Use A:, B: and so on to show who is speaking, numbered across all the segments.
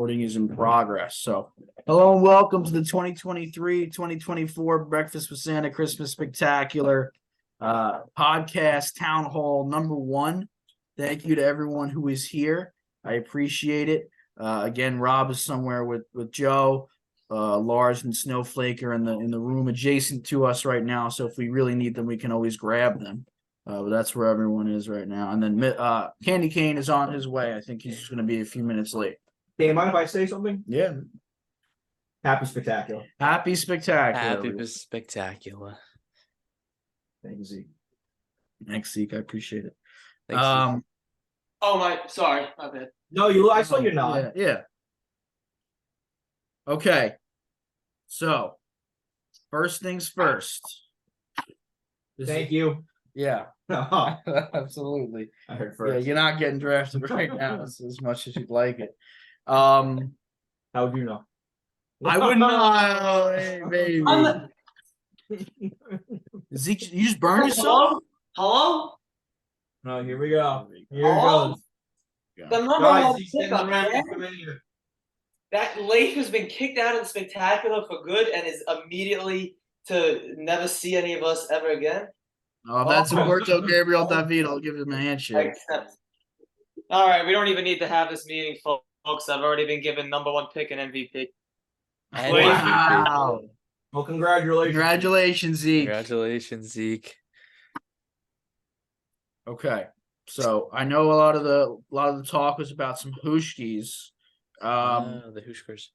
A: Recording is in progress. So, hello and welcome to the 2023-2024 Breakfast with Santa Christmas Spectacular podcast town hall number 1. Thank you to everyone who is here. I appreciate it. Again, Rob is somewhere with Joe. Lars and Snowflake are in the room adjacent to us right now. So if we really need them, we can always grab them. But that's where everyone is right now. And then Candy Cane is on his way. I think he's just going to be a few minutes late.
B: Do you mind if I say something?
A: Yeah.
B: Happy Spectacular.
A: Happy Spectacular.
C: Happy Spectacular.
B: Thank you, Zeke.
A: Thanks, Zeke. I appreciate it.
C: Thanks, Zeke.
D: Oh my, sorry, my bad.
B: No, I saw your nod.
A: Yeah. Okay. So, first things first.
B: Thank you.
A: Yeah,
B: I
A: absolutely.
B: heard
A: Yeah,
B: first.
A: you're not getting drafted right now as much as you'd like it.
B: How would you know?
A: I wouldn't know. Hey, baby. Zeke, you just burned yourself?
D: Hello?
B: No, here we go. Here
D: Hello?
B: it
D: The
B: goes.
D: number
B: Guys,
D: one
B: he's sitting
D: pickup,
B: around.
D: man.
B: Come in here.
D: That Leif has been kicked out of the Spectacular for good and is immediately to never see any of us ever again.
A: Oh, that's Humberto Gabriel David. I'll give him a handshake.
D: Except, all right, we don't even need to have this meeting, folks. I've already been given number 1 pick and MVP.
C: And
D: Wait.
A: Wow.
B: Well, congratulations.
A: Congratulations, Zeke.
C: Congratulations, Zeke.
A: Okay. So I know a lot of the talk was about some Hushkis.
C: The Hushkers.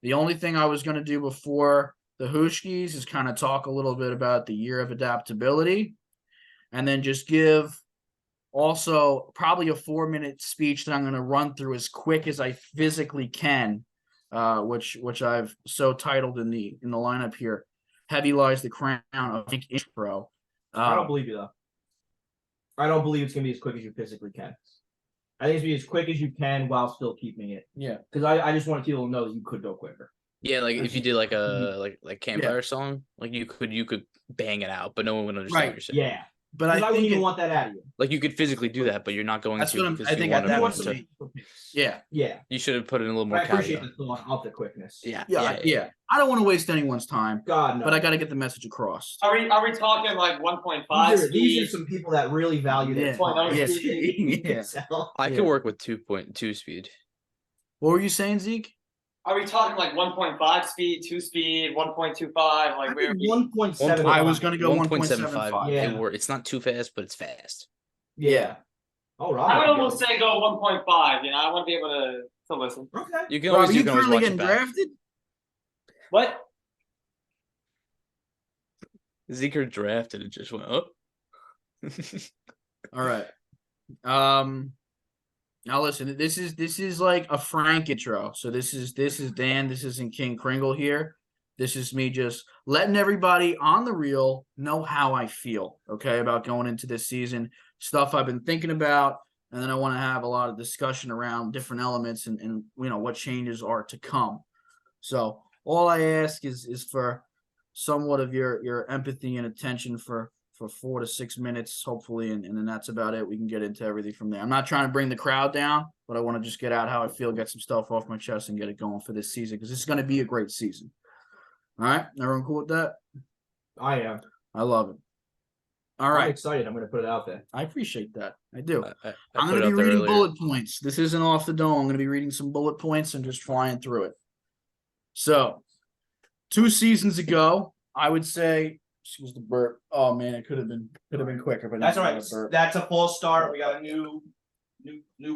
A: The only thing I was going to do before the Hushkis is kind of talk a little bit about the year of adaptability, and then just give also probably a 4-minute speech that I'm going to run through as quick as I physically can, which I've so titled in the lineup here. Heavy lies the crown of intro.
B: I don't believe you, though. I don't believe it's going to be as quick as you physically can. I think it's going to be as quick as you can while still keeping it.
A: Yeah.
B: Because I just want people to know that you could go quicker.
C: Yeah, like if you did like a campfire song, like you could bang it out, but no one would understand what you're saying.
B: Yeah.
A: But
B: I
A: I
B: wouldn't
A: think
B: even want that out of you.
C: Like you could physically do that, but you're not going
A: That's
C: to
A: what
C: because
A: I think
C: you want
A: that
B: You
A: was
B: want
C: to.
B: some
A: yeah.
B: Yeah.
C: You should have put in a little
B: But
C: more
B: I appreciate
C: caveat.
B: the thought of the quickness.
C: Yeah.
A: I don't want to waste anyone's time,
B: God, no.
A: but I got to get the message across.
D: Are we talking like 1.5
B: These are
D: speed?
B: some people that really value their
A: Yeah.
B: time.
A: Yes. Yeah.
B: So,
C: I
A: Yeah.
C: could work with 2.2 speed.
A: What were you saying, Zeke?
D: Are we talking like 1.5 speed, 2 speed, 1.25? Like where?
B: 1.7.
A: I was going to go
C: 1.75.
A: 1.75.
B: Yeah.
C: It's not too fast, but it's fast.
B: Yeah. All right.
D: I would almost say go 1.5. You know, I want to be able to listen.
B: Okay.
C: You can
A: Rob,
C: always
A: are you
C: can always
A: currently
C: watch
A: getting
C: it back.
A: drafted?
D: What?
C: Zeke drafted and just went up.
A: All right. Now listen, this is like a Frank intro. So this is Dan. This isn't King Kringle here. This is me just letting everybody on the reel know how I feel, okay, about going into this season, stuff I've been thinking about, and then I want to have a lot of discussion around different elements and you know what changes are to come. So all I ask is for somewhat of your empathy and attention for 4 to 6 minutes, hopefully, and then that's about it. We can get into everything from there. I'm not trying to bring the crowd down, but I want to just get out how I feel, get some stuff off my chest, and get it going for this season because this is going to be a great season. All right, everyone cool with that?
B: I am.
A: I love it. All
B: I'm
A: right,
B: excited. I'm going to put it out there.
A: I appreciate that. I do.
C: I
A: I'm
C: put
A: going
C: it
A: to be
C: out there
A: reading
C: earlier.
A: bullet points. This isn't off the dome. I'm going to be reading some bullet points and just flying through it. So, 2 seasons ago, I would say. Excuse the burp. Oh man, it could have been quicker, but
B: That's all
A: not
B: right.
A: a burp.
B: That's a false start. We got a new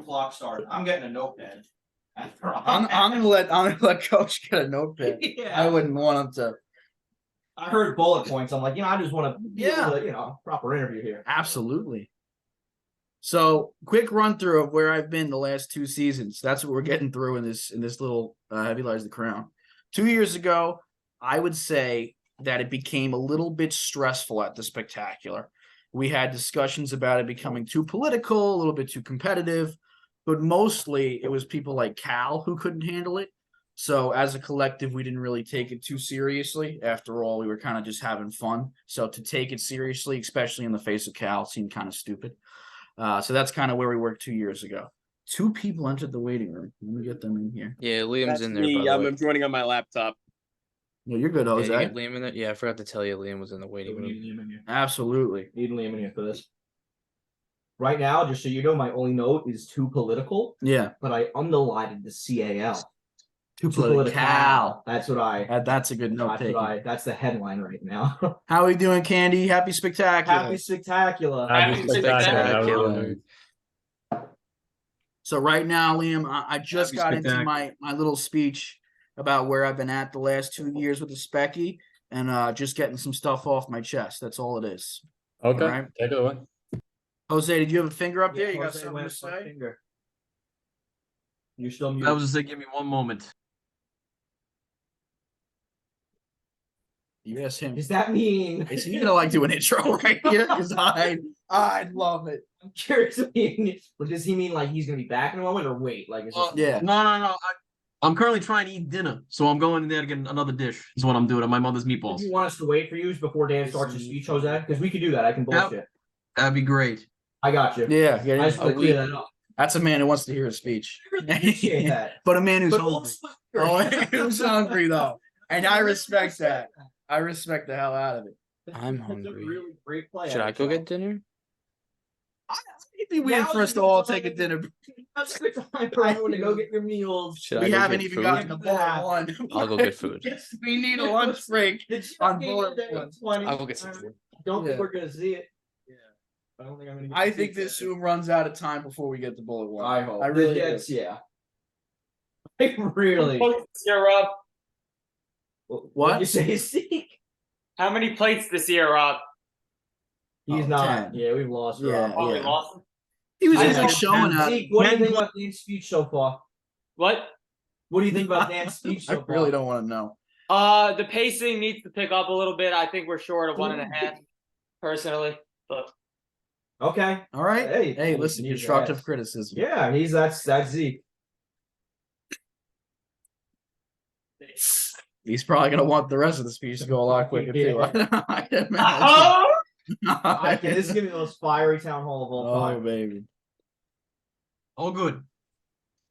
B: clock start. I'm getting a notepad.
A: I'm gonna let Coach get a notepad.
B: Yeah.
A: I wouldn't want him to.
B: I heard bullet points. I'm like, I just want to be
A: Yeah.
B: able to, proper interview here.
A: Absolutely. So, quick run through of where I've been the last 2 seasons. That's what we're getting through in this little Heavy Lies the Crown. 2 years ago, I would say that it became a little bit stressful at the Spectacular. We had discussions about it becoming too political, a little bit too competitive, but mostly it was people like Cal who couldn't handle it. So as a collective, we didn't really take it too seriously. After all, we were kind of just having fun. So to take it seriously, especially in the face of Cal, seemed kind of stupid. So that's kind of where we were 2 years ago. 2 people entered the waiting room. Let me get them in here.
C: Yeah, Liam's
E: That's
C: in there.
E: me.
C: By the
E: I'm
C: way.
E: joining on my laptop.
A: No, you're good,
C: Yeah, you
A: Jose.
C: get Liam in there. Yeah, I forgot to tell you, Liam was in the waiting
B: We
C: room.
B: need Liam in here.
A: Absolutely.
B: Need Liam in here for this. Right now, just so you know, my only note is too political,
A: Yeah.
B: but I underlined the CAL.
A: Too
B: Too
A: political.
B: That's what I.
A: That's a good note
B: That's
A: taking.
B: what I. That's the headline right now.
A: How we doing, Candy? Happy spectacular.
B: Happy spectacular.
E: Happy spectacular. How we
C: Spectacular.
E: doing?
A: So right now, Liam, I just
E: Happy
A: got into
E: spectacular.
A: my little speech about where I've been at the last 2 years with the Specky, and just getting some stuff off my chest. That's all it is.
F: Okay,
A: Alright.
F: take it away.
A: Jose, did you have a finger up there? You got
B: Jose
A: something to
B: went front
A: say?
B: finger. You're still muted.
G: I was just saying, give me one moment.
A: You asked him.
B: Does that mean?
A: Is he gonna like do an intro right here? Because I'd love it.
B: I'm curious. Does he mean like he's gonna be back in a moment or wait? Like, is this...
A: Yeah.
G: No. I'm currently trying to eat dinner, so I'm going in there to get another dish. Is what I'm doing. My mother's
B: Do
G: meatballs.
B: you want us to wait for you before Dan starts his speech, Jose? Because we could do that. I can bullshit.
G: That'd be great.
B: I got you.
A: Yeah,
B: I
A: yeah.
B: just want to clear that up.
A: That's a man who wants to hear a speech.
B: Appreciate that.
A: But a man who's
B: But
A: hungry.
B: also-
A: Oh, who's hungry though. And I respect that. I respect the hell out of it.
C: I'm
B: That's a
C: hungry.
B: really great play.
C: Should I go get dinner?
A: It'd be weird for us to all take a dinner.
B: That's a good time for everyone to go get your meals.
C: Should I
A: We
C: go
A: haven't
C: get
A: even
C: food?
A: gotten to bullet one.
C: I'll go get food.
A: Yes, we need a lunch break.
B: Did you
A: On
B: get
A: bullet
B: that
A: one.
B: 20?
C: I'll go get some food.
B: Don't think
A: Yeah.
B: we're gonna see it. Yeah. I don't think I'm gonna get
A: I
B: to
A: think
B: see it
A: this
B: today.
A: Zoom runs out of time before we get to bullet one.
B: I hope.
A: I really
B: Yes, yeah. I really.
D: You're up.
B: What'd you say, Zeke?
D: How many plates this year, Rob?
B: He's
A: Oh,
B: not.
A: 10.
B: Yeah, we've lost.
A: Yeah.
B: Rob.
D: Oh, we lost him?
A: He was
B: I
A: just
B: know.
A: like showing up.
B: Zeke, what do you think about Dan's speech so far?
D: What?
B: What do you think about Dan's speech
A: I
B: so far?
A: really don't want to know.
D: The pacing needs to pick up a little bit. I think we're short of 1.5, personally. But
A: All
B: Okay.
A: right.
B: Hey,
A: Hey, listen,
B: he's
A: constructive
B: ass.
A: criticism.
B: Yeah, that's Zeke.
A: He's probably gonna want the rest of the speech to go a lot quicker too.
B: Yeah.
A: I can imagine.
D: oh,
B: This is gonna be the most fiery town hall of all
A: Oh
B: time.
A: baby.
G: All good.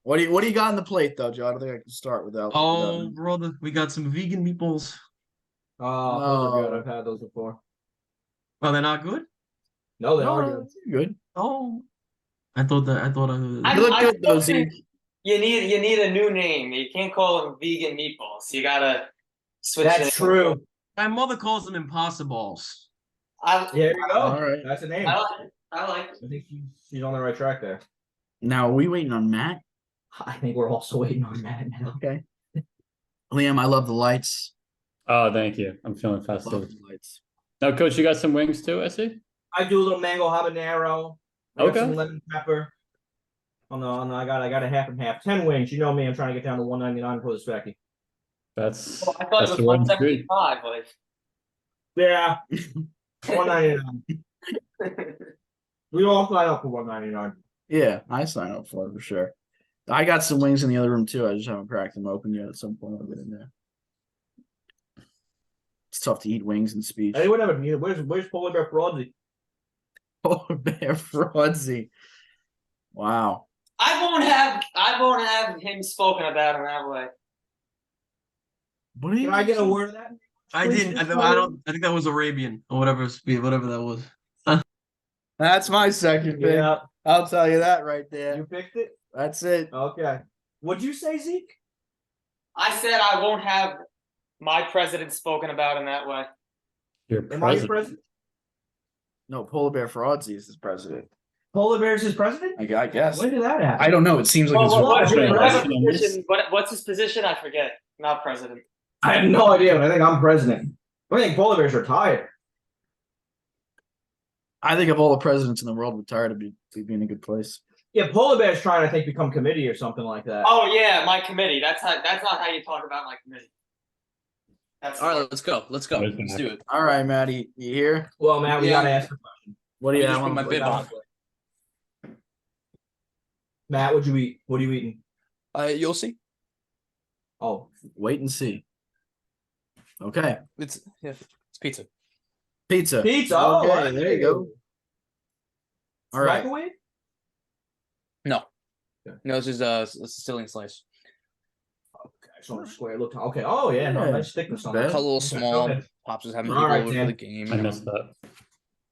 A: What do you got on the plate though, Joe? I don't think I can start without.
G: Oh, brother, we got some vegan meatballs.
B: Oh, those are good.
A: Oh.
B: I've had those before.
G: Oh, they're not good.
B: No, they
A: No,
B: are
A: no,
B: good.
A: good.
G: Oh, I thought.
A: You look good though, Zeke.
D: you need a new name. You can't call them vegan meatballs. You gotta switch.
B: That's
D: it.
B: true.
G: My mother calls them impossibles.
B: There you go.
A: All right.
B: That's a name.
D: I
B: I
D: like it. I like it.
B: think she's on the right track there.
A: Now are we waiting on Matt?
B: I think we're also waiting on that now.
A: Okay. Liam, I love the lights.
F: Oh, thank you. I'm feeling
A: Love
F: festive.
A: the lights.
F: Now, Coach, you got some wings too, I see?
B: I do a little mango habanero. I got
F: Okay.
B: some lemon pepper. Oh no, I got a half and half. 10 wings. You know me, I'm trying to get down to 199 for the specky.
F: That's
D: Well, I thought
F: that's
D: it
F: the
D: was
F: one street.
D: 175. Like.
B: Yeah. 199. We all sign up for 199.
A: Yeah, I sign up for it for sure. I got some wings in the other room too. I just haven't cracked them open yet. At some point, I'll get in there. It's tough to eat wings and speech.
B: Hey, whatever. Where's Polar Bear Fraudsy?
A: Polar bear fraudsy. Wow.
D: I won't have him spoken about in that way.
A: What do you
B: Can I get a word of that?
G: I
B: Please,
G: didn't. I,
B: just
G: I don't. I think that was Arabian or whatever. Whatever that was.
A: That's my second pick.
B: Yeah.
A: I'll tell you that right there.
B: You picked it?
A: That's it.
B: Okay. What'd you say, Zeke?
D: I said I won't have my president spoken about in that way.
F: Your
B: Am I your
F: president.
B: president?
A: No, Polar Bear fraudsy is his president.
B: Polar Bear's his president?
A: I guess.
B: When did that happen?
A: I don't know. It seems like it's
D: Whatever
F: president.
D: position, what's his position? I forget. Not president.
B: I have no idea, but I think I'm president. I think Polar Bear's retired.
A: I think of all the presidents in the world, retired to be in a good place.
B: Yeah, Polar Bear's trying, I think, become committee or something like that.
D: Oh yeah, my committee. That's not how you talk about my committee. That's
C: All right, let's go. Let's go.
F: Where's
C: Let's
F: Matt?
C: do it.
A: All right, Maddie, you here?
B: Well, Matt, we
C: Yeah.
B: gotta ask a question.
A: What do you
C: Let me
A: have
C: just
A: on
C: put
A: the
C: my
A: plate?
C: bib on.
B: Matt, what'd you eat? What are you eating?
C: You'll see.
B: Oh,
A: Wait and see. Okay,
C: It's pizza.
A: pizza.
B: pizza.
A: Okay,
B: Oh,
A: there you go. All right.
B: Microwave?
C: No. No, this is Sicilian slice.
B: Okay, so on a square. Look. Okay. Oh yeah, no,
A: Yeah,
B: nice thickness on
A: bad.
B: that.
C: Cut a little
B: Okay, go
C: small.
B: ahead.
C: Pops is having
B: All
C: people
B: right,
C: over for
B: Dan.
C: the game.
F: I
C: you know.
F: missed that.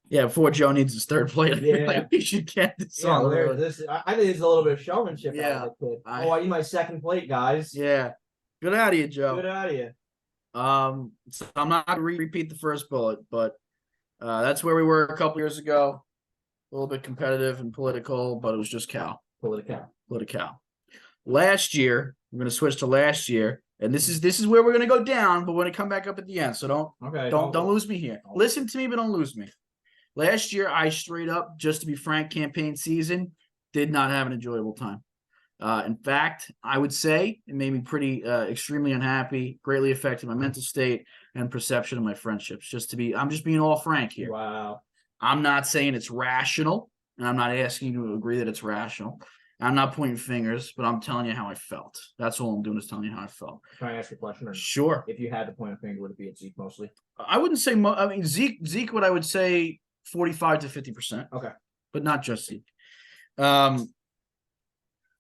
A: Yeah, before Joe needs his third plate,
B: Yeah.
A: like we should get this
B: Yeah,
A: on the
B: where
A: road.
B: this I think there's a little bit of showmanship
A: Yeah,
B: out of that kid.
A: I-
B: Oh, I need my second plate, guys.
A: Yeah, good out of you, Joe.
B: Good out of you.
A: So I'm not gonna repeat the first bullet, but that's where we were a couple years ago. A little bit competitive and political, but it was just Cal.
B: Political.
A: Last year, we're gonna switch to last year, and this is where we're gonna go down, but we're gonna come back up at the end. So
B: Okay.
A: don't lose me here. Listen to me, but don't lose me. Last year, I straight up, just to be frank, campaign season, did not have an enjoyable time. In fact, I would say it made me pretty extremely unhappy, greatly affected my mental state and perception of my friendships. I'm just being all frank here.
B: Wow.
A: I'm not saying it's rational, and I'm not asking you to agree that it's rational. I'm not pointing fingers, but I'm telling you how I felt. That's all I'm doing is telling you how I felt.
B: Can I ask you a question? Or
A: Sure.
B: if you had to point a finger, would it be at Zeke mostly?
A: I wouldn't say I mean Zeke, what I would say 45 to 50%.
B: Okay.
A: But not just Zeke.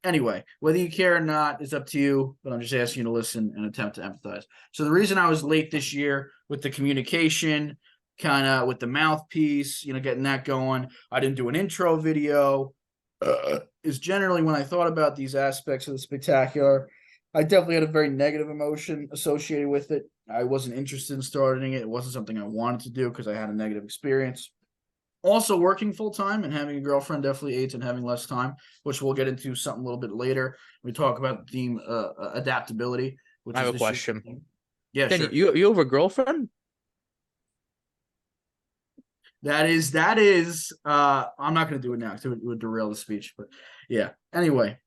A: Anyway, whether you care or not is up to you, but I'm just asking you to listen and attempt to empathize. So the reason I was late this year with the communication, kind of with the mouthpiece, getting that going, I didn't do an intro video, is generally when I thought about these aspects of the spectacular, I definitely had a very negative emotion associated with it. I wasn't interested in starting it. It wasn't something I wanted to do because I had a negative experience. Also, working full time and having a girlfriend definitely aids in having less time, which we'll get into something a little bit later. We talk about the theme adaptability. Which
C: I
A: is
C: have a
A: this year's
C: question.
A: theme. Yeah,
C: Then
A: sure.
C: you have a girlfriend?
A: That is. I'm not going to do it now because it would derail the speech. But yeah. Anyway,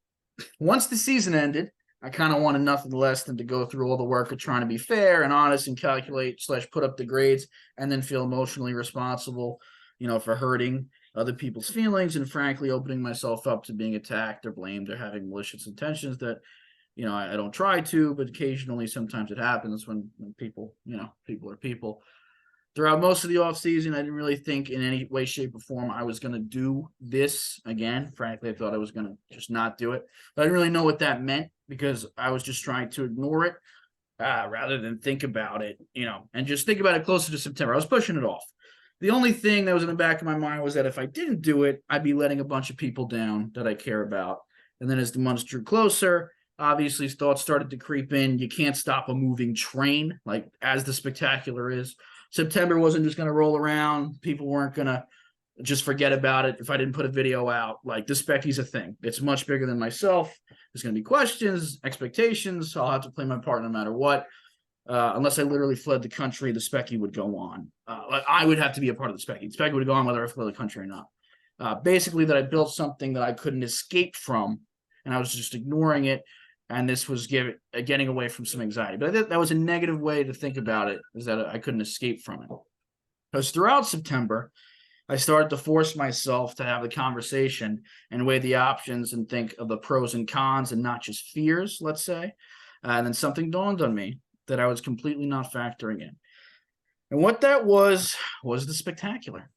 A: once the season ended, I kind of wanted nothing less than to go through all the work of trying to be fair and honest and calculate / put up the grades and then feel emotionally responsible, for hurting other people's feelings and frankly opening myself up to being attacked or blamed or having malicious intentions that, I don't try to, but occasionally sometimes it happens when people, people are people. Throughout most of the offseason, I didn't really think in any way, shape, or form I was going to do this again. Frankly, I thought I was going to just not do it. But I didn't really know what that meant because I was just trying to ignore it rather than think about it, and just think about it closer to September. I was pushing it off. The only thing that was in the back of my mind was that if I didn't do it, I'd be letting a bunch of people down that I care about. And then as the months drew closer, obviously thoughts started to creep in. You can't stop a moving train, like as the spectacular is. September wasn't just going to roll around. People weren't going to just forget about it if I didn't put a video out. Like, the Specky's a thing. It's much bigger than myself. There's going to be questions, expectations. I'll have to play my part no matter what. Unless I literally fled the country, the Specky would go on. I would have to be a part of the Specky. The Specky would go on whether I fled the country or not. Basically, that I built something that I couldn't escape from, and I was just ignoring it. And this was getting away from some anxiety. But that was a negative way to think about it, is that I couldn't escape from it. Because throughout September, I started to force myself to have the conversation and weigh the options and think of the pros and cons and not just fears, let's say. And then something dawned on me that I was completely not factoring in. And what that was the spectacular.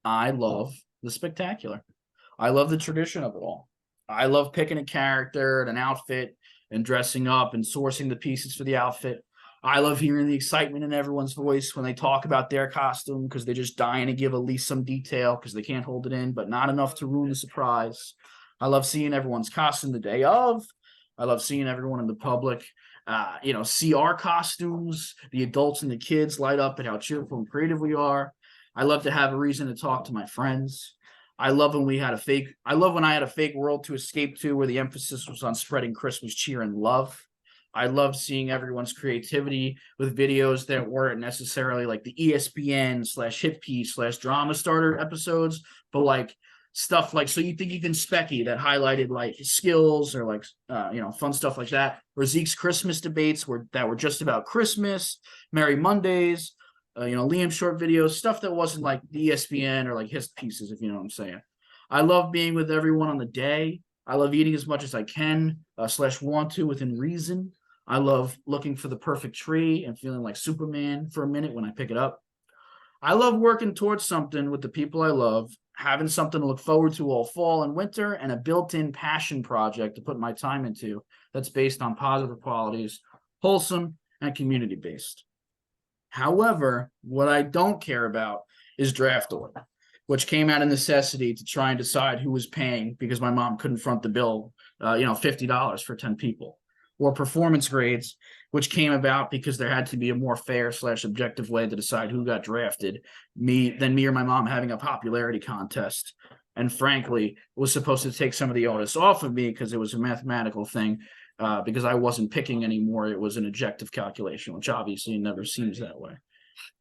A: I love the spectacular. I love the tradition of it all. I love picking a character and an outfit and dressing up and sourcing the pieces for the outfit. I love hearing the excitement in everyone's voice when they talk about their costume because they're just dying to give at least some detail because they can't hold it in, but not enough to ruin the surprise. I love seeing everyone's costume the day of. I love seeing everyone in the public, see our costumes, the adults and the kids light up at how cheerful and creative we are. I love to have a reason to talk to my friends. I love when I had a fake world to escape to where the emphasis was on spreading Christmas cheer and love. I love seeing everyone's creativity with videos that weren't necessarily like the ESPN /hit piece /drama starter episodes, but like stuff like So You Think You Can Specky that highlighted like skills or like fun stuff like that. Or Zeke's Christmas debates that were just about Christmas, Merry Mondays. Liam's short videos, stuff that wasn't like the ESPN or like his pieces, if you know what I'm saying. I love being with everyone on the day. I love eating as much as I can, /want to within reason. I love looking for the perfect tree and feeling like Superman for a minute when I pick it up. I love working towards something with the people I love having something to look forward to all fall and winter, and a built-in passion project to put my time into that's based on positive qualities, wholesome, and community-based. However, what I don't care about is draft order, which came out of necessity to try and decide who was paying because my mom couldn't front the bill, $50 for 10 people, or performance grades, which came about because there had to be a more fair / objective way to decide who got drafted, than me or my mom having a popularity contest. And frankly, it was supposed to take some of the onus off of me because it was a mathematical thing, because I wasn't picking anymore. It was an objective calculation, which obviously never seems that way.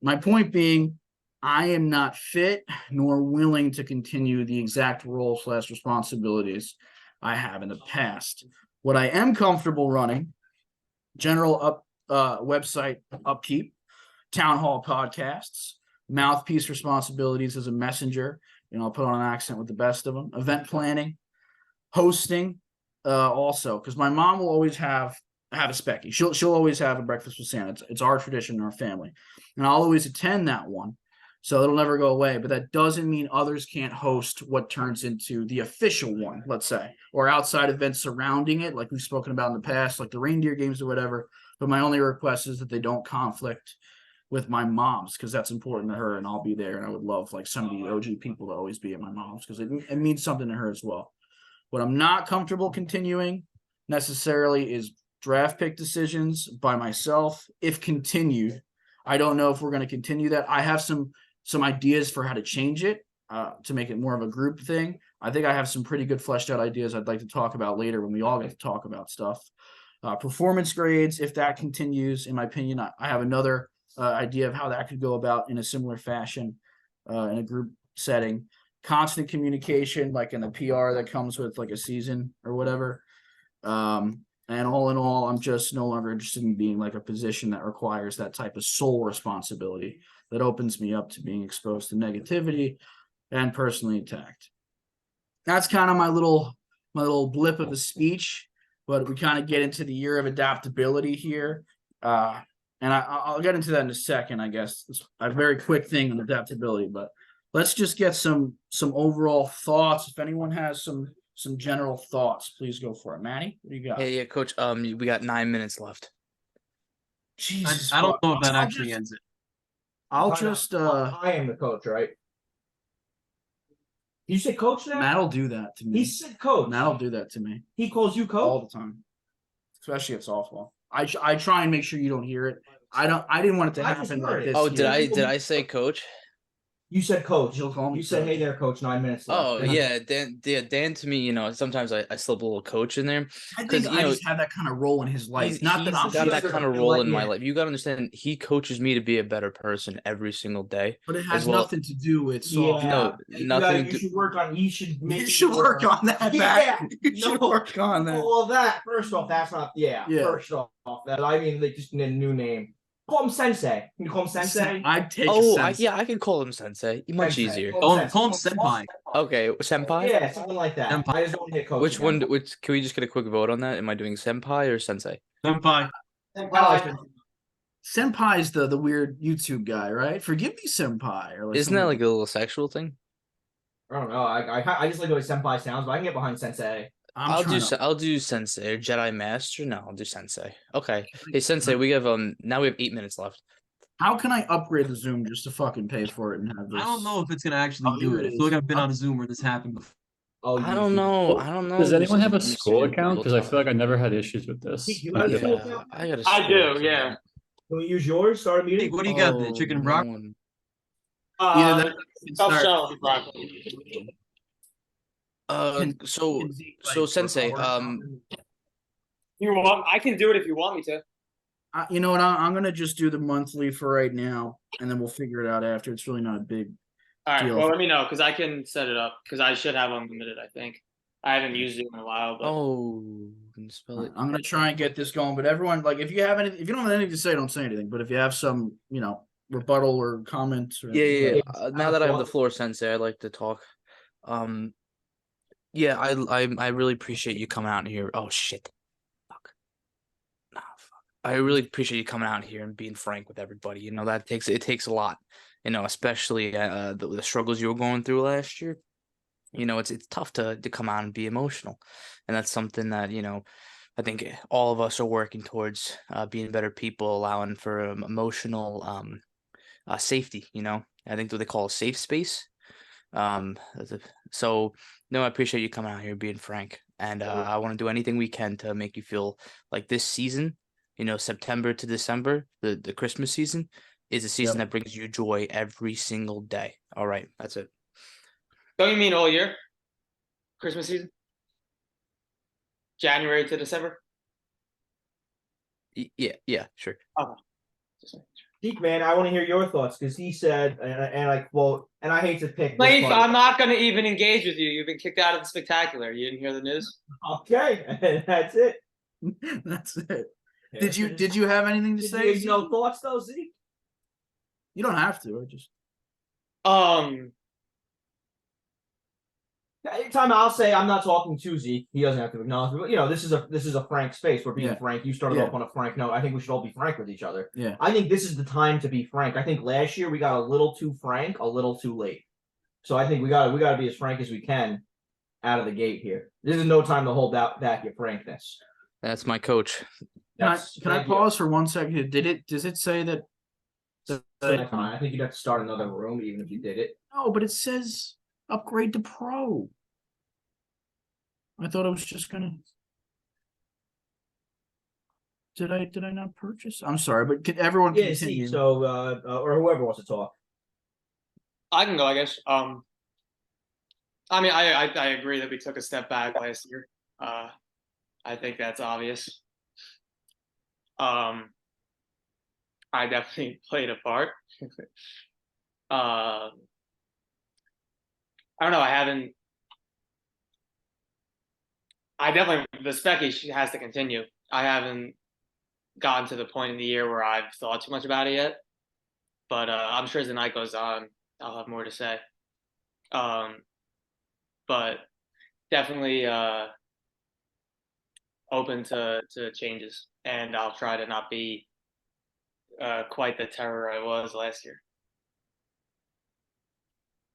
A: My point being, I am not fit nor willing to continue the exact role / responsibilities I have in the past. What I am comfortable running, general website upkeep, town hall podcasts, mouthpiece responsibilities as a messenger, I'll put on an accent with the best of them, event planning, hosting, also, because my mom will always have a specky. She'll always have a breakfast with Santa. It's our tradition in our family, and I'll always attend that one. So it'll never go away, but that doesn't mean others can't host what turns into the official one, let's say, or outside events surrounding it, like we've spoken about in the past, like the reindeer games or whatever. But my only request is that they don't conflict with my mom's, because that's important to her, and I'll be there. And I would love like some of the OG people to always be at my mom's, because it means something to her as well. What I'm not comfortable continuing necessarily is draft pick decisions by myself. If continued, I don't know if we're going to continue that. I have some ideas for how to change it, to make it more of a group thing. I think I have some pretty good fleshed out ideas I'd like to talk about later when we all get to talk about stuff. Performance grades, if that continues, in my opinion, I have another idea of how that could go about in a similar fashion, in a group setting. Constant communication, like in the PR that comes with like a season or whatever. And all in all, I'm just no longer interested in being like a position that requires that type of sole responsibility that opens me up to being exposed to negativity and personally attacked. That's kind of my little blip of a speech, but we kind of get into the year of adaptability here. And I'll get into that in a second, I guess. It's a very quick thing on adaptability, but let's just get some overall thoughts. If anyone has some general thoughts, please go for it. Manny, what do you got?
C: Yeah, coach. We got 9 minutes left.
A: Jesus,
G: I don't
A: fuck.
G: know if that
A: I'll
G: actually
A: just-
G: ends it.
A: I'll just
B: I am the coach, right? You said coach now?
A: Matt'll do that to me.
B: He said coach.
A: Matt'll do that to me
B: He calls you
A: all
B: coach.
A: the time, especially at softball. I try and make sure you don't hear it. I didn't want it to
B: I just
A: happen
B: heard
A: like
B: it.
A: this.
C: Oh,
A: here.
C: did I say coach?
B: You said coach.
A: He'll call me
B: You said,
A: coach.
B: "Hey there, coach." 9 minutes left.
C: Oh
B: And
C: yeah, Dan to me, sometimes I slip a little coach in there.
A: I
C: 'Cause,
A: think
C: you
A: I
C: know,
A: just have that kind of role in his life.
C: He's
A: Not that I'm
C: got that
B: sure
C: kind of
B: that
C: role
B: like
C: in my
B: it.
C: life. You gotta understand, he coaches me to be a better person every single day.
A: but it has
C: as well.
A: nothing to do with
B: Yeah.
A: softball.
C: No,
B: You
C: nothing.
B: You should work on. You should.
A: You
B: Make
A: should work on that.
B: Yeah,
A: Matt. You should
B: no.
A: work on that.
B: Well, that first off, that's not. Yeah.
A: Yeah.
B: First off, that I mean, they just need a new name. Call him Sensei. Can you call him Sensei?
A: I'd take.
C: Oh,
A: a sense.
C: I can call him sensei. Much
B: Sensei.
C: easier.
B: Call
G: Call him senpai.
C: Okay, senpai.
B: Yeah, something like that.
G: Senpai.
B: I just don't hit coach.
C: Which
B: again.
C: one? Which can we just get a quick vote on that? Am I doing senpai or sensei?
G: Senpai.
A: Senpai's the weird YouTube guy, right? Forgive me, Senpai. Or
C: Isn't that like a little sexual thing?
B: I don't know. I just like the way Senpai sounds, but I can get behind Sensei.
C: I'll do sensei or Jedi Master. No, I'll do sensei. Okay. Hey sensei, we have now we have 8 minutes left.
A: How can I upgrade the Zoom just to fucking pay for it and have this?
G: I don't know if it's gonna actually
A: Oh,
G: do
A: here
G: it. I
A: it
G: feel like
A: is.
G: I've been on a Zoom where this happened before.
B: Oh,
C: I don't know.
F: Does anyone have a
C: This is
F: school
C: a
F: account?
C: Google
F: Because I
C: Doc.
F: feel like I never had issues with this.
B: You have a school account?
C: I got
E: I do, yeah.
B: Can we use yours? Start a meeting.
G: Hey, what do you got there? Chicken and broccoli?
A: Either that.
E: Self-show broccoli.
C: So sensei,
E: You want? I can do it if you want me to.
A: You know what? I'm gonna just do the monthly for right now, and then we'll figure it out after. It's really not a big.
E: All right.
A: Deal.
E: Well, let me know because I can set it up because I should have unlimited. I think I haven't used it in a while, but
C: can you spell it?
A: I'm gonna try and get this going, but everyone, like, if you don't have anything to say, don't say anything. But if you have some, rebuttal or comments, or
C: Yeah.
B: Yeah.
C: Now that I have the floor, sensei, I'd like to talk. Yeah, I really appreciate you coming out here. Oh shit. Fuck. Nah, fuck. I really appreciate you coming out here and being frank with everybody. That takes a lot. Especially the struggles you were going through last year. you know, it's tough to come out and be emotional, and that's something that, you know, I think all of us are working towards, being better people, allowing for emotional safety. You know, I think what they call a safe space. So no, I appreciate you coming out here being frank, and I want to do anything we can to make you feel like this season, you know, September to December, the Christmas season is a season that brings you joy every single day. All right, that's it.
E: Don't you mean all year? Christmas season? January to December?
C: Yeah, sure.
E: Just making sure.
B: Deke, man, I want to hear your thoughts because he said, and I quote, and I hate to pick. this
E: Leif,
B: part.
E: I'm not going to even engage with you. You've been kicked out of the spectacular. You didn't hear the news?
B: Okay, that's it.
A: That's it. Did you have anything to
B: Did
A: say?
B: you no thoughts though, Zeke?
A: You don't have to. I just
B: Anytime I'll say I'm not talking to Zeke, he doesn't have to acknowledge. But, you know, this is a frank space. We're being
A: Yeah.
B: frank. You started
A: Yeah.
B: off on a frank note. I think we should all be frank with each other.
A: Yeah.
B: I think this is the time to be frank. I think last year we got a little too frank, a little too late. So I think we got to be as frank as we can out of the gate here. This is no time to hold back your frankness.
C: That's my coach.
A: Can I
B: Thank you.
A: pause for 1 second? Does it say that?
B: That's fine. I think you'd have to start another room even if you did it.
A: No, but it says upgrade to pro. I thought it was just gonna. Did I not purchase? I'm sorry, but could everyone
B: Yeah,
A: continue?
B: Zeke. So or whoever wants to talk.
E: I can go, I guess. I mean, I agree that we took a step back last year. I think that's obvious. I definitely played a part. I don't know. The Specky has to continue. I haven't gotten to the point in the year where I've thought too much about it yet. But I'm sure as the night goes on, I'll have more to say. But definitely open to changes, and I'll try to not be quite the terror I was last year.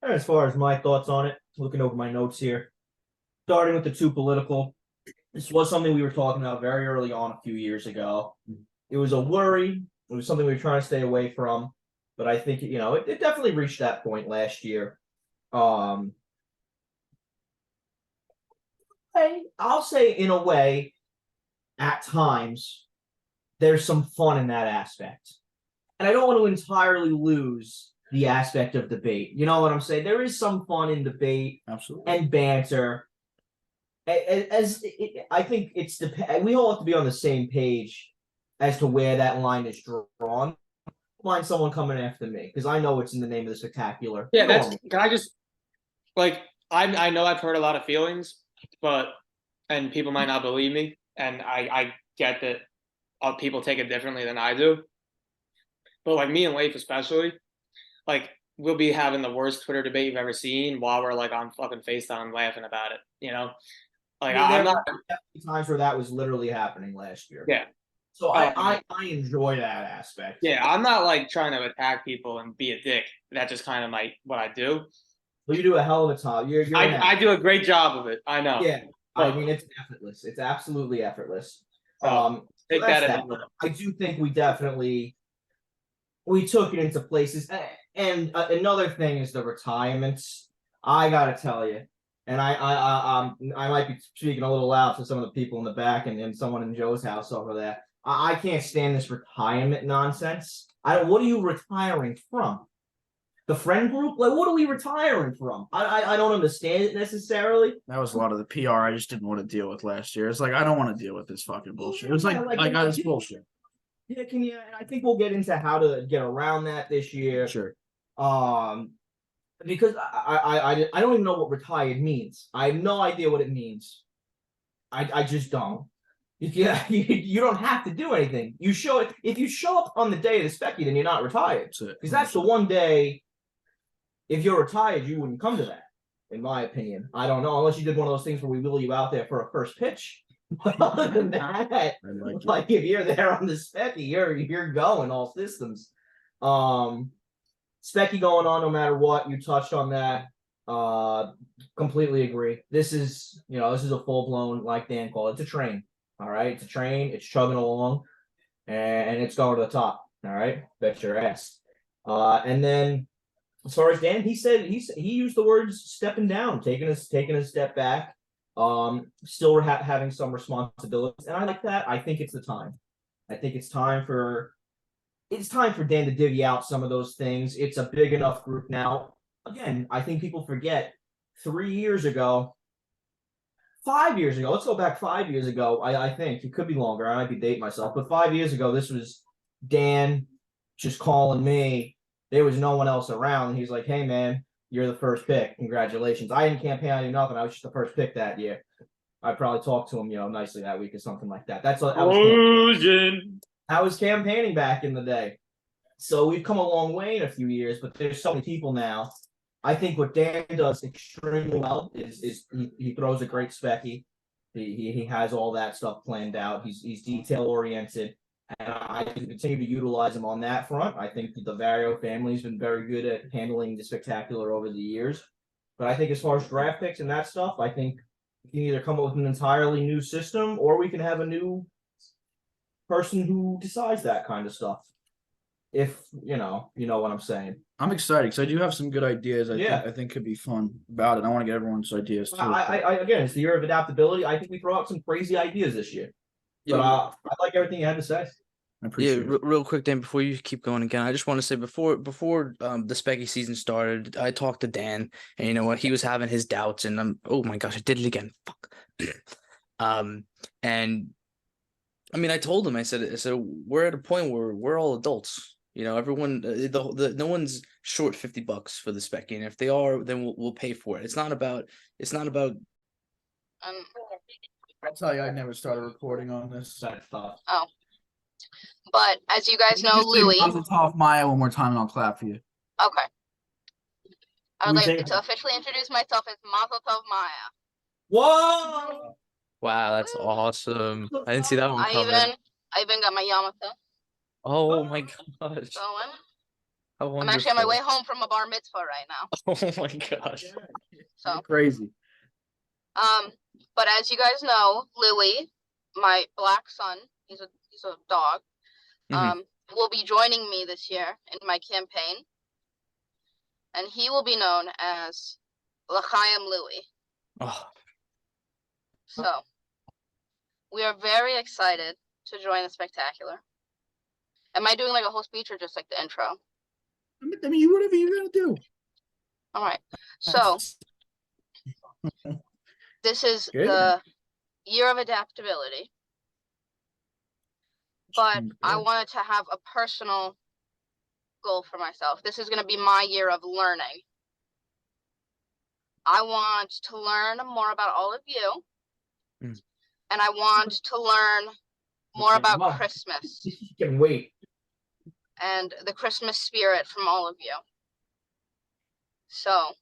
B: As far as my thoughts on it, looking over my notes here, starting with the too political, this was something we were talking about very early on a few years ago. It was a worry. It was something we were trying to stay away from, but I think, you know, it definitely reached that point last year. I'll say in a way, at times, there's some fun in that aspect. And I don't want to entirely lose the aspect of debate. You know what I'm saying? There is some fun in debate
A: Absolutely.
B: and banter. I think we all have to be on the same page as to where that line is drawn. Mind someone coming after me because I know it's in the name of the spectacular.
E: Yeah, can I just I know I've heard a lot of feelings, and people might not believe me, and I get that people take it differently than I do. But like me and Leif especially, like we'll be having the worst Twitter debate you've ever seen while we're like on fucking FaceTime laughing about it, you know? Like I'm not
B: times where that was literally happening last year.
E: Yeah.
B: So I enjoy that aspect.
E: Yeah, I'm not like trying to attack people and be a dick. That's just kind of what I do.
B: Well, you do a hell of a job.
E: I do a great job of it. I know.
B: Yeah. I mean, it's effortless. It's absolutely effortless.
E: Take
B: so
E: that
B: that.
E: as
B: I do think we took it into places. And another thing is the retirements. I gotta tell you, and I might be speaking a little loud to some of the people in the back and someone in Joe's house over there. I can't stand this retirement nonsense. What are you retiring from? The friend group? Like, what are we retiring from? I don't understand it necessarily.
A: That was a lot of the PR I just didn't want to deal with last year. It's like I don't want to deal with this fucking bullshit. It was like it's bullshit.
B: Yeah, I think we'll get into how to get around that this year.
A: Sure.
B: Because I don't even know what retired means. I have no idea what it means. I just don't. Yeah, you don't have to do anything. If you show up on the day of the Specky, then you're not retired. Because that's the one day. If you're retired, you wouldn't come to that, in my opinion. I don't know, unless you did one of those things where we wheel you out there for a first pitch. But other than that, like if you're there on the Specky, you're going all systems. Specky going on no matter what. You touched on that. Completely agree. This is a full blown, like Dan called it, it's a train. All right, it's a train. It's chugging along, and it's going to the top. All right, bet your ass. And then as far as Dan, he said he used the words stepping down, taking a step back, still having some responsibilities, and I like that. I think it's the time. I think it's time for Dan to divvy out some of those things. It's a big enough group now. Again, I think people forget 3 years ago, 5 years ago. Let's go back 5 years ago. I think it could be longer. I might be dating myself, but 5 years ago, this was Dan just calling me. There was no one else around. And he's like, "Hey, man, you're the first pick. Congratulations." I didn't campaign on you nothing. I was just the first pick that year. I probably talked to him, nicely that week or something like that. I was campaigning back in the day. So we've come a long way in a few years, but there's so many people now. I think what Dan does extremely well is he throws a great specky. He has all that stuff planned out. He's detail oriented. And I continue to utilize him on that front. I think the Vario family's been very good at handling the spectacular over the years. But I think as far as draft picks and that stuff, I think we can either come up with an entirely new system or we can have a new person who decides that kind of stuff. If you know what I'm saying.
A: I'm excited because I do have some good ideas.
B: Yeah.
A: I think could be fun about it. I want to get everyone's ideas too.
B: I again, it's the year of adaptability. I think we throw out some crazy ideas this year. But I like everything you had to say.
A: I appreciate it.
C: Real quick, Dan, before you keep going again, I just want to say before the Specky season started, I talked to Dan, and you know what, he was having his doubts, and oh my gosh, I did it again. Fuck. And I mean, I told him, I said, we're at a point where we're all adults. Everyone, no one's short $50 for the Specky, and if they are, then we'll pay for it. It's not about.
A: I'll tell you, I never started recording on this.
H: Oh. But as you guys know,
A: Just say
H: Louis.
A: Mazel Tov Maya one more time, and I'll clap for you.
H: Okay. I would
B: Louis,
H: like to officially introduce myself as Mazel Tov Maya.
B: Whoa!
C: Wow, that's awesome. I didn't see that one coming.
H: I even got my Yamata
C: Oh my gosh.
H: going.
C: How
H: I'm actually on my
C: wonderful.
H: way home from a bar mitzvah right now.
C: Oh my gosh.
H: So,
A: Crazy.
H: but as you guys know, Louis, my black son, he's a dog, will be joining me this year in my campaign, and he will be known as L'chaim Louis.
C: Oh,
H: So, we are very excited to join the spectacular. Am I doing like a whole speech or just like the intro?
A: I mean, whatever you're gonna do.
H: All right. So, this is
A: Good.
H: the year of adaptability. But I wanted to have a personal goal for myself. This is going to be my year of learning. I want to learn more about all of you.
C: Mm.
H: And I want to learn more about
B: Mom.
H: Christmas
B: You can wait.
H: and the Christmas spirit from all of you. So,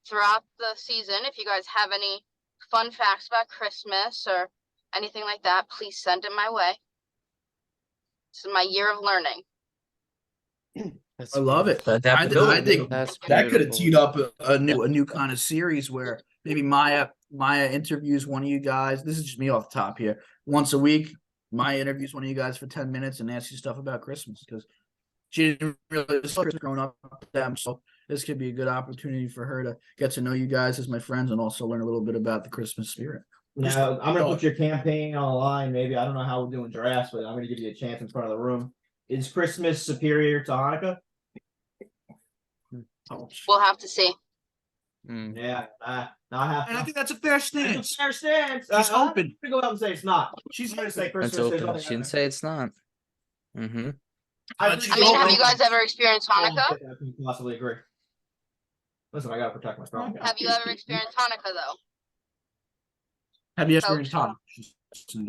H: throughout the season, if you guys have any fun facts about Christmas or anything like that, please send it my way. This is my year of learning.
C: that's
A: I love it.
C: beautiful.
A: I think
C: That's
A: that could have
C: beautiful.
A: teed up a new kind of series where maybe Maya interviews one of you guys. This is just me off the top here. Once a week, Maya interviews one of you guys for 10 minutes and asks you stuff about Christmas because she didn't really start growing up with them. So this could be a good opportunity for her to get to know you guys as my friends and also learn a little bit about the Christmas spirit.
B: Now, I'm going to put your campaign on the line. Maybe I don't know how we're doing drafts, but I'm going to give you a chance in front of the room. Is Christmas superior to Hanukkah?
H: We'll have to see.
C: Mm.
B: Yeah. Now I have.
A: And I think that's a fair stance.
B: That's a fair stance.
A: She's
B: I'm
A: open.
B: gonna go out and say it's not.
A: She's
B: I'm gonna say Christmas.
C: That's
B: there's
C: open.
B: nothing
C: She didn't say it's not. Mm-hmm.
H: I mean, have you guys ever experienced Hanukkah?
B: I can possibly agree. Listen, I gotta protect myself.
H: Have you ever experienced Hanukkah though?
A: Have you experienced
H: Coach.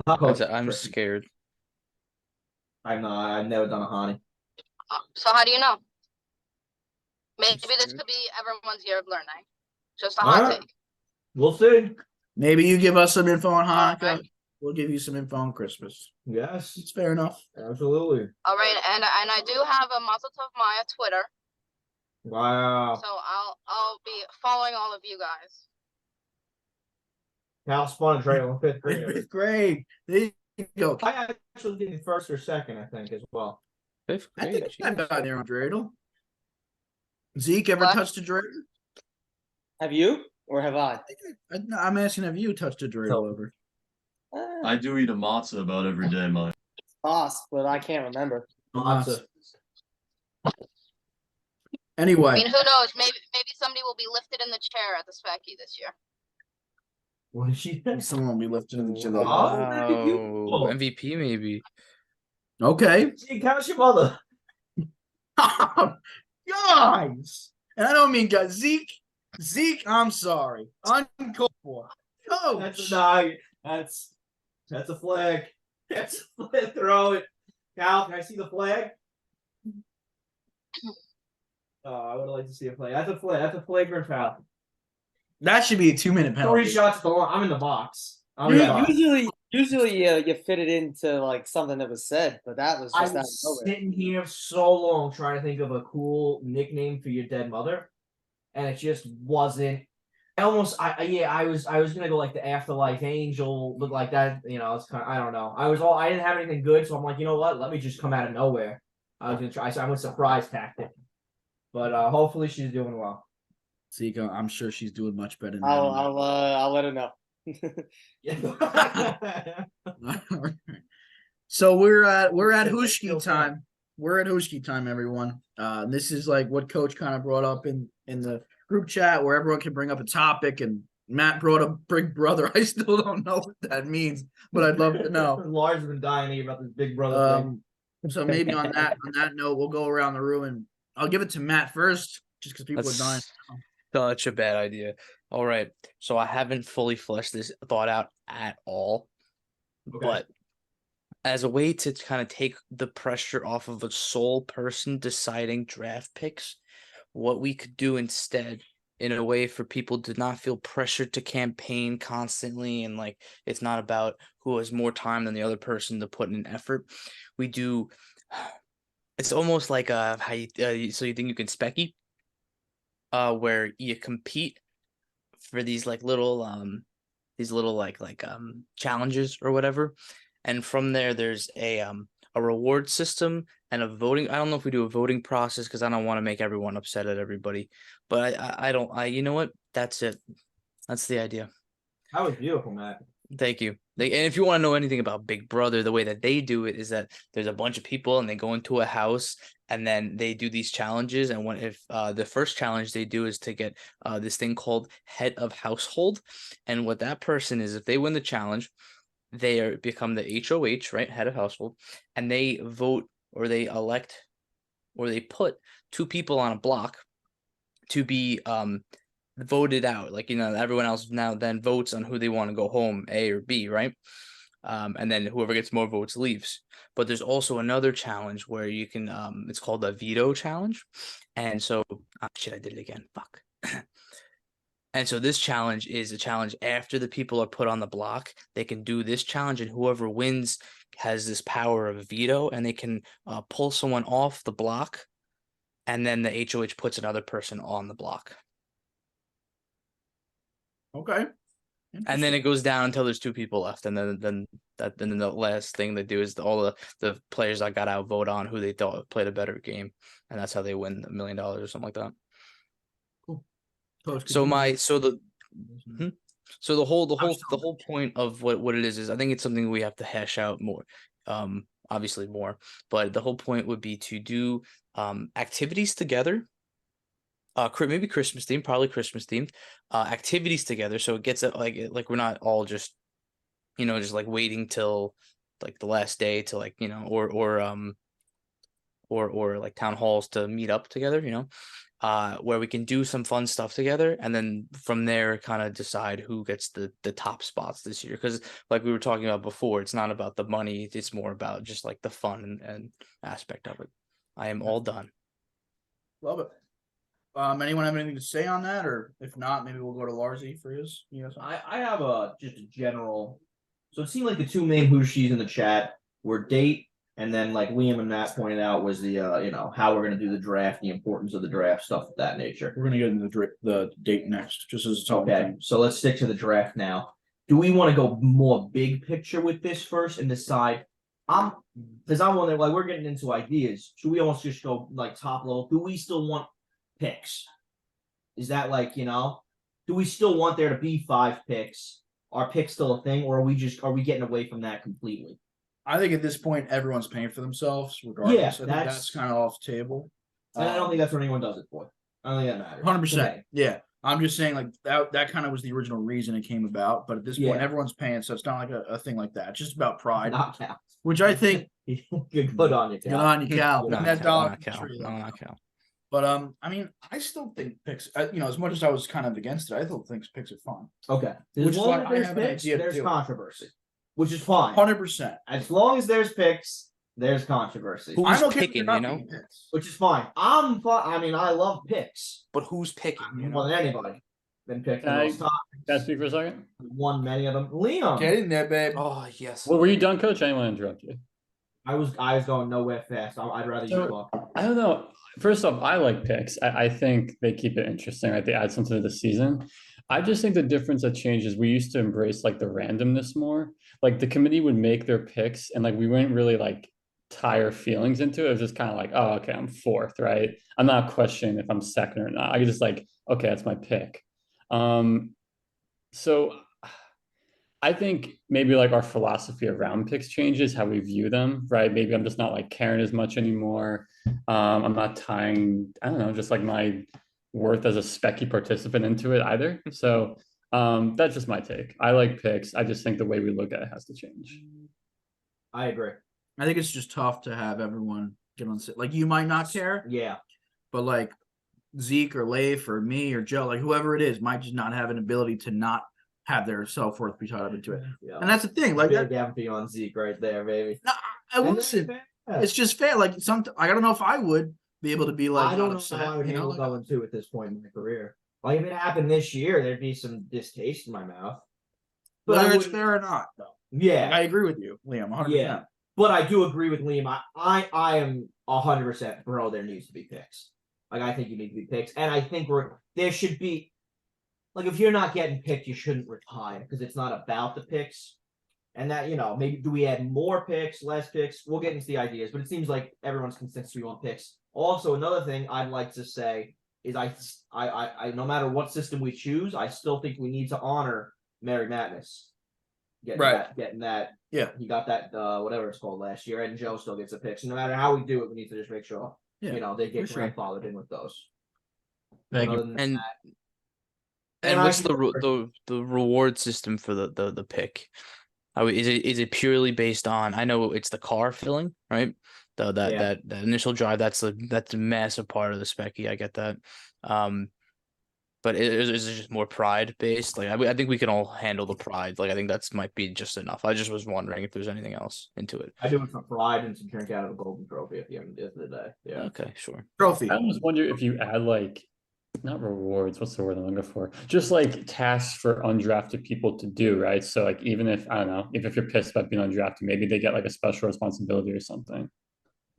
A: Hanukkah?
C: I'm scared.
B: I've never done a Hani.
H: So how do you know? Maybe this could be everyone's year of learning. Just a
B: All
H: hot
B: right.
H: take.
B: We'll see.
A: Maybe you give us some info on Hanukkah.
H: Alright.
A: We'll give you some info on Christmas.
B: Yes,
A: It's fair enough.
B: absolutely.
H: All right, and I do have a Mazel Tov Maya Twitter.
B: Wow.
H: So I'll be following all of you guys.
B: Cal spun a Dreidel in fifth grade.
A: Fifth grade. There you go.
B: I actually did first or second, I think, as well.
C: Fifth
A: I
C: grade.
A: think I
C: jeez.
A: got there on Dreidel. Zeke ever
H: What?
A: touched a dreidel?
D: Have you or have I?
A: I'm asking, have you touched a dreidel ever?
I: I do eat a matzah about every day, Mike.
D: Boss, but I can't remember.
B: Matzah.
H: I
A: Anyway,
H: mean, who knows? Maybe somebody will be lifted in the chair at the Specky this year.
B: What did she say?
A: someone will be lifted in the gym.
B: Oh, that'd be
C: Wow.
B: beautiful.
C: MVP maybe.
A: Okay.
B: Zeke, how's your mother?
A: Guys, and I don't mean guys. Zeke, I'm sorry. Uncalled for.
B: That's
A: Coach.
B: that's a flag. That's a flag. Throw it. Cal, can I see the flag? Oh, I would like to see a flag. That's a flag. That's a flagrant foul.
A: That should be a 2-minute
B: 3
A: penalty.
B: shots at the line. I'm in the box. I'm in the box.
D: Usually, you fit it into like something that was said, but that was
B: I
D: just out of
B: was
D: nowhere.
B: sitting here so long trying to think of a cool nickname for your dead mother, and it just wasn't. I was gonna go like the Afterlife Angel, look like that. You know, it's kind of, I don't know. I didn't have anything good, so I'm like, you know what? Let me just come out of nowhere. I was gonna try. So I went surprise tactic, but hopefully she's doing well.
A: Zeke, I'm sure she's doing much better than
D: I'll let her know.
A: that. So we're at Hushki time. We're at Hushki time, everyone. This is like what Coach kind of brought up in the group chat where everyone can bring up a topic, and Matt brought up Big Brother. I still don't know what that means, but I'd love to know.
B: Lars has been dying about this Big Brother thing.
A: So maybe on that note, we'll go around the room, and I'll give it to Matt first, just because people are dying.
C: Such a bad idea. All right. So I haven't fully fleshed this thought out at all.
B: Okay.
C: But as a way to kind of take the pressure off of a sole person deciding draft picks, what we could do instead, in a way for people to not feel pressured to campaign constantly, and like it's not about who has more time than the other person to put in an effort. We do. It's almost like how you so you think you can specky, where you compete for these little challenges or whatever, and from there's a reward system and a voting. I don't know if we do a voting process because I don't want to make everyone upset at everybody, but I you know what, that's it. That's the idea.
B: That was beautiful, Matt.
C: Thank you. And if you want to know anything about Big Brother, the way that they do it is that there's a bunch of people and they go into a house and then they do these challenges. And if the first challenge they do is to get this thing called head of household. And what that person is, if they win the challenge, they become the HOH, right? Head of household. And they vote, or they elect, or they put 2 people on a block to be voted out. Like, everyone else now then votes on who they want to go home, A or B, right? And then whoever gets more votes leaves. But there's also another challenge where you can it's called a veto challenge. And so I did it again, fuck. And so this challenge is a challenge after the people are put on the block. They can do this challenge, and whoever wins has this power of veto, and they can pull someone off the block, and then the HOH puts another person on the block.
A: Okay.
C: And then it goes down until there's 2 people left, and then the last thing they do is all the players that got out vote on who they thought played a better game, and that's how they win $1 million or something like that.
A: Cool. Coach,
C: So the whole
A: still-
C: point of what it is I think it's something we have to hash out more, obviously more, but the whole point would be to do activities together. Maybe Christmas themed, probably Christmas themed, activities together. So it gets it like we're not all just, just like waiting till like the last day to like, or like town halls to meet up together, where we can do some fun stuff together, and then from there kind of decide who gets the top spots this year. Because like we were talking about before, it's not about the money, it's more about just like the fun and aspect of it. I am all done.
A: Love it. Anyone have anything to say on that, or if not, maybe we'll go to Larzy for his.
B: I have just a general. So it seemed like the 2 main Hushis in the chat were Date And then, like Liam and Matt pointed out, was the how we're gonna do the draft, the importance of the draft, stuff of that nature.
A: We're gonna get into the date next, just as its own
B: Okay,
A: thing.
B: so let's stick to the draft now. Do we want to go more big picture with this first and decide? Because I'm wondering, like, we're getting into ideas. Should we almost just go like top level? Do we still want picks? Is that like, do we still want there to be 5 picks? Are picks still a thing, or are we getting away from that completely?
A: I think at this point everyone's paying for themselves, regardless.
B: Yeah,
A: I think
B: that's-
A: that's kind of off the table.
B: And I don't think that's what anyone does it for. I don't think that matters.
A: 100%. Yeah, I'm just saying like that kind of was the original reason it came about. But at this point,
B: Yeah.
A: everyone's paying, so it's not like a thing like that. It's just about pride,
B: Not Cal.
A: which I think
B: Good on you,
A: good
B: Cal.
A: on you, Cal.
B: Good
A: Putting
B: on
A: that
B: you,
A: dollar
C: Not
A: in the
C: Cal.
A: tree,
C: No,
A: though.
C: not Cal.
A: But I mean, I still think picks. As much as I was kind of against it, I still think picks are fun.
B: Okay.
A: Which
B: As
A: is
B: long
A: why
B: as
A: I
B: there's
A: have an
B: picks,
A: idea to
B: there's
A: do it.
B: controversy, which is fine.
A: 100%.
B: As long as there's picks, there's controversy,
C: Who's
A: I'm okay with
C: picking,
A: there
C: you
A: not
C: know?
A: being picks.
B: which is fine. I'm fine. I mean, I love picks
C: But who's picking? You
B: more
C: know?
B: than anybody. Been picking
F: Can I-
B: those topics.
F: Can I speak for a second?
B: Won many of them. Liam,
A: Get in there, babe.
C: Oh yes.
F: Well, were you done, Coach? I didn't want to interrupt you.
B: I was going nowhere fast. I'd rather you
F: So-
B: talk.
F: I don't know. First off, I like picks. I think they keep it interesting, right? They add something to the season. I just think the difference that changes, we used to embrace like the randomness more. Like the committee would make their picks and like we wouldn't really like tie our feelings into it. It was just kind of like, oh, okay, I'm 4th, right? I'm not questioning if I'm 2nd or not. I could just like, okay, that's my pick. So I think maybe like our philosophy around picks changes, how we view them, right? Maybe I'm just not like caring as much anymore. I'm not tying, I don't know, just like my worth as a specky participant into it either. So that's just my take. I like picks. I just think the way we look at it has to change.
B: I agree.
A: I think it's just tough to have everyone get on. Like you might not care,
B: Yeah.
A: but like Zeke or Leif or me or Joe, like whoever it is, might just not have an ability to not have their self-worth be tied up into it.
B: Yeah.
A: And that's the thing. Like
B: Big
A: that,
B: MP on Zeke right there, baby.
A: no, I listen. It's just fair. Like I don't know if I would be able to be like
B: I don't
A: not
B: know
A: upset,
B: how I would
A: you know,
B: handle
A: like,
B: going to at this point in my career. Like if it happened this year, there'd be some distaste in my mouth. But I
A: whether it's
B: wouldn't-
A: fair or not. Though.
B: Yeah.
A: Like, I agree with you, Liam. 100%.
B: Yeah. But I do agree with Liam. I am 100% bro. There needs to be picks. Like I think you need to be picks, and I think there should be. Like if you're not getting picked, you shouldn't retire because it's not about the picks. And that maybe do we add more picks, less picks? We'll get into the ideas, but it seems like everyone's consensus we want picks. Also, another thing I'd like to say is I no matter what system we choose, I still think we need to honor Merry Madness. Getting that.
A: Yeah.
B: He got that whatever it's called last year, and Joe still gets a pick. So no matter how we do it, we need to just make sure they get
A: for sure.
B: grandfathered in with those.
G: Thank
B: Other
G: you.
B: than
C: And
B: that-
C: and
B: I
C: what's
B: agree.
C: the reward system for the pick? Is it purely based on? I know it's the car filling, right? That initial drive. That's a massive part of the specky. I get that. But is it just more pride based? Like I think we can all handle the pride. Like I think that's might be just enough. I just was wondering if there's anything else into it.
B: I do it for pride and to drink out of a golden trophy at the end of the day. Yeah.
C: Okay, sure.
A: Trophy.
F: I almost wonder if you add like, not rewards, what's the word I'm looking for? Just like tasks for undrafted people to do, right? So like even if, I don't know, if you're pissed about being undrafted, maybe they get like a special responsibility or something.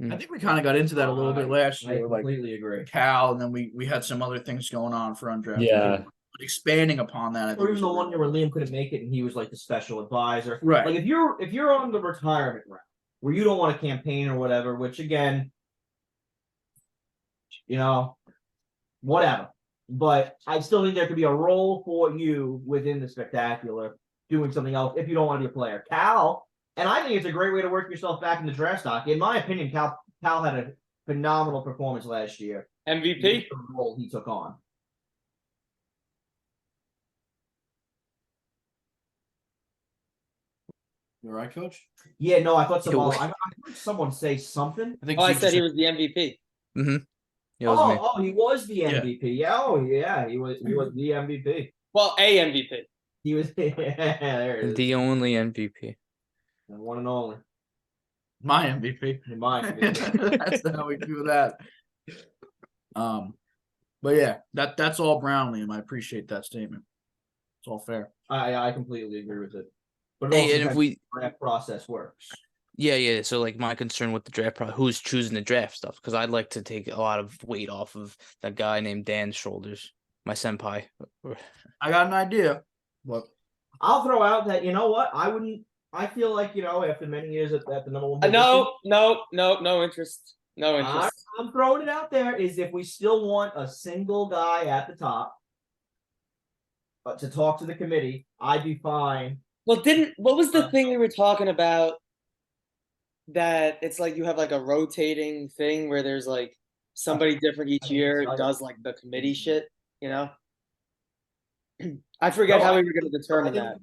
A: I think we kind of got into that a little bit last
B: I
A: year, like
B: completely agree.
A: Cal, and then we had some other things going on for undrafted.
F: Yeah.
A: But expanding upon that. I think
B: Or even
A: is
B: the
A: a
B: one
A: really-
B: year where Liam couldn't make it and he was like the special advisor.
A: Right.
B: Like if you're on the retirement route where you don't want to campaign or whatever, which again, whatever. But I still think there could be a role for you within the spectacular doing something else if you don't want to be a player. Cal, and I think it's a great way to work yourself back in the draft stock. In my opinion, Cal had a phenomenal performance last year.
E: MVP.
B: The role he took on.
A: You all right, Coach?
B: Yeah, no, I thought
C: Yo.
B: I heard someone say something.
A: I think
E: Oh, I
A: Zeke
E: said
A: just-
E: he was the MVP.
C: Yeah, it was me.
B: He was the MVP. Yeah, he was the MVP.
E: Well, a MVP.
B: He was there it is.
C: The only MVP.
B: The one and only.
A: my MVP.
B: In my opinion.
A: That's how we do that. But yeah, that's all Brown, Liam. I appreciate that statement. It's all fair.
B: I completely agree with it. But it
C: Hey,
B: also
C: and if
B: depends
C: we
B: how the draft process works.
C: Yeah. So like my concern with the draft, who's choosing the draft stuff, because I'd like to take a lot of weight off of that guy named Dan's shoulders, my senpai.
A: I got an idea. What?
B: I'll throw out that you know what I wouldn't. I feel like after many years at the number one position,
E: No interest. No interest.
B: I'm throwing it out there. Is if we still want a single guy at the top to talk to the committee, I'd be fine.
E: Well, what was the thing we were talking about? That it's like you have like a rotating thing where there's like somebody different each year does like the committee shit, you know? I forget how we were going to determine that.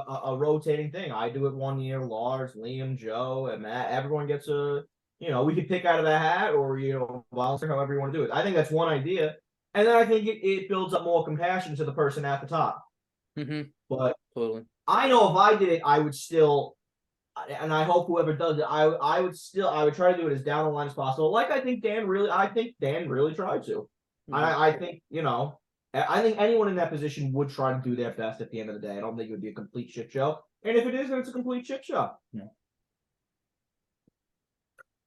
B: A rotating thing. I do it 1 year. Lars, Liam, Joe, and Matt. Everyone gets a. We could pick out of the hat, or volunteer however you want to do it. I think that's one idea, and then I think it builds up more compassion to the person at the top.
C: Mm-hmm.
B: But
C: totally,
B: I know if I did it, I would still. And I hope whoever does it, I would try to do it as down the line as possible. Like I think Dan really tried to.
C: Mm-hmm.
B: I think I think anyone in that position would try to do their best at the end of the day. I don't think it would be a complete shit show. And if it is, then it's a complete shit show.
A: Yeah.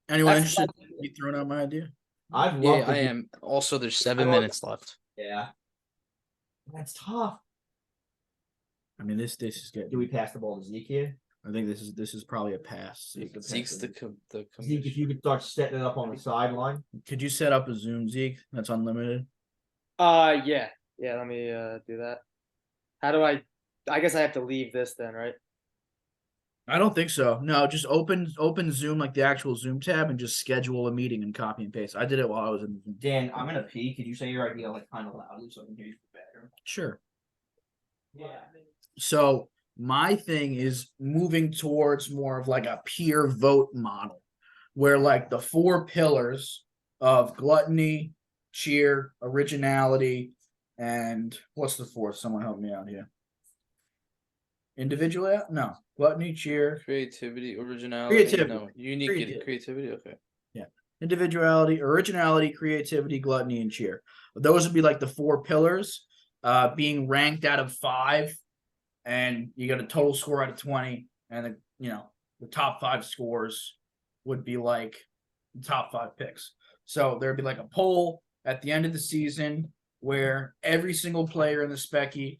A: Anyone interested in me throwing out my idea?
B: I
C: am. Also, there's 7 minutes left.
B: Yeah. That's tough.
A: I mean, this is good.
B: Do we pass the ball to Zeke here?
A: I think this is probably a pass.
C: Zeke's the
B: Zeke, if you could start setting it up on the sideline.
A: Could you set up a Zoom, Zeke? That's unlimited.
E: Yeah. Let me do that. How do I guess I have to leave this then, right?
A: I don't think so. No, just open Zoom, like the actual Zoom tab, and just schedule a meeting and copy and paste. I did it while I was in Zoom.
B: Dan, I'm gonna pee. Could you say your idea like kind of loudly so I can hear you better?
A: Sure.
B: Yeah.
A: So my thing is moving towards more of like a peer vote model, where like the 4 pillars of gluttony, cheer, originality, and what's the fourth? Someone help me out here. Individual? No. Gluttony, cheer,
C: creativity, originality.
A: Creativity.
C: No, unique creativity. Okay.
A: Yeah. Individuality, originality, creativity, gluttony, and cheer. Those would be like the 4 pillars, being ranked out of 5, and you get a total score out of 20, and the top 5 scores would be like the top 5 picks. So there'd be like a poll at the end of the season where every single player in the Specky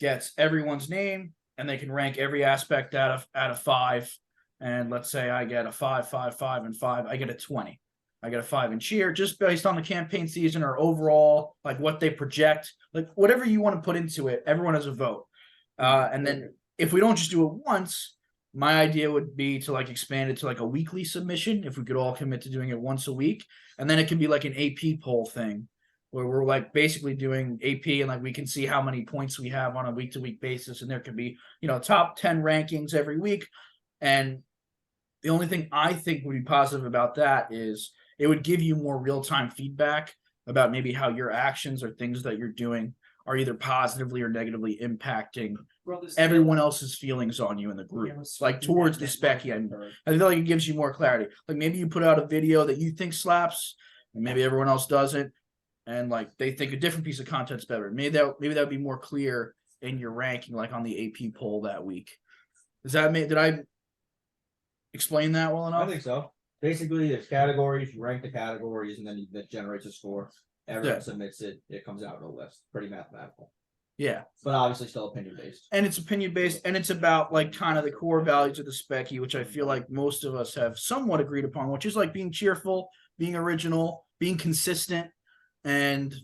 A: gets everyone's name, and they can rank every aspect out of 5. And let's say I get a 5, 5, 5, and 5. I get a 20. I get a 5 in cheer, just based on the campaign season or overall, like what they project, like whatever you want to put into it. Everyone has a vote. And then if we don't just do it once, my idea would be to like expand it to like a weekly submission. If we could all commit to doing it once a week, and then it can be like an AP poll thing, where we're like basically doing AP, and like we can see how many points we have on a week to week basis, and there could be top 10 rankings every week. And the only thing I think would be positive about that is it would give you more real time feedback about maybe how your actions or things that you're doing are either positively or negatively impacting everyone else's feelings on you in the group. Like towards the Specky, I feel like it gives you more clarity. Like maybe you put out a video that you think slaps, and maybe everyone else doesn't, and like they think a different piece of content's better. Maybe that would be more clear in your ranking, like on the AP poll that week. Did I explain that well enough?
B: I think so. Basically, there's categories. You rank the categories, and then that generates a score. Everyone submits it. It comes out in a list. Pretty mathematical.
A: Yeah.
B: But obviously still opinion based.
A: And it's opinion based, and it's about like kind of the core values of the Specky, which I feel like most of us have somewhat agreed upon, which is like being cheerful, being original, being consistent, and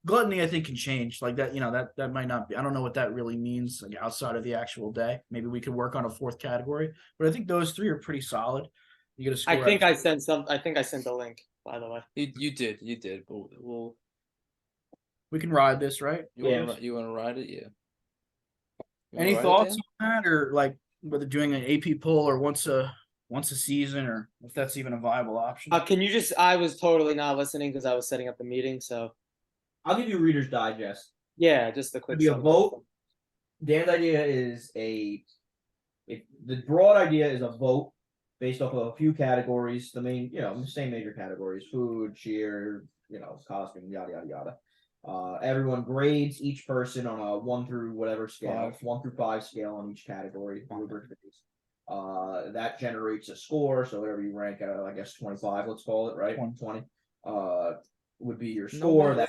A: gluttony I think can change. Like that, that might not be. I don't know what that really means, like outside of the actual day. Maybe we could work on a 4th category. But I think those 3 are pretty solid. You get a score.
E: I think I sent the link, by the way.
C: You did, but
A: we can ride this, right?
C: You want to ride it? Yeah.
A: Any thoughts on that, or like whether doing an AP poll or once a season, or if that's even a viable option?
E: Can you I was totally not listening because I was setting up the meeting, so
B: I'll give you Reader's Digest.
E: Yeah, just a quick.
B: Be a vote. Dan's idea is the broad idea is a vote based off of a few categories. The main, same major categories: food, cheer, costume, yada yada yada. Everyone grades each person on a 1 through whatever scale, 1 through 5 scale on each category. That generates a score. So whatever you rank out, I guess 25, let's call it, right? 20. Would be your score.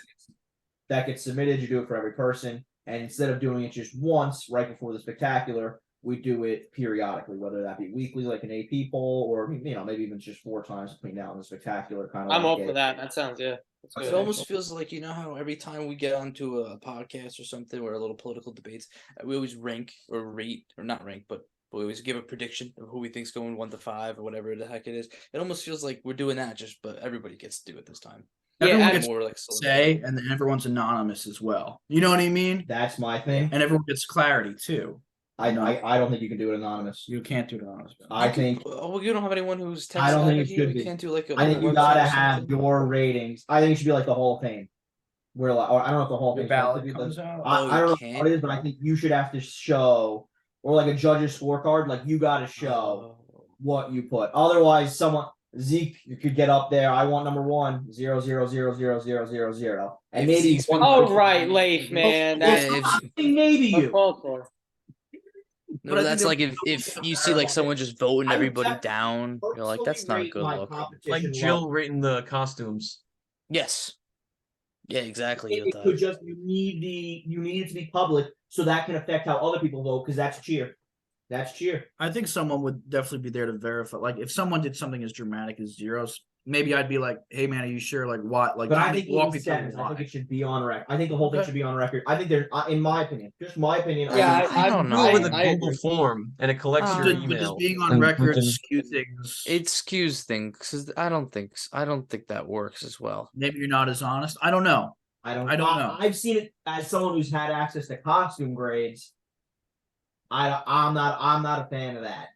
B: That gets submitted. You do it for every person. And instead of doing it just once right before the spectacular, we do it periodically, whether that be weekly, like an AP poll, or maybe even just 4 times between now and the spectacular. Kind of.
E: I'm all for that. That sounds
C: It
E: good.
C: almost feels like, you know how every time we get onto a podcast or something or a little political debates, we always rank or rate, or not rank, but we always give a prediction of who we think's going 1 to 5 or whatever the heck it is. It almost feels like we're doing that, but everybody gets to do it this time.
A: Everyone
E: Yeah,
A: gets
C: more like
A: say, and then everyone's anonymous as well. You know what I mean?
B: That's my thing.
A: And everyone gets clarity too.
B: I don't think you can do it anonymous.
A: You can't do it anonymous.
B: I think
C: Oh, well, you don't have anyone who's texting.
B: I don't think
C: like
B: it
C: you?
B: should
C: You
B: be.
C: can't do like
B: I think you
C: website
B: gotta
C: or
B: have
C: something?
B: your ratings. I think it should be like the Hall of Fame. Where like, or I don't know if the Hall of
A: Your
B: Fame
A: ballot comes out.
B: I don't know what it is, but I think you should have to show, or like a judge's scorecard, like you got to show what you put. Otherwise, Zeke, you could get up there. I want number 1, 0, 0, 0, 0, 0, 0, 0. And
C: If
B: maybe
C: Zeke's been-
E: Oh, right, Leif, man.
C: Yeah,
E: That's
B: maybe
E: that's
B: you.
E: called for.
C: No,
A: But I
C: that's
A: think
C: like if you see like someone just voting
B: I would
C: everybody
B: definitely
C: down, you're like, that's not a
B: rate
C: good
B: my
C: look.
B: competition
G: Like
B: level.
G: Jill rating the costumes.
C: Yes. Yeah, exactly.
B: It could just you need it to be public so that can affect how other people vote because that's cheer. That's cheer.
A: I think someone would definitely be there to verify. Like if someone did something as dramatic as zeros, maybe I'd be like, "Hey man, are you sure? Like what? Like
B: But I
A: kinda
B: think
A: walk
B: even
A: me through
B: sentence, I
A: why."
B: think it should be on record. I think the whole thing
A: Okay.
B: should be on record. I think there, in my opinion, just my opinion.
E: Yeah,
B: think-
C: I don't
G: Do
C: know.
G: it with a
E: I
G: Google
E: agree.
G: form and it collects your
A: But does
G: email.
A: being on
G: and
A: record
G: can-
A: skew things?
C: It skews things because I don't think that works as well.
A: Maybe you're not as honest. I don't know.
B: I don't
A: know.
B: I've seen it as someone who's had access to costume grades. I'm not a fan of that.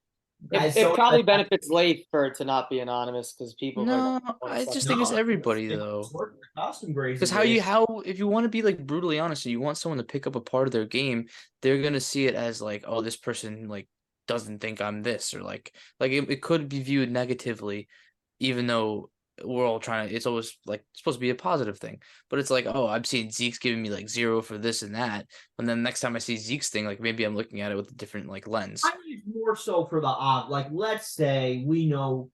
E: It probably benefits Leif for it to not be anonymous because people.
C: No,
E: are
C: I just think it's everybody though.
B: Costume grades.
C: Because if you want to be like brutally honest and you want someone to pick up a part of their game, they're gonna see it as like, oh, this person like doesn't think I'm this, or like it could be viewed negatively, even though we're all trying to. It's always like supposed to be a positive thing, but it's like, oh, I'm seeing Zeke's giving me like 0 for this and that, and then next time I see Zeke's thing, like maybe I'm looking at it with a different like lens.
B: I think it's more so for the like, let's say we know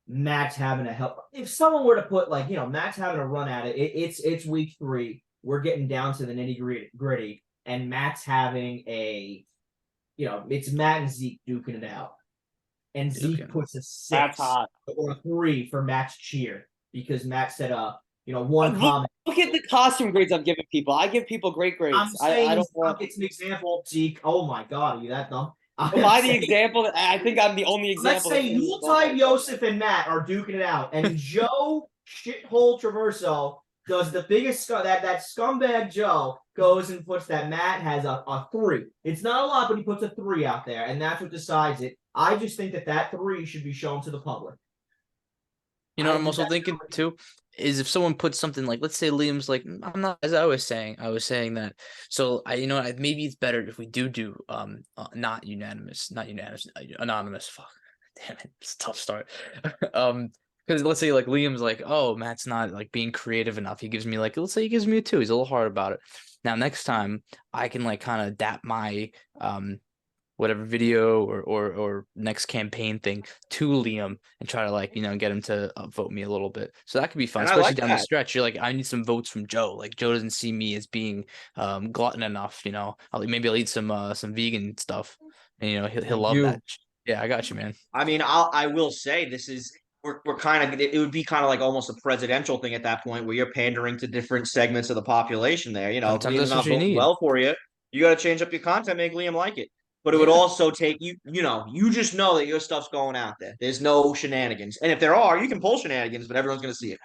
B: Matt's having a help. If someone were to put like, Matt's having a run at it, it's week 3. We're getting down to the nitty gritty, and Matt's having it's Matt and Zeke duking it out. And Zeke puts a 6
E: That's hot.
B: or a 3 for Matt's cheer because Matt said, one comment.
E: Look at the costume grades I'm giving people. I give people great grades.
B: I'm saying
E: I don't want.
B: it's an example, Zeke. Oh my God, are you that dumb?
E: Am I the example? I think I'm the only
B: Let's
E: example.
B: say Yuletide Yosef and Matt are duking it out, and Joe shithole Traverso does the biggest that scumbag Joe goes and puts that Matt has a 3. It's not a lot, but he puts a 3 out there, and that's what decides it. I just think that 3 should be shown to the public.
C: You know what I'm also thinking too is if someone puts something like, let's say Liam's like, I'm not, as I was saying that. So maybe it's better if we do not unanimous, anonymous. Fuck, damn it, it's a tough start. Because let's say like Liam's like, oh, Matt's not like being creative enough. He gives me like, let's say he gives me a 2. He's a little hard about it. Now next time I can like kind of adapt my whatever video or next campaign thing to Liam and try to like, get him to vote me a little bit. So that could be fun,
E: And I
C: especially
E: like
C: down the
E: that.
C: stretch. You're like, I need some votes from Joe. Like Joe doesn't see me as being glutton enough, maybe I'll eat some vegan stuff and he'll love that. Yeah, I got you, man.
J: I mean, I will say this is we're kind of it would be kind of like almost a presidential thing at that point where you're pandering to different segments of the population there.
C: Sometimes
J: Liam's
C: that's
J: not
C: what you
J: voting
C: need.
J: well for you. You got to change up your content, make Liam like it. But it would also take you just know that your stuff's going out there. There's no shenanigans. And if there are, you can pull shenanigans, but everyone's going to see it.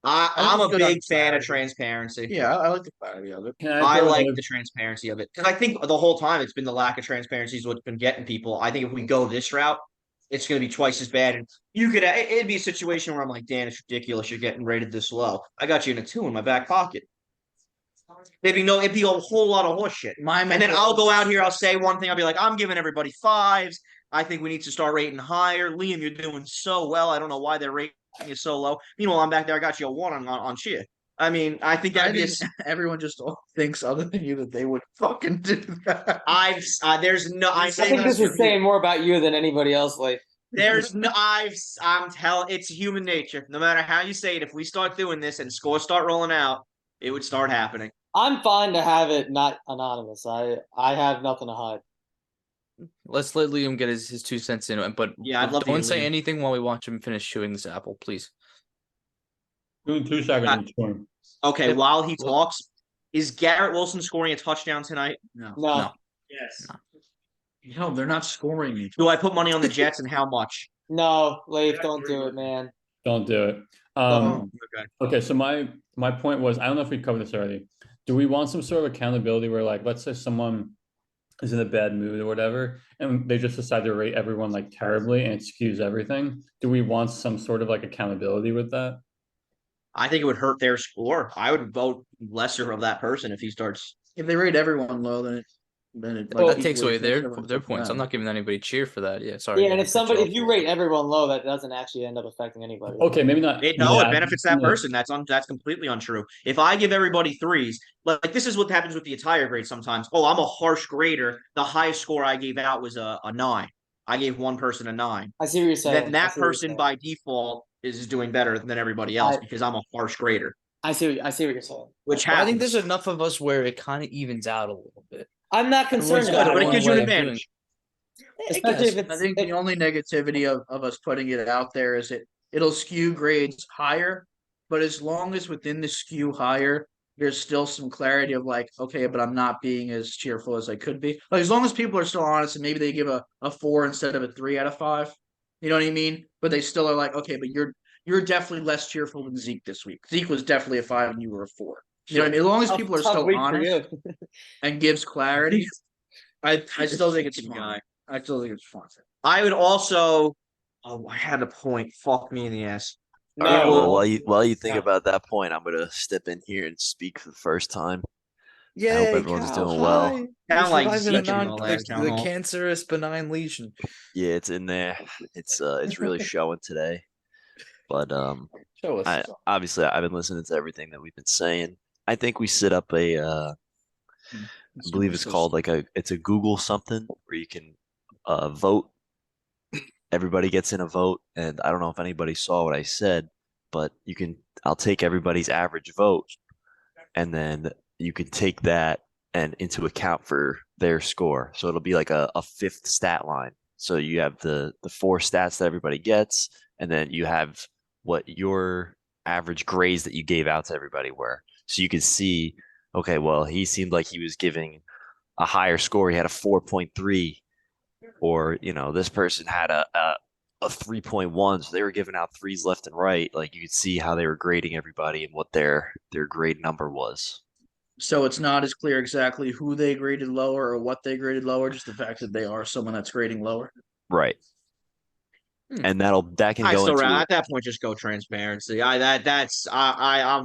J: I'm a big fan of transparency.
I: Yeah, I like the clarity of it.
J: I like the transparency of it because I think the whole time it's been the lack of transparency is what's been getting people. I think if we go this route, it's going to be twice as bad. And it'd be a situation where I'm like, Dan, it's ridiculous. You're getting rated this low. I got you in a 2 in my back pocket. It'd be a whole lot of horseshit. And then I'll go out here, I'll say one thing, I'll be like, I'm giving everybody 5s. I think we need to start rating higher. Liam, you're doing so well. I don't know why they're rating you so low. Meanwhile, I'm back there, I got you a 1 on cheer. I mean, I think
A: I
J: that'd be.
A: think everyone just thinks other than you that they would fucking do that.
J: There's no. I
D: I think this is saying more about you than anybody else. Like,
J: There's no. I'm telling. It's human nature. No matter how you say it, if we start doing this and scores start rolling out, it would start happening.
D: I'm fine to have it not anonymous. I have nothing to hide.
C: Let's let Liam get his 2 cents in, but
J: Yeah, I'd love to
C: don't
J: hear
C: say
J: Liam.
C: anything while we watch him finish chewing this apple, please.
F: 2 seconds each one.
J: Okay,
C: Yep.
J: while he talks, is Garrett Wilson scoring a touchdown tonight?
A: No.
D: No.
B: Yes.
A: No, they're not scoring me.
J: Do I put money on the Jets and how much?
D: No, Leif, don't do it, man.
F: Don't do it.
J: Okay.
F: Okay, so my point was, I don't know if we covered this already. Do we want some sort of accountability where, like, let's say someone is in a bad mood or whatever, and they just decide to rate everyone like terribly and it skews everything? Do we want some sort of like accountability with that?
J: I think it would hurt their score. I would vote lesser of that person if he starts.
A: If they rate everyone low, then it
D: Well,
A: like,
C: That takes
A: equally
C: away
A: affects everyone
C: their
A: except
C: points.
A: them.
C: I'm not giving anybody cheer for that. Yeah, sorry.
D: Yeah, and
C: I
D: if
C: cut
D: somebody,
C: off.
D: if you rate everyone low, that doesn't actually end up affecting anybody.
F: Okay, maybe not.
J: It benefits that person. That's completely untrue. If I give everybody threes, like this is what happens with the entire grade sometimes. Oh, I'm a harsh grader. The highest score I gave out was a 9. I gave one person a 9.
D: I see what you're saying.
J: Then that person by default is doing better than everybody else because I'm a harsh grader.
D: I see what you're saying.
J: Which
C: Well, I think
J: happens.
C: there's enough of us where it kind of evens out a little bit.
D: I'm not concerned
C: Everyone's
D: about
C: got
J: But
D: it.
J: it gives you an
C: way of doing-
J: advantage.
D: Especially if
A: I
D: it's
A: think the only negativity of us putting it out there is it'll skew grades higher, but as long as within the skew higher, there's still some clarity of like, okay, but I'm not being as cheerful as I could be. Like as long as people are still honest and maybe they give a 4 instead of a 3 out of 5. You know what I mean? But they still are like, okay, but you're definitely less cheerful than Zeke this week. Zeke was definitely a 5 and you were a 4. You know what I mean? As long as people are
D: tough
A: still
D: week for
A: honest
D: you.
A: and gives clarity, I still think it's
J: Fucking
A: fun.
J: guy.
A: I still think it's fun.
J: I would also. Oh, I had a point. Fuck me in the ass.
D: No,
J: All right,
K: Well, while you think
D: No.
K: about that point, I'm gonna step in here and speak for the first time.
C: Yeah,
K: hope everyone's doing well.
J: Sound like Zeke in the last town hall.
C: cancerous benign lesion.
K: Yeah, it's in there. It's really showing today. But
C: Show us.
K: obviously I've been listening to everything that we've been saying. I think we set up I believe it's called it's a Google something where you can vote. Everybody gets in a vote, and I don't know if anybody saw what I said, but I'll take everybody's average vote, and then you can take that and into account for their score. So it'll be like a fifth stat line. So you have the 4 stats that everybody gets, and then you have what your average grades that you gave out to everybody were. So you can see, okay, well, he seemed like he was giving a higher score. He had a 4.3, or this person had a 3.1. So they were giving out 3s left and right. Like you could see how they were grading everybody and what their grade number was.
A: So it's not as clear exactly who they graded lower or what they graded lower, just the fact that they are someone that's grading lower.
K: Right. And that can
J: I
K: go
J: still
K: into
J: at that point just go transparency. I'm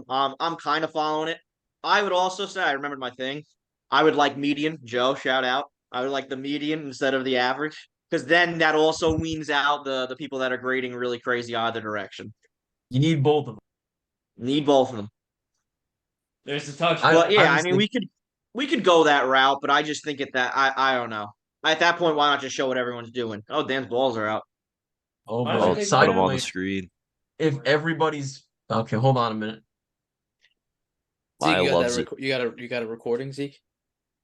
J: kind of following it. I would also say I remembered my thing. I would like median. Joe, shout out. I would like the median instead of the average, because then that also weans out the people that are grading really crazy either direction.
G: You need both of them.
J: Need both of them.
B: There's the touch.
J: Well, yeah, I mean we could go that route, but I just think I don't know. At that point, why not just show what everyone's doing? Oh, Dan's balls are out.
G: Oh,
B: Why
G: but
B: don't
K: I'll
B: they
K: put
G: side
K: them on the
G: note,
K: screen.
G: if everybody's okay, hold on a minute.
C: Zeke,
K: I
C: you got
K: love
C: that
K: Zeke.
C: you got a recording, Zeke?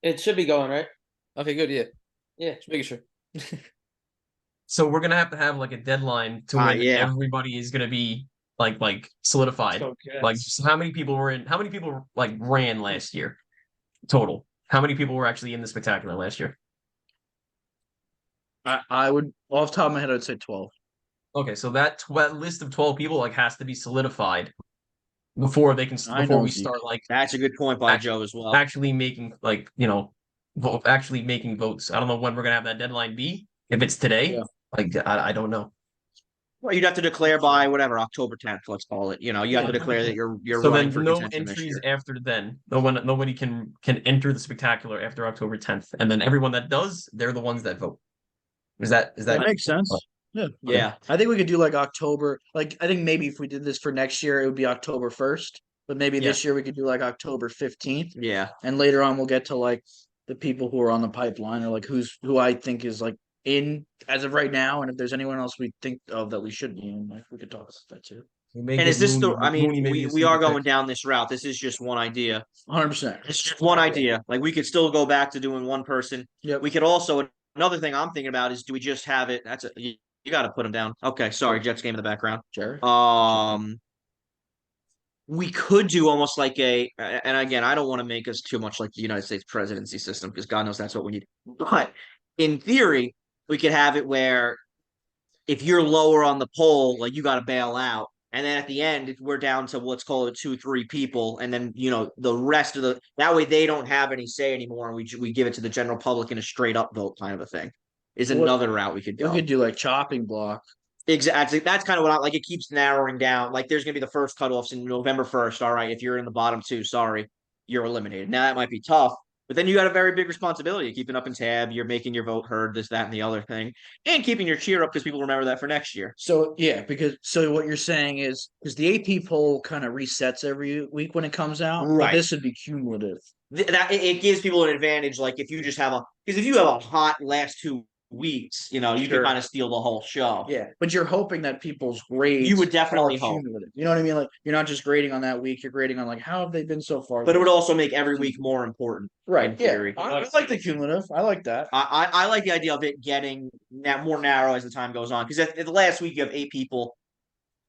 D: It should be going, right?
C: Okay, good. Yeah,
D: Yeah.
C: just making sure.
G: So we're gonna have like a deadline to when
J: yeah.
G: everybody is gonna be like solidified.
B: Okay.
G: Like so how many people like ran last year total? How many people were actually in the spectacular last year?
A: I would, off the top of my head, I would say 12.
G: Okay, so that list of 12 people like has to be solidified before they can
A: I
G: before
A: know,
G: we
A: Zeke.
G: start like
J: That's a good point by
G: Actually-
J: Joe as well.
G: actually making like actually making votes. I don't know when we're gonna have that deadline be. If it's today,
A: Yeah.
G: like I don't know.
J: Well, you'd have to declare by whatever October 10th. Let's call it. You have
G: Yeah.
J: to declare that you're
G: So
J: running
G: then
J: for
G: no
J: contention this
G: entries
J: year.
G: after then. Nobody can enter the spectacular after October 10th, and then everyone that does, they're the ones that vote. Is that
A: That makes sense. Yeah.
J: Yeah.
A: I think we could do like October. Like, I think maybe if we did this for next year, it would be October 1st. but maybe
J: Yeah.
A: this year we could do like October 15th,
J: Yeah.
A: and later on we'll get to like the people who are on the pipeline or like who I think is like in as of right now, and if there's anyone else we think of that we should be in, like we could talk about that too.
J: And is this the? I mean, we are going down this route. This is just one idea.
A: 100%.
J: It's just one idea. Like we could still go back to doing one person.
A: Yep.
J: We could also another thing I'm thinking about is do we just have it? That's a you got to put them down. Okay, sorry, Jets game in the background.
A: Jared.
J: We could do almost like and again, I don't want to make us too much like the United States presidency system because God knows that's what we need. But in theory, we could have it where if you're lower on the poll, like you got to bail out. And then at the end, if we're down to let's call it 2-3 people, and then the rest of that way they don't have any say anymore, and we give it to the general public in a straight up vote kind of a thing. Is another route we could go.
A: We could do like chopping block.
J: Exactly. That's kind of what I like. It keeps narrowing down. Like there's gonna be the first cutoffs in November 1st. All right, if you're in the bottom two, sorry, you're eliminated. Now that might be tough, but then you got a very big responsibility of keeping up in tab. You're making your vote heard, this, that, and the other thing, and keeping your cheer up because people remember that for next year.
A: So yeah, so what you're saying is because the AP poll kind of resets every week when it comes out,
J: Right.
A: But this would be cumulative.
J: That it gives people an advantage. Like if you just have because if you have a hot last 2 weeks, you can
A: Sure.
J: kind of steal the whole show.
A: Yeah, but you're hoping that people's grades
J: You would definitely
A: are
J: hope.
A: cumulative. You know what I mean? Like you're not just grading on that week; you're grading on like how have they been so far.
J: But it would also make every week more important.
A: right?
J: in
A: Yeah,
J: theory.
A: I like the cumulative. I like that.
J: I like the idea of it getting more narrow as the time goes on because at the last week you have 8 people.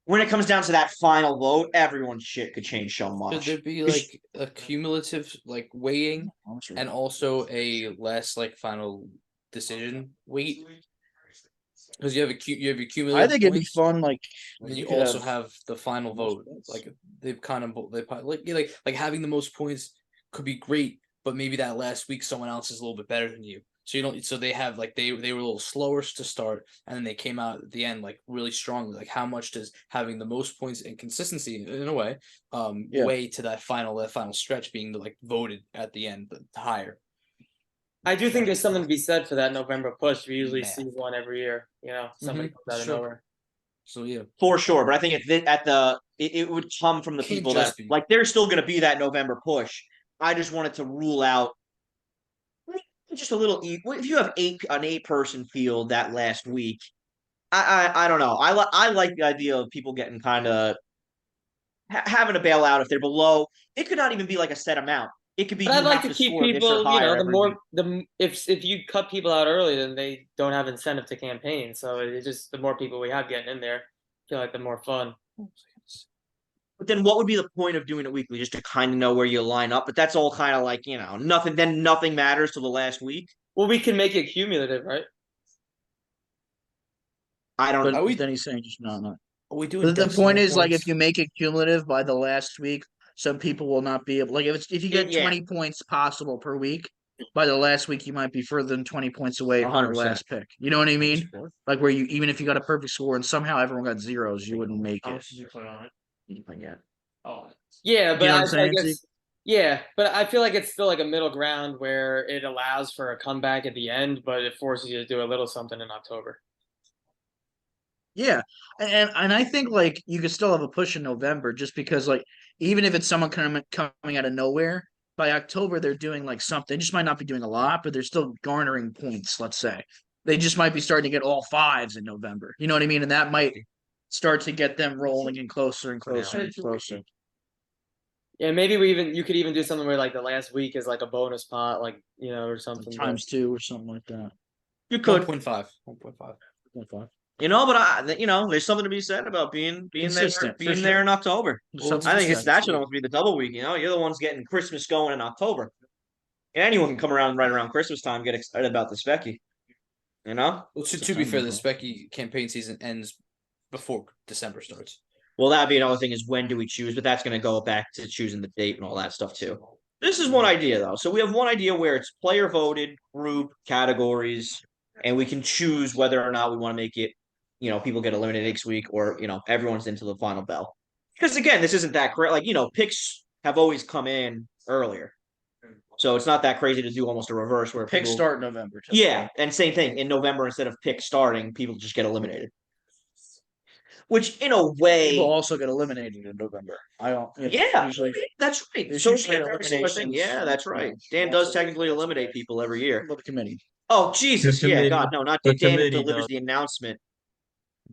J: When it comes down to that final vote, everyone's shit could change so
C: Should
J: much.
C: there be like a cumulative like weighing and also a less like final decision weight? Because you have your cumulative.
A: I think it'd be
C: points,
A: fun. Like
C: and then you
A: could
C: also have the final vote.
A: points.
C: Like like having the most points could be great, but maybe that last week someone else is a little bit better than you. So you don't. So they have like they were a little slower to start, and then they came out at the end like really strongly. Like how much does having the most points and consistency in a way weigh to that final stretch being like voted at the end higher?
E: I do think there's something to be said for that November push. We usually
C: Man.
E: see one every year. Somebody comes out of
C: Sure.
E: nowhere.
C: So yeah,
J: For sure, but I think it would come from the
C: Can't
J: people that
C: just be.
J: like there's still going to be that November push. I just wanted to rule out just a little. If you have an 8-person field that last week, I don't know. I like the idea of people getting kind of having a bailout if they're below. It could not even be like a set amount. It could be.
E: But
J: You
E: I'd like
J: have
E: to keep
J: score this or
E: people.
J: higher
E: The
J: every
E: more
J: week.
E: if you cut people out early, then they don't have incentive to campaign. So it's just the more people we have getting in there, I feel like the more fun.
J: But then what would be the point of doing it weekly? Just to kind of know where you line up. But that's all kind of like, nothing. Then nothing matters till the last week.
E: Well, we can make it cumulative, right?
J: I don't
A: But
J: know.
A: then he's saying just not.
C: are we doing?
A: The
C: decimal
A: point is like
C: points?
A: if you make it cumulative by the last week, some people will not be able. Like if you get
J: Yeah.
A: 20 points possible per week, by the last week you might be further than 20 points away from your
J: 100%.
A: last pick. You know what I mean? Like where you even if you got a perfect score and somehow everyone got zeros, you wouldn't make it.
J: Yeah.
E: Yeah, but
A: You know what I'm
E: I
A: saying,
E: guess,
A: Zeke?
E: yeah, but I feel like it's still like a middle ground where it allows for a comeback at the end, but it forces you to do a little something in October.
A: Yeah, and I think like you could still have a push in November just because like even if it's someone coming out of nowhere by October they're doing like something. They just might not be doing a lot, but they're still garnering points. Let's say they just might be starting to get all 5s in November. You know what I mean? And that might start to get them rolling and closer and closer and closer.
E: Yeah, maybe you could even do something where like the last week is like a bonus pot, like or something.
A: Times 2 or something like that.
J: You could.
C: 1.5.
J: But there's something to be said about being
A: Consistent,
J: there,
A: for
J: there
A: sure.
J: in October.
A: Something
J: I think
A: consistent.
J: that should almost be the double week. You're the ones getting Christmas going in October. Anyone can come around right around Christmas time, get excited about the specky.
C: Well, to be fair, the Specky campaign season ends before December starts.
J: Well, that'd be another thing is when do we choose? But that's going to go back to choosing the date and all that stuff too. This is one idea though. So we have one idea where it's player voted, group, categories, and we can choose whether or not we want to make it. People get eliminated next week, or everyone's into the final bell. Because again, this isn't that great. Like picks have always come in earlier, so it's not that crazy to do almost a reverse where
A: Picks
J: people
A: start in November.
J: Yeah, and same thing in November instead of pick starting, people just get eliminated. which in a way,
A: People also get eliminated in November. I don't.
J: yeah,
A: Usually,
J: that's right.
A: there's
J: So
A: usually
J: yeah, very similar thing.
A: eliminations,
J: Yeah, that's right. Dan
A: once
J: does
A: a
J: technically
A: week,
J: eliminate people every year.
A: the committee.
J: Oh Jesus, yeah,
G: committee-
J: God, no, not
G: the
J: Dan. Dan
G: committee
J: delivers
G: does.
J: the announcement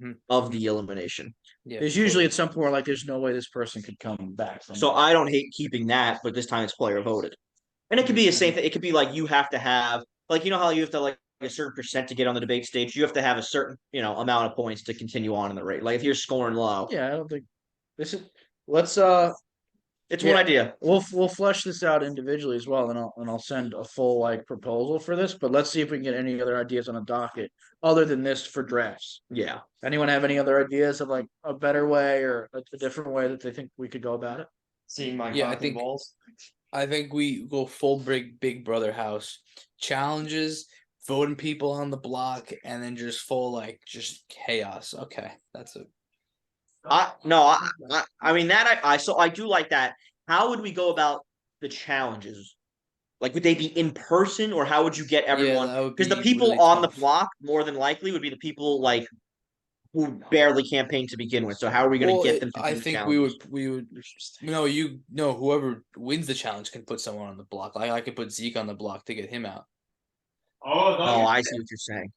C: Mhm.
J: of the elimination.
C: Yeah,
A: There's usually at some point like there's no way this person could come back. From
J: So I don't hate keeping that, but this time it's player voted. And it could be the same thing. It could be like you have to have, like, you know how you have to like a certain percent to get on the debate stage. You have to have a certain, amount of points to continue on in the rate. Like if you're scoring low,
A: Yeah, I don't think this is. Let's
J: it's
A: yeah.
J: one idea.
A: we'll flesh this out individually as well, and I'll send a full like proposal for this. But let's see if we can get any other ideas on a docket other than this for drafts.
J: Yeah.
A: Anyone have any other ideas of like a better way or a different way that they think we could go about it?
G: Seeing my
C: Yeah, I
G: cock and
C: think-
G: balls.
C: I think we go full Big Brother house challenges, voting people on the block, and then just full like just chaos. Okay, that's it.
J: I mean that I do like that. How would we go about the challenges? Like, would they be in person, or how would you get everyone?
C: that would
J: Because the
C: be
J: people
C: really
J: on the
C: tough.
J: block, more than likely, would be the people like who barely campaigned to begin with. So how are we going to get them to
C: I
J: do
C: think
J: challenges?
C: we would whoever wins the challenge can put someone on the block. Like I could put Zeke on the block to get him out.
J: Oh, I see what you're saying.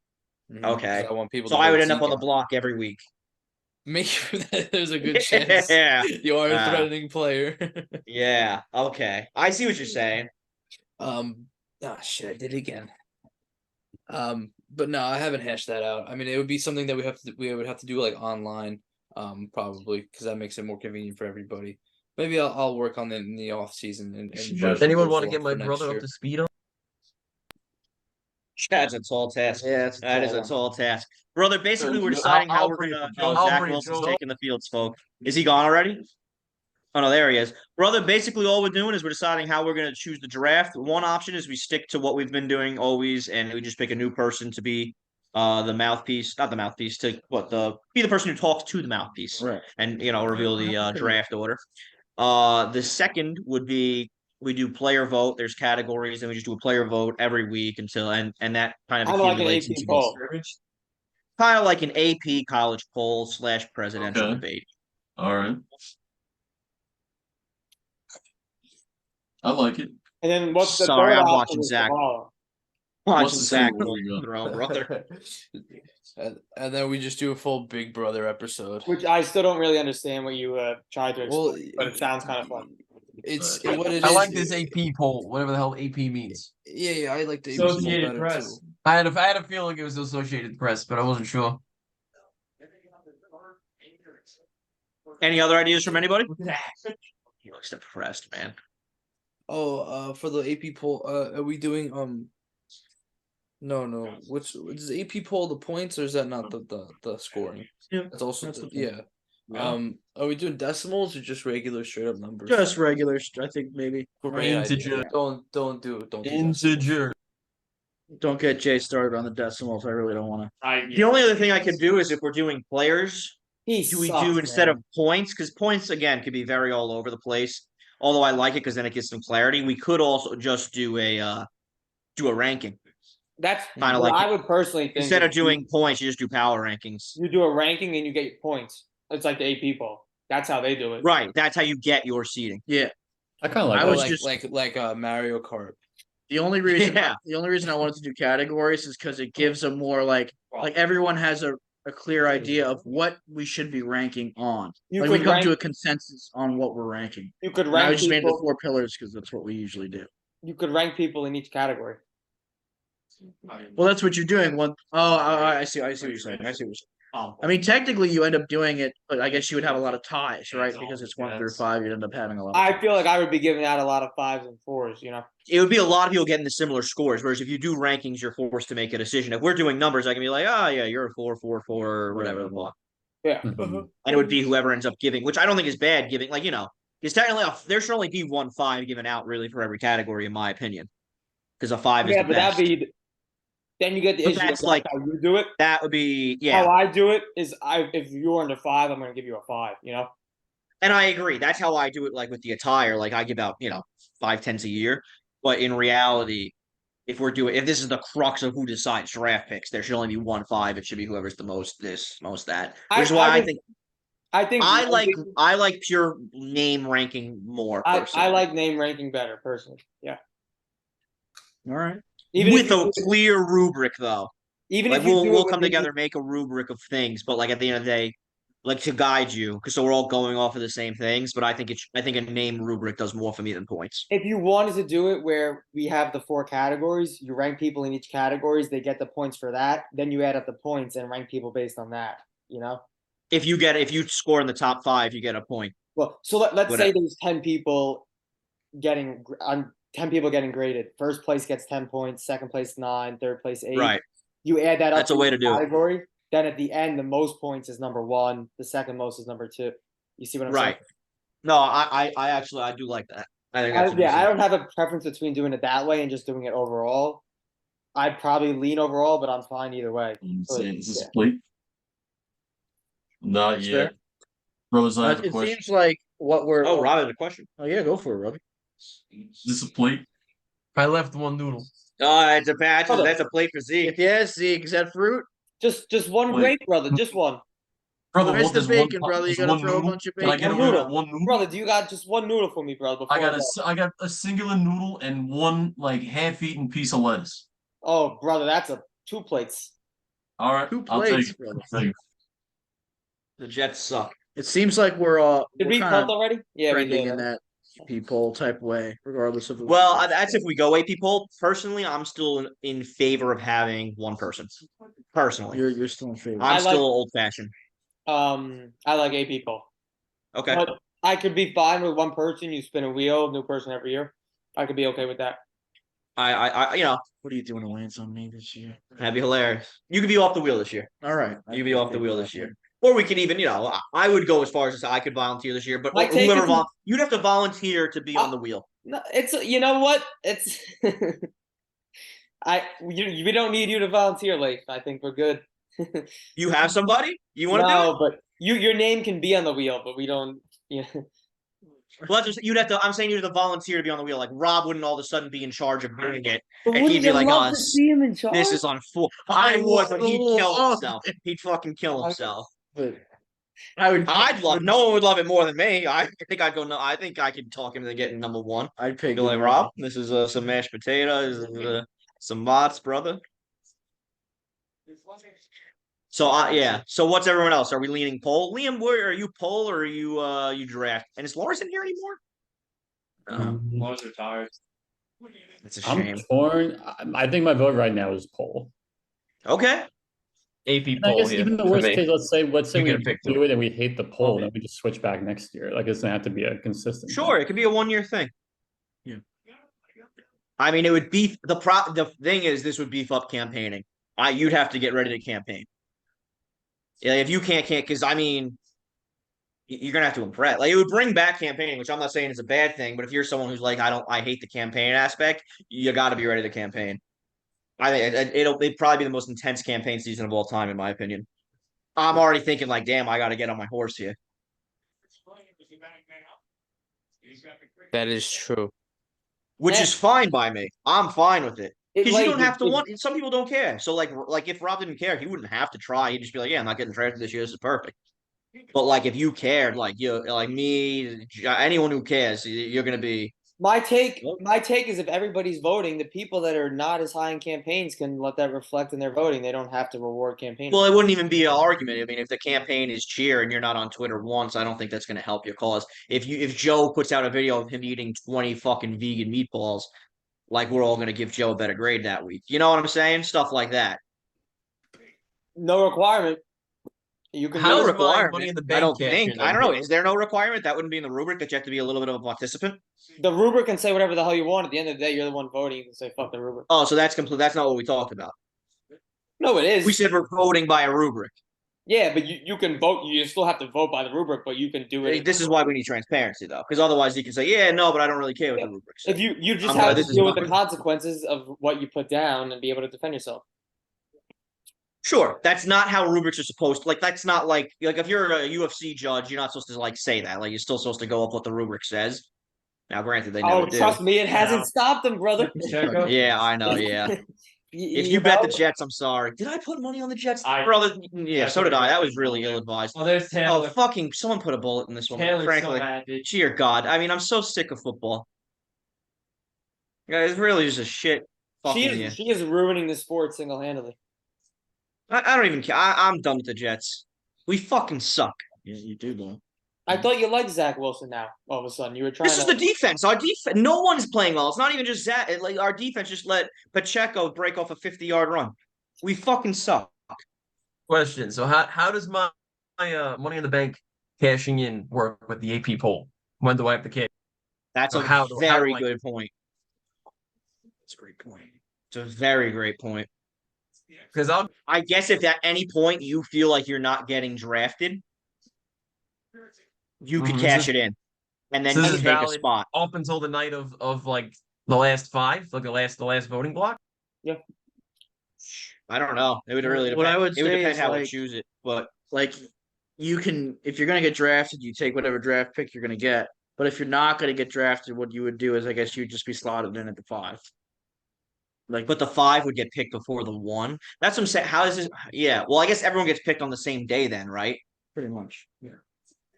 C: Mhm, 'cause
J: Okay.
C: I want people.
J: So
C: to
J: I
C: vote
J: would end up
C: Zeke
J: on the
C: out.
J: block every week.
C: Make sure that there's a good chance
J: Yeah.
C: you are a
J: Ah.
C: threatening player.
J: Yeah. Okay. I see what you're saying.
C: Oh shit, I did it again. But no, I haven't hashed that out. I mean, it would be something that we would have to do like online, probably because that makes it more convenient for everybody. Maybe I'll work on it in the off season and
G: Does anyone want to get my brother up to speed on?
J: That's a tall task.
A: Yeah,
J: That is a tall task. Brother, basically, we're
G: I'll-
J: deciding how
G: I'll
J: we're
G: bring
J: gonna.
G: it to Joe.
J: Oh, Zach
G: I'll bring it
J: Wilson's
G: to Joe.
J: taking the field, spoke. Is he gone already? Oh no, there he is. Brother, basically all we're doing is we're deciding how we're gonna choose the draft. One option is we stick to what we've been doing always, and we just pick a new person to be the mouthpiece, not the mouthpiece, to be the person who talks to the mouthpiece.
A: Right.
J: And reveal the draft order. The second would be we do player vote. There's categories, and we just do a player vote every week until and that kind of
E: Kinda like an
J: accumulates
E: AP
J: into
E: poll.
J: kind of like an AP college poll / presidential
I: Okay.
J: debate.
I: All right. I like it.
E: And then what's the
J: Sorry,
E: third
J: I'm
E: option
J: watching
E: is to
J: Zach.
E: follow?
J: Watching
I: What's the
J: Zach
I: score? There you go.
J: throw, brother.
C: and then we just do a full Big Brother episode.
E: Which I still don't really understand what you tried to explain,
C: Well,
E: but it sounds kind of fun.
C: It's what it is.
G: I like this AP poll, whatever the hell AP means.
C: Yeah, I like the AP poll
G: Associated
C: better
G: Press.
C: too.
G: I had a feeling it was Associated Press, but I wasn't sure.
J: Any other ideas from anybody? He looks depressed, man.
C: Oh, for the AP poll, are we doing No. Is the AP poll the points or is that not the scoring?
A: Yeah,
C: It's also
A: that's the point.
C: yeah. Are we doing decimals or just regular straight up numbers?
A: Just regular. I think maybe.
C: Great idea.
G: Integer.
C: Don't do decimals.
G: Integer.
A: Don't get Jay started on the decimals. I really don't want to.
J: The only other thing I could do is if we're doing players,
E: He
J: do we
E: sucks,
J: do instead
E: man.
J: of points? Because points again could be very all over the place. Although I like it because then it gives some clarity. We could also just do a ranking.
E: That's
J: Kinda
E: what
J: like
E: I would personally think.
J: Instead of
E: is
J: doing points, you just do power rankings.
E: you do a ranking and you get your points. It's like the AP poll. That's how they do it.
J: Right. That's how you get your seating.
A: Yeah.
F: I kind of like
A: I
F: that.
A: was
C: like
A: just-
C: like Mario Kart.
A: The only reason
J: Yeah.
A: I wanted to do categories is because it gives a more like everyone has a clear idea of what we should be ranking on.
E: You
A: Like we
E: could
A: come
E: rank.
A: to a consensus on what we're ranking.
E: You could
A: And I
E: rank
A: just made it the
E: people.
A: 4 pillars because that's what we usually do.
E: You could rank people in each category.
A: Well, that's what you're doing. I see. I see what you're saying. I see what you're saying. I mean, technically, you end up doing it, but I guess you would have a lot of ties, right? Because it's 1 through 5, you'd end up having a lot. Of
E: I
A: ties.
E: feel like I would be giving out a lot of 5s and 4s. You know.
J: It would be a lot of people getting the similar scores. Whereas if you do rankings, you're forced to make a decision. If we're doing numbers, I can be like, oh yeah, you're a 4, 4, 4, or whatever the fuck.
E: Yeah.
F: Mhm.
J: And it would be whoever ends up giving, which I don't think is bad giving. Like because technically there should only be 1 5 given out really for every category, in my opinion. Because a 5 is
E: Yeah,
J: the
E: but
J: best.
E: that'd be. Then you get the
J: But
E: issue.
J: that's
E: Of
J: like-
E: how you do it.
J: That would be
E: How I do it is if you're under 5, I'm going to give you a 5. You know.
J: And I agree. That's how I do it. Like with the attire, like I give out 5 10s a year. But in reality, if this is the crux of who decides draft picks, there should only be 1 5. It should be whoever's the most this, most that. Which is why I
E: would-
J: think
E: I think
J: I like pure name ranking more.
E: I
J: Personally.
E: like name ranking better personally. Yeah.
A: All right.
E: Even
J: With
E: if you
J: a
E: do it-
J: clear rubric, though.
E: even
J: Like
E: if you do
J: we'll
E: it
J: come
E: within
J: together, make a rubric of things, but like at the end of the day, like to guide you, because so we're all going off of the same things. But I think I think a name rubric does more for me than points.
E: if you wanted to do it where we have the 4 categories, you rank people in each categories, they get the points for that. Then you add up the points and rank people based on that. You know.
J: If you score in the top 5, you get a point.
E: Well, so let's
J: What
E: say
J: a-
E: there's 10 people getting 10 people getting graded. First place gets 10 points, second place 9, third place 8.
J: Right.
E: You add that up
J: That's a way to do it.
E: category. Then at the end, the most points is number 1, the second most is number 2. You see what I'm
J: Right.
E: saying?
J: No, I actually I do like that. I think that's
E: I don't have a preference between doing it that way and just doing it overall. I'd probably lean overall, but I'm fine either way.
I: Insane. Is this
E: Yeah.
I: a plate? Not
A: That's
I: yet.
A: fair.
I: Rose, I have a
A: It
I: question.
A: seems like what we're.
J: Oh, Rob has a question.
A: Oh yeah, go for it, Robbie.
I: Is this a plate?
G: I left one noodle.
J: It's a patch.
E: Hold on.
J: That's a plate for Zeke.
A: Yeah, Zeke, is that fruit?
E: Just one
I: Wait.
E: grape, brother. Just one.
I: Brother,
A: Where's
I: what
A: the
I: does
A: bacon,
I: one,
A: brother? You
I: does
A: gotta
I: one
A: throw a
I: noodle?
A: bunch of
I: Can I
A: bacon.
I: get
E: One
I: away
E: noodle.
I: with one noodle?
E: Brother, do you got just one noodle for me, brother? Before
I: I got a singular noodle and one like half-eaten piece of lettuce.
E: Oh, brother, that's 2 plates.
I: All right,
A: 2
I: I'll
A: plates,
I: take it.
A: brother.
I: I'll take it.
J: The Jets suck.
A: It seems like we're
E: Did
A: we're
E: we
A: kind
E: punt
A: of
E: already? Yeah, we
A: trending
E: did.
A: in that people type way, regardless of.
J: Well, that's if we go AP poll. Personally, I'm still in favor of having one person. Personally,
A: You're still in favor.
J: I'm
E: I like-
J: still old fashioned.
E: I like 8 people.
J: Okay.
E: But I could be fine with one person. You spin a wheel, new person every year. I could be okay with that.
J: I
A: What are you doing to Lance on me this year?
J: that'd be hilarious. You could be off the wheel this year.
A: All right,
J: You could be off the wheel this year. Or we could even, I would go as far as to say I could volunteer this year, but
E: My take
J: whoever
E: is-
J: you'd have to volunteer to be on the wheel.
E: No, it's you know what? It's we don't need you to volunteer, Leif. I think we're good.
J: You have somebody? You want to do it?
E: No, but your name can be on the wheel, but we don't. Yeah.
J: Well, you'd have to. I'm saying you'd have to volunteer to be on the wheel. Like Rob wouldn't all of a sudden be in charge of doing it,
E: But
J: and
E: wouldn't
J: he'd be
E: you
J: like,
E: love
J: "Oh,
E: to see him in charge?
J: this is on full." I would, but he'd kill
A: Oh,
J: himself. He'd fucking kill himself.
A: But I would.
J: I'd love. No one would love it more than me. I think I'd go. No, I think I could talk him into getting number 1.
A: I'd pick
J: Be like, Rob, this is some mashed potatoes, some mott's, brother. So yeah. So what's everyone else? Are we leaning poll? Liam, where are you poll or are you draft? And is Lars in here anymore?
I: Lars retired.
J: It's a
F: I'm
J: shame.
F: torn. I think my vote right now is poll.
J: Okay.
G: AP
F: I
G: poll
F: guess
G: here.
F: even the
G: for
F: worst
G: me.
F: case, let's say
G: We
F: we
G: gotta pick
F: do
G: two.
F: it and we hate the poll, then we just switch back next year. Like it doesn't have to be a consistent.
J: Sure, it could be a 1-year thing.
A: Yeah.
J: I mean, it would be the thing is this would beef up campaigning. You'd have to get ready to campaign. Yeah, if you can't because I mean, you're gonna have to impress. Like it would bring back campaigning, which I'm not saying is a bad thing. But if you're someone who's like, I hate the campaign aspect, you got to be ready to campaign. I think it'd probably be the most intense campaign season of all time, in my opinion. I'm already thinking like, damn, I got to get on my horse here.
C: That is true.
J: Which is fine by me. I'm fine with it. Because you
E: like,
J: don't have to
E: it-
J: want. Some people don't care. So like if Rob didn't care, he wouldn't have to try. He'd just be like, yeah, I'm not getting drafted this year. This is perfect. But like if you cared, like like me, anyone who cares, you're gonna be.
E: My take is if everybody's voting, the people that are not as high in campaigns can let that reflect in their voting. They don't have to reward campaigns.
J: Well, it wouldn't even be an argument. I mean, if the campaign is cheer and you're not on Twitter once, I don't think that's going to help your cause. If Joe puts out a video of him eating 20 fucking vegan meatballs, like we're all going to give Joe a better grade that week. You know what I'm saying? Stuff like that.
E: No requirement. You can
J: No
G: How's my
J: requirement.
G: Money in the
J: I
G: Bank
J: don't
G: cash
J: think.
G: in
J: I don't know.
G: then?
J: Is there no requirement? That wouldn't be in the rubric that you have to be a little bit of a participant.
E: The rubric can say whatever the hell you want. At the end of the day, you're the one voting. You can say fuck the rubric.
J: Oh, so that's complete. That's not what we talked about.
E: No, it is.
J: We said we're voting by a rubric.
E: Yeah, but you can vote. You still have to vote by the rubric, but you can do it.
J: This is why we need transparency, though, because otherwise you can say, "Yeah, no, but I don't really care what the rubric says."
E: If you just
J: I'm
E: have
J: glad
E: to
J: this is
E: deal with the
J: not-
E: consequences of what you put down and be able to defend yourself.
J: Sure, that's not how rubrics are supposed to. Like, that's not like if you're a UFC judge, you're not supposed to like say that. Like, you're still supposed to go up what the rubric says. Now, granted, they never
E: Oh,
J: do.
E: trust me, it hasn't stopped them, brother.
J: Yeah, I know. Yeah, If you bet the Jets, I'm sorry. Did I put money on the Jets? Brother, yeah, so did I. That was really ill advised.
E: Oh, there's
J: Oh,
E: Taylor.
J: fucking someone put a bullet in this one.
E: Taylor's so
J: Frankly,
E: bad, dude.
J: dear God. I mean, I'm so sick of football. Guys, really just a shit fucking year.
E: She is ruining the sport single handedly.
J: I don't even care. I'm done with the Jets. We fucking suck.
A: Yeah, you do, though.
E: I thought you liked Zach Wilson now. All of a sudden, you were trying
J: This is
E: to.
J: the defense. Our defense. No one's playing well. It's not even just Zach. Like our defense just let Pacheco break off a 50-yard run. We fucking suck.
G: Question. So how does my Money in the Bank cashing in work with the AP poll? When do I have to cash?
J: That's
G: So
J: a
G: how do
J: very
G: I-
J: good point.
A: That's a great point.
J: It's a very great point.
G: Because
J: I guess if at any point you feel like you're not getting drafted, you could
G: Mhm.
J: cash it in, and then
G: So
J: you
G: this is
J: take a
G: valid
J: spot.
G: up until the night of like the last 5, like the last voting block.
J: I don't know. It would really depend.
A: What I would
J: it would
A: say
J: depend
A: is,
J: how we
A: like-
J: choose it, but
A: Like, you can, if you're gonna get drafted, you take whatever draft pick you're gonna get. But if you're not gonna get drafted, what you would do is, I guess, you'd just be slotted in at the 5. Like,
J: the 5 would get picked before the 1. That's what I'm saying. How is this? Yeah. Well, I guess everyone gets picked on the same day then, right?
A: pretty much. Yeah.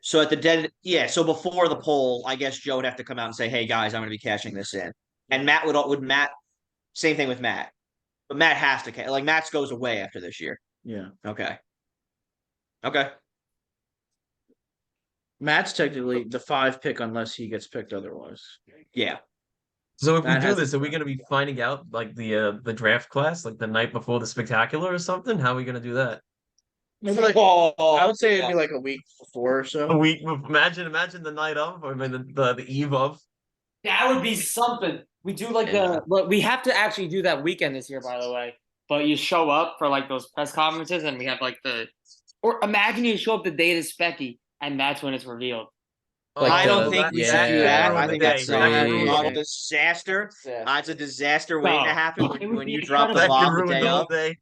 J: So at the dead, yeah. So before the poll, I guess Joe would have to come out and say, "Hey guys, I'm going to be cashing this in," and Matt would Matt. Same thing with Matt, but Matt has to like Matt's goes away after this year.
A: Yeah.
J: Okay. Okay.
A: Matt's technically the 5 pick unless he gets picked otherwise.
J: Yeah.
G: So if we
A: That
G: do
A: has-
G: this, are we going to be finding out like the draft class like the night before the spectacular or something? How are we going to do that?
A: Maybe like, I would say it'd be like a week before or so.
G: A week. Imagine the night of, or I mean the eve of.
E: That would be something. We do like
J: Yeah.
E: but we have to actually do that weekend this year, by the way. But you show up for like those press conferences, and we have like or imagine you show up the day to Specky, and that's when it's revealed.
A: Like
J: I don't
A: the-
J: think we should
A: yeah,
J: do that.
G: ruin
J: I
G: the
J: think
G: day.
J: that's
A: Yeah,
J: a
A: yeah.
J: disaster. It's a disaster waiting to
E: No.
J: happen
E: It
J: when,
E: would
J: when
E: be
J: you drop the
G: That
E: incredible.
J: bomb
G: could
J: the
G: ruin
J: day
G: the whole
J: of.
G: day.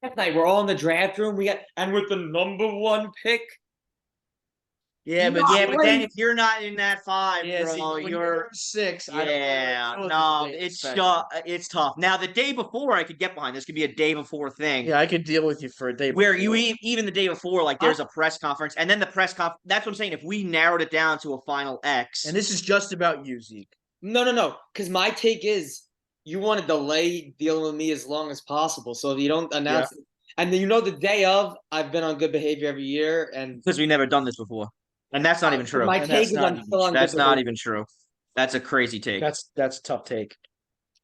E: That night, we're all in the draft room. And with the number 1 pick.
A: Yeah, but
J: Yeah, but then if you're not in that 5,
A: yeah,
J: bro,
A: see, when
J: you're
A: 6.
J: yeah, no, it's tough. Now the day before, I could get behind. This could be a day before thing.
A: Yeah, I could deal with you for a day.
J: Where
A: before.
J: you even the day before, like there's a press conference, and then the press conference. That's what I'm saying. If we narrowed it down to a final X,
A: And this is just about you, Zeke.
E: No. Because my take is you want to delay dealing with me as long as possible. So if you don't announce it, and then the day of, I've been on good behavior every year, and
J: because we've never done this before, and that's not even true.
E: my
A: And
E: take
A: that's
E: is
A: not
E: I'm
A: even
E: still on
J: That's
E: good
J: not
E: behavior.
J: even true. That's a crazy take.
A: That's a tough take.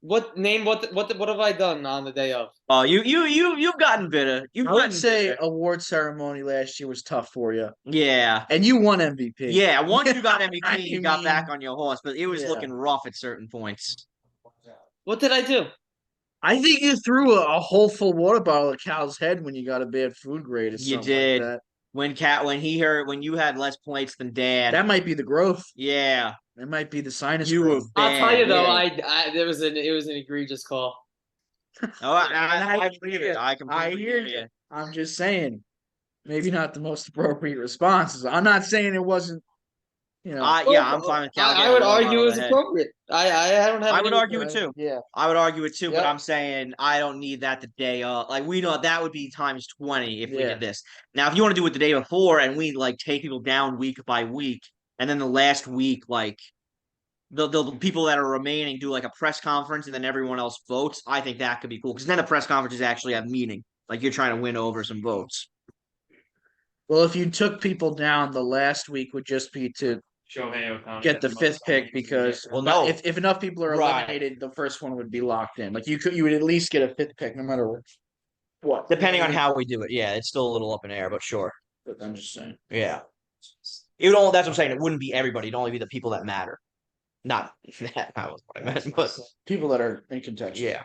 E: What have I done on the day of?
J: Oh, you've gotten bitter. You've
A: I would
J: gotten
A: say
J: bitter.
A: award ceremony last year was tough for you,
J: Yeah.
A: and you won MVP.
J: Yeah, once you got MVP,
A: I
J: you got
A: mean,
J: back on your horse, but it was
A: yeah.
J: looking rough at certain points.
E: What did I do?
A: I think you threw a whole full water bottle at Cal's head when you got a bad food grade. Or
J: You
A: something
J: did.
A: Like
J: When you had less plates than Dad.
A: that might be the growth.
J: Yeah,
A: It might be the sinus.
J: you were
A: growth.
J: bad.
E: I'll tell you though,
J: yeah.
E: it was an egregious call.
J: Oh, I believe it. I
A: I
J: completely
A: hear
J: believe
A: you.
J: it.
A: I'm just saying, maybe not the most appropriate responses. I'm not saying it wasn't. You know,
J: I'm fine with Cal.
E: I would
J: getting a water
E: argue
J: bottle
E: it was
J: ahead.
E: appropriate. I don't have.
J: I
E: any
J: would argue it
E: issue.
J: too.
A: yeah.
J: I would argue it too, but
A: Yep.
J: I'm saying I don't need that the day of. Like we know that would be times 20 if we
A: Yeah.
J: did this. Now, if you want to do it the day before and we like take people down week by week, and then the last week, like the people that are remaining do like a press conference and then everyone else votes, I think that could be cool because then the press conferences actually have meaning. Like you're trying to win over some votes.
A: Well, if you took people down, the last week would just be to get the 5th pick because
J: Well, no.
A: if enough people are
J: Right.
A: eliminated, the first one would be locked in. Like you would at least get a 5th pick no matter what.
J: Depending on how we do it, yeah, it's still a little up in air, but sure.
A: But I'm just saying.
J: Yeah. It would all that's what I'm saying. It wouldn't be everybody, it'd only be the people that matter. Not that was what I meant, but
A: People that are in contention.
J: yeah.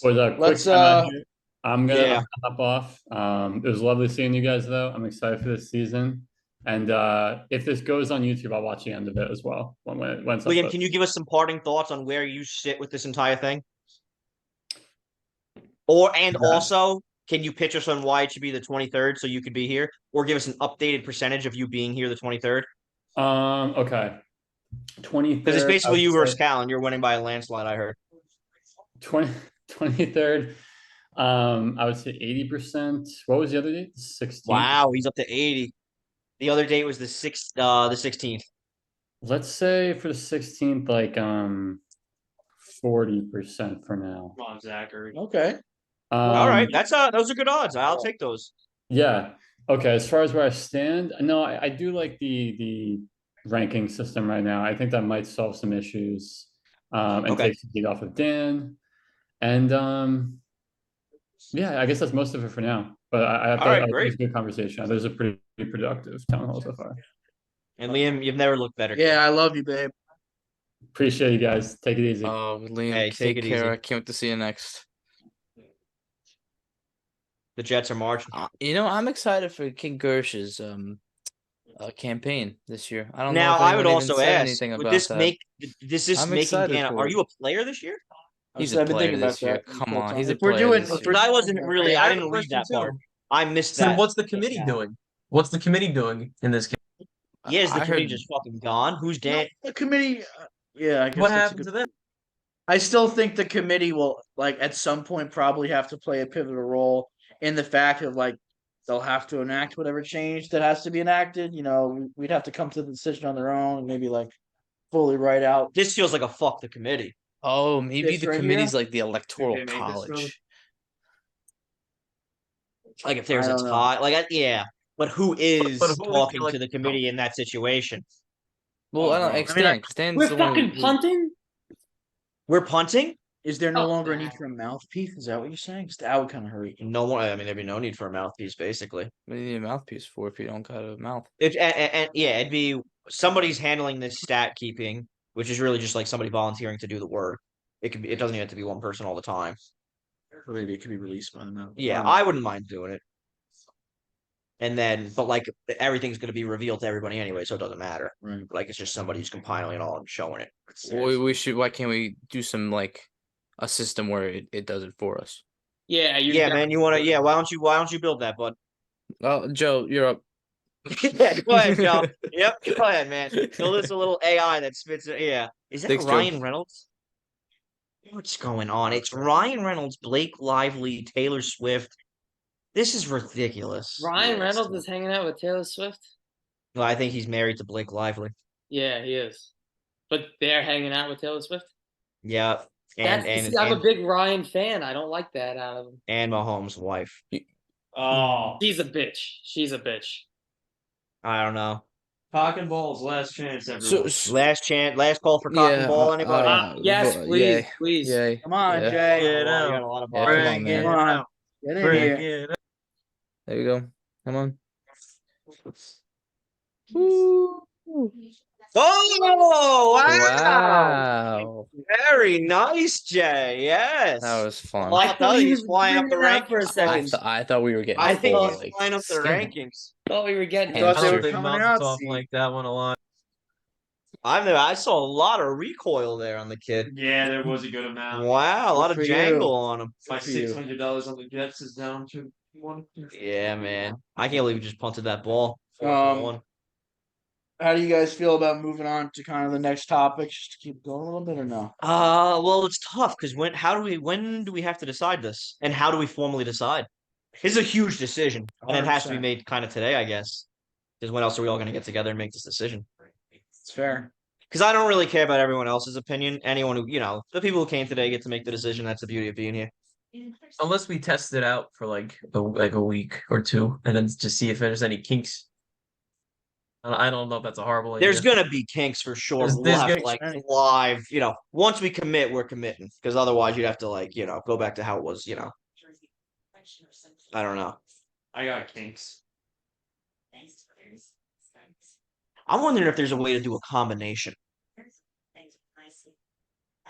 F: Was a quick
A: Let's,
F: time out here. I'm gonna
J: Yeah.
F: hop off. It was lovely seeing you guys though. I'm excited for this season. And if this goes on YouTube, I'll watch the end of it as well. When it's
J: Liam,
F: uploaded.
J: can you give us some parting thoughts on where you sit with this entire thing? Also, can you pitch us on why it should be the 23rd so you could be here? Or give us an updated percentage of you being here the 23rd?
F: Okay. 23rd.
J: Because it's basically
F: I
J: you
F: would
J: versus
F: say
J: Cal, and you're winning by a landslide, I heard.
F: 20 23rd. I would say 80%. What was the other date? 16th.
J: Wow, he's up to 80. The other date was the 16th.
F: Let's say for the 16th, like 40% for now.
G: Come on, Zachary.
A: Okay.
J: All right,
F: Um,
J: those are good odds. I'll take those.
F: Yeah. Okay. As far as where I stand, no, I do like the ranking system right now. I think that might solve some issues, and
J: Okay.
F: take some heat off of Dan. And yeah, I guess that's most of it for now. But I thought
J: right,
F: it was
J: great.
F: a good conversation. It was a pretty productive town hall so far.
J: And Liam, you've never looked better.
A: Yeah, I love you, babe.
F: Appreciate you guys. Take it easy.
C: Liam,
J: Hey, take
C: take
J: it
C: care.
J: easy.
C: I can't wait to see you next.
J: The Jets are marching.
C: I'm excited for King Gersh's campaign this year. I don't know
J: Now,
C: if
J: I would
C: anyone even
J: also
C: said
J: ask,
C: anything
J: would
C: about
J: this
C: that.
J: make
C: I'm
J: making
C: excited
J: Dan?
C: for
J: Are
C: it.
J: you a player this year?
C: He's
A: I've
C: a
A: been
C: player
A: thinking about
C: this year.
A: that
C: Come
A: the whole
C: on,
A: time.
C: he's a
A: If we're
C: player
A: doing-
C: this
A: if
C: year.
A: we're-
J: I wasn't really.
G: Hey,
J: I
G: I have
J: didn't
G: a
J: read that
G: question,
J: part.
G: too.
J: I missed
G: So
J: that.
G: what's the committee doing? What's the committee doing in this game?
J: Yeah, is the
C: I
J: committee
C: heard-
J: just fucking gone? Who's Dan?
A: The committee. Yeah, I guess
G: What
A: that's a
G: happened
A: good-
G: to them?
A: I still think the committee will, like, at some point probably have to play a pivotal role in the fact of, like, they'll have to enact whatever change that has to be enacted. You know, we'd have to come to the decision on their own and maybe, like, fully write out.
J: This feels like a fuck the committee.
C: Oh, maybe
A: This
C: the
A: right
C: committee's
A: here?
C: like the electoral
G: They made this really-
C: college.
J: Like if there's
A: I
J: a
A: don't know.
J: tie, yeah. But who is
G: But who is the
J: talking to the
G: elected
J: committee in that situation?
C: Well, I don't
A: bro.
C: extend. Stan's
E: We're
C: the one
E: fucking
C: who-
E: punting.
J: We're punting.
A: Is there no
E: Oh.
A: longer a need for a mouthpiece? Is that what you're saying? 'Cause that would kind of hurt.
J: No more. I mean, there'd be no need for a mouthpiece, basically.
C: What do you need a mouthpiece for if you don't got a mouth?
J: Yeah, it'd be somebody's handling this stat keeping, which is really just like somebody volunteering to do the work. It could be. It doesn't even have to be one person all the time.
A: Or maybe it could be released by the mouth.
J: Yeah, I wouldn't mind doing it. And then, but like everything's going to be revealed to everybody anyway, so it doesn't matter.
A: Right.
J: Like it's just somebody who's compiling it all and showing it.
C: We should. Why can't we do some like a system where it does it for us?
E: Yeah,
J: Yeah, man. You want to? Yeah. Why don't you build that, bud?
C: Oh, Joe, you're up.
J: Yeah, go ahead, Joe. Yep, go ahead, man. Build this a little AI that spits it. Yeah. Is that
C: Thanks, Joe.
J: Ryan Reynolds? What's going on? It's Ryan Reynolds, Blake Lively, Taylor Swift. This is ridiculous.
E: Ryan Reynolds is hanging out with Taylor Swift.
J: Well, I think he's married to Blake Lively.
E: Yeah, he is. But they're hanging out with Taylor Swift.
J: Yeah.
E: See, I'm a big Ryan fan. I don't like that out of him.
J: and Mahomes' wife.
G: Oh,
E: She's a bitch. She's a bitch.
J: I don't know.
G: cock and balls, last chance, everyone.
J: Last chance, last call for cock and ball. Anybody?
E: Yes, please,
C: Yay.
E: please.
C: Yay.
A: Come on,
C: Yeah.
A: Jay.
J: Get
G: Get
J: out.
G: out.
J: You got a lot of
C: Yeah,
J: balls.
C: come on, man.
A: Come on. Get in
G: Bring
A: here.
G: it out.
C: There you go. Come on.
J: Oh, wow.
C: Wow.
J: Very nice, Jay. Yes.
C: That was fun.
J: Well, I thought he was flying up the
E: bringing it out for a
J: rankings.
E: second.
C: I thought we were getting.
J: I think
C: full,
J: he's
C: like,
J: flying up the
C: skin.
J: rankings.
E: Thought we were getting.
C: Thought
G: I
C: they
G: don't
C: were
G: think
A: coming
G: Mount
A: out,
G: off
A: see.
G: like that one a lot.
J: I saw a lot of recoil there on the kid.
G: Yeah, there was a good amount.
J: Wow, a lot of
A: Good for you.
J: jangle on him.
G: My
A: for you.
G: $600 on the Jets is down to one.
J: Yeah, man. I can't believe he just punted that ball. 4 for
A: Um,
J: 1.
A: How do you guys feel about moving on to kind of the next topic? Just to keep going a little bit or no?
J: Well, it's tough because when do we have to decide this? And how do we formally decide? It's a huge decision. And it has to be
A: 100%.
J: made kind of today, I guess. Because when else are we all going to get together and make this decision?
A: It's fair.
J: Because I don't really care about everyone else's opinion. Anyone who, the people who came today get to make the decision. That's the beauty of being here.
G: Unless we test it out for like a week or two, and then just see if there's any kinks. I don't know if that's a horrible idea.
J: There's gonna be kinks for sure.
G: There's-
J: We'll
G: there's
J: have
G: gonna-
J: to, like live, once we commit, we're committing. Because otherwise you'd have to go back to how it was, I don't know.
G: I got kinks.
J: I'm wondering if there's a way to do a combination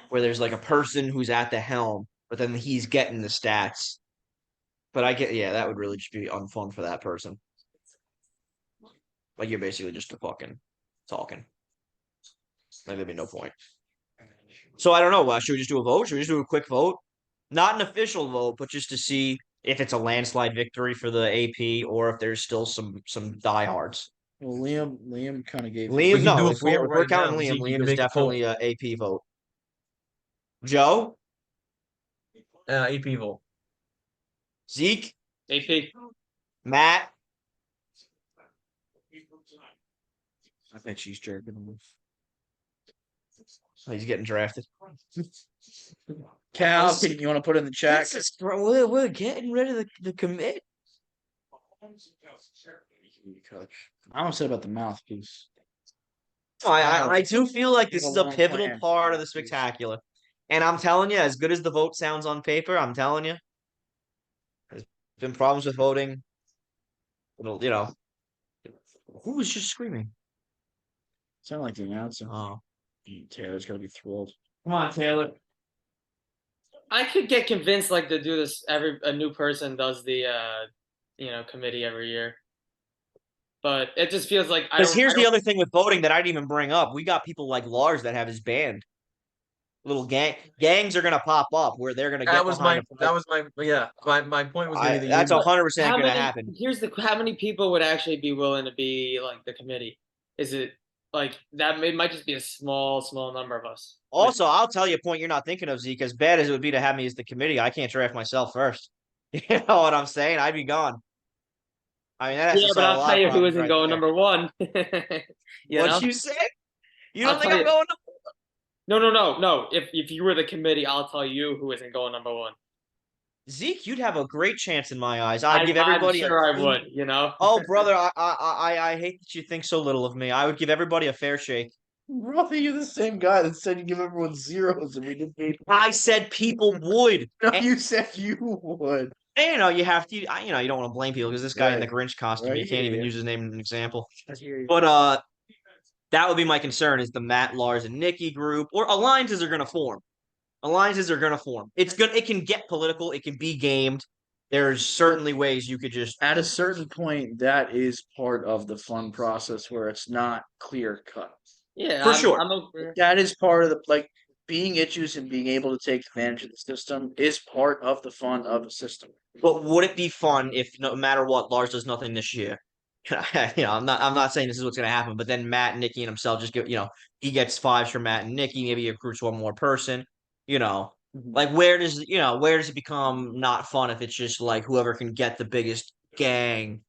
J: where there's like a person who's at the helm, but then he's getting the stats. But that would really just be unfun for that person. Like you're basically just fucking talking. Like there'd be no point. So I don't know. Should we just do a vote? Should we just do a quick vote? Not an official vote, but just to see if it's a landslide victory for the AP or if there's still some diehards.
A: Well, Liam kind of gave.
J: Liam,
G: can
J: no,
G: do a
J: if we're,
G: poll
J: if we're
G: right
J: counting
G: now,
J: Liam,
G: Zeke, you
J: Liam
G: can
J: is
G: make a poll.
J: definitely a AP vote. Joe?
G: AP vote.
J: Zeke,
E: AP.
J: Matt. I bet she's jerking him. Oh, he's getting drafted.
A: Cal, you want to put in the chat?
J: We're getting rid of the commit.
A: I almost said about the mouthpiece.
J: I do feel like this is a
A: long
J: pivotal
A: plan.
J: part of the spectacular. And I'm telling you, as good as the vote sounds on paper, I'm telling you, there's been problems with voting. You know, who was just screaming?
A: Sound like the announcer.
J: Oh,
A: Taylor's gonna be thrilled.
G: Come on, Taylor.
E: I could get convinced like to do this a new person does the committee every year. But it just feels like
J: because here's the other thing with voting that I didn't even bring up. We got people like Lars that have his band. Little gangs are gonna pop up where they're gonna get
G: That was my point was gonna be
J: that's
G: the
J: 100% gonna happen.
E: Here's how many people would actually be willing to be like the committee? Is it like that? It might just be a small number of us.
J: Also, I'll tell you a point you're not thinking of, Zeke. As bad as it would be to have me as the committee, I can't draft myself first. You know what I'm saying? I'd be gone. I mean, that has to
E: but
J: solve a
E: I'll
J: lot
E: tell
J: of
E: you who
J: problems
E: isn't
J: right
E: going
J: there.
E: number one.
J: What you say? You don't
E: I'll
J: think
E: tell
J: I'm
E: you.
J: going?
E: No. If you were the committee, I'll tell you who isn't going number one.
J: Zeke, you'd have a great chance in my eyes.
E: I'm
J: give everybody.
E: sure I would. You know.
J: Oh, brother, I hate that you think so little of me. I would give everybody a fair shake.
A: Brother, you're the same guy that said you give everyone zeros and we didn't need.
J: I said people would.
A: No, you said you would.
J: And, you have to. You don't want to blame people because this guy in the
A: Right.
J: Grinch costume,
A: Right,
J: you can't even
A: yeah.
J: use his name as an example.
A: I hear you.
J: But that would be my concern: is the Matt, Lars, and Nikki group or alliances are going to form. Alliances are going to form. It's good. It can get political. It can be gamed. There's certainly ways you could just.
A: At a certain point, that is part of the fun process where it's not clear cut.
E: Yeah,
J: For sure.
A: That is part of the being itches and being able to take advantage of the system is part of the fun of the system.
J: But would it be fun if no matter what, Lars does nothing this year? I'm not saying this is what's going to happen, but then Matt, Nikki, and himself just get, he gets 5s from Matt and Nikki. Maybe he recruits one more person. Like where does it become not fun if it's just like whoever can get the biggest gang,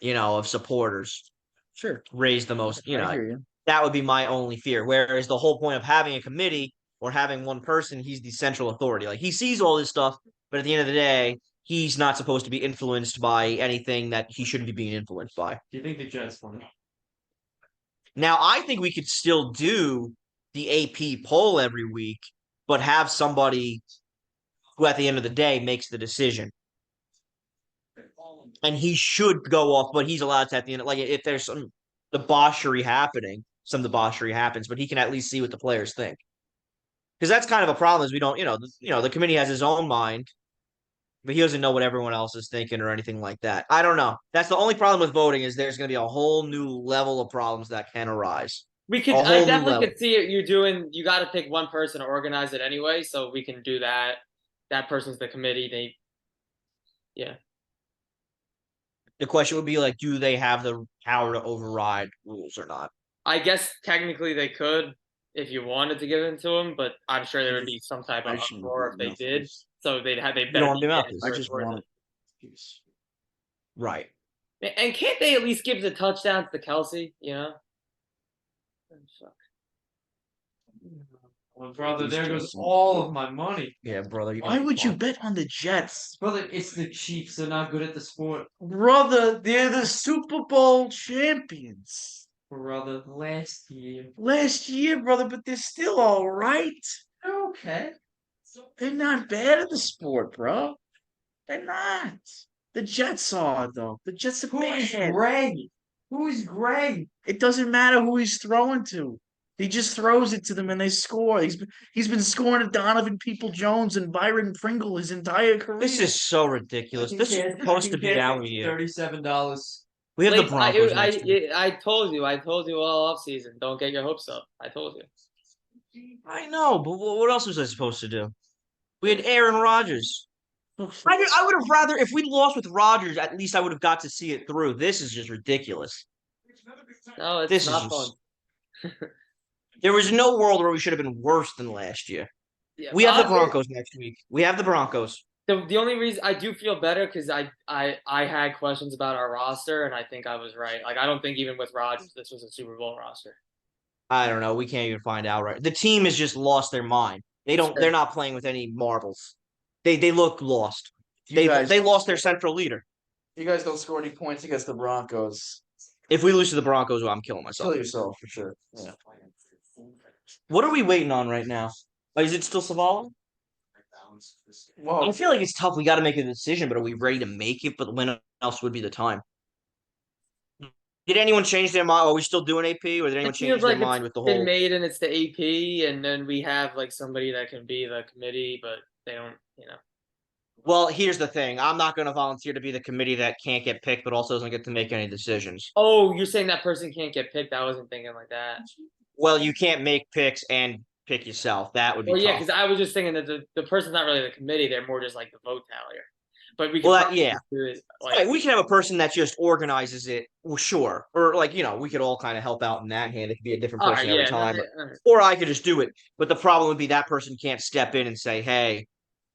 J: of supporters,
A: Sure,
J: raise the most.
A: I hear you.
J: That would be my only fear. Whereas the whole point of having a committee or having one person, he's the central authority. Like he sees all this stuff, but at the end of the day, he's not supposed to be influenced by anything that he shouldn't be being influenced by.
G: Do you think the Jets won?
J: Now, I think we could still do the AP poll every week, but have somebody who at the end of the day makes the decision. And he should go off, but he's allowed to at the end. Like if there's some debauchery happening, some debauchery happens, but he can at least see what the players think. Because that's kind of a problem is we don't, the committee has his own mind, but he doesn't know what everyone else is thinking or anything like that. I don't know. That's the only problem with voting is there's going to be a whole new level of problems that can arise.
E: I definitely could see it. You got to pick one person to organize it anyway, so we can do that. That person's the committee.
J: The question would be like, do they have the power to override rules or not?
E: I guess technically they could if you wanted to give it to them, but I'm sure there would be some type of uproar if they did. So they better
J: don't
E: be
J: want
E: getting
J: to
A: I
E: first
A: just
E: word.
A: want
J: Right.
E: And can't they at least give the touchdowns to Kelsey? Fuck.
G: Well, brother, there goes all of my money.
J: Yeah, brother.
A: Why would you bet on the Jets?
G: Brother, it's the Chiefs. They're not good at the sport.
A: Brother, they're the Super Bowl champions.
G: Brother, last year.
A: Last year, brother, but they're still all right.
G: Okay.
A: They're not bad at the sport, bro. They're not. The Jets are, though. The Jets are
G: Who is
A: bad.
G: Greg? Who is Greg?
A: It doesn't matter who he's throwing to. He just throws it to them and they score. He's been scoring to Donovan Peoples-Jones and Byron Pringle his entire career.
J: This is so ridiculous. This is supposed to be our year.
G: $37.
J: We have the
E: Like,
J: Broncos next year.
E: I told you all off season. Don't get your hopes up. I told you.
J: I know, but what else was I supposed to do? We had Aaron Rodgers. I would have rather, if we lost with Rodgers, at least I would have got to see it through. This is just ridiculous.
E: No, it's
J: This
E: not
J: is
E: fun.
J: just, there was no world where we should have been worse than last year.
E: Yeah,
J: We have the
E: honestly,
J: Broncos next week. We have the Broncos.
E: The only reason I do feel better because I had questions about our roster and I think I was right. Like I don't think even with Rodgers this was a Super Bowl roster.
J: I don't know. We can't even find out right. The team has just lost their mind. They're not playing with any marbles. They look lost. They lost their central leader.
A: You guys don't score any points against the Broncos.
J: If we lose to the Broncos, well, I'm killing myself.
A: Kill yourself for sure. Yeah.
J: What are we waiting on right now? Is it still Savala?
A: Well,
J: I feel like it's tough. We got to make a decision, but are we ready to make it? But when else would be the time? Did anyone change their mind? Are we still doing AP, or did anyone
E: It
J: change
E: feels
J: their
E: like
J: mind with the
E: it's been
J: whole?
E: made and it's the AP, and then we have like somebody that can be the committee, but they don't, you know.
J: Well, here's the thing. I'm not going to volunteer to be the committee that can't get picked, but also doesn't get to make any decisions.
E: Oh, you're saying that person can't get picked? I wasn't thinking like that.
J: Well, you can't make picks and pick yourself. That would be
E: Well, yeah,
J: tough.
E: because I was just thinking that the person's not really the committee; they're more just like the vote tallier. But we can
J: Well,
E: probably
J: yeah.
E: just do it, like,
J: Right, we can have a person that just organizes it. Well, sure, or like we could all kind of help out in that hand. It could be a different
E: all
J: person
E: right,
J: every
E: yeah,
J: time,
E: all right.
J: or I could just do it. But the problem would be that person can't step in and say, "Hey,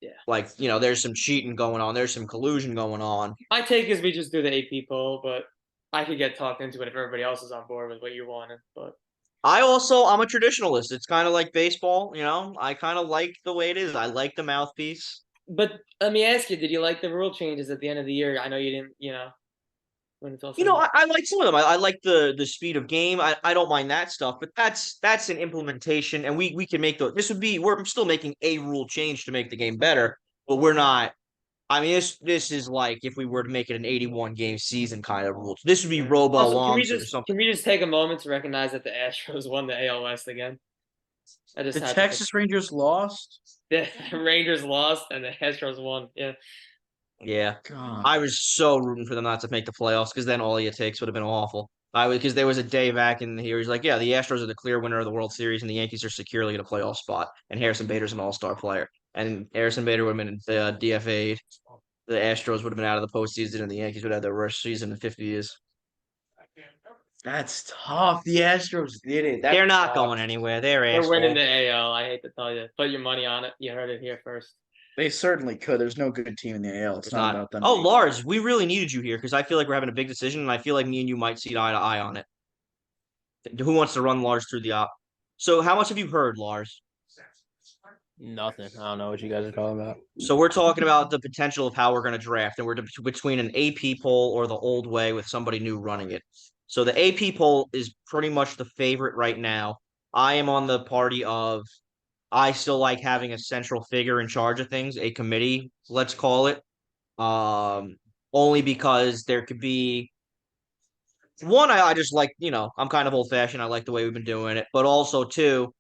E: Yeah.
J: like there's some cheating going on. There's some collusion going on."
E: My take is we just do the AP poll, but I could get talked into it if everybody else is on board with what you wanted. But
J: I'm a traditionalist. It's kind of like baseball, I kind of like the way it is. I like the mouthpiece.
E: let me ask you: did you like the rule changes at the end of the year? I know you didn't. When it's all
J: I like some of them. I like the speed of game. I don't mind that stuff, but that's an implementation, and we can make we're still making a rule change to make the game better, but we're not. I mean, this is like if we were to make it an 81 game season kind of rule. This would be robo
E: Also,
J: longs or something.
E: can we just take a moment to recognize that the Astros won the AL West again?
A: the Texas Rangers lost.
E: The Rangers lost and the Astros won. Yeah.
J: Yeah,
A: God.
J: I was so rooting for them not to make the playoffs because then all it takes would have been awful. Because there was a day back in here, he's like, yeah, the Astros are the clear winner of the World Series and the Yankees are securely in a playoff spot. And Harrison Bader's an all-star player. And Harrison Bader would have been DFA'd. The Astros would have been out of the postseason and the Yankees would have their worst season in 50 years.
A: That's tough. The Astros did it.
J: They're not going anywhere.
E: They're winning the AL. I hate to tell you. Put your money on it. You heard it here first.
A: They certainly could. There's no good team in the AL. It's not about them.
J: Oh, Lars, we really needed you here because I feel like we're having a big decision, and I feel like me and you might see eye to eye on it. Who wants to run Lars through the op? So, how much have you heard, Lars?
L: Nothing. I don't know what you guys are talking about.
J: So we're talking about the potential of how we're going to draft, and we're between an AP poll or the old way with somebody new running it. So the AP poll is pretty much the favorite right now. I am on the party of I still like having a central figure in charge of things, a committee, let's call it. Only because there could be one, I just like, I'm kind of old fashioned. I like the way we've been doing it, but also two,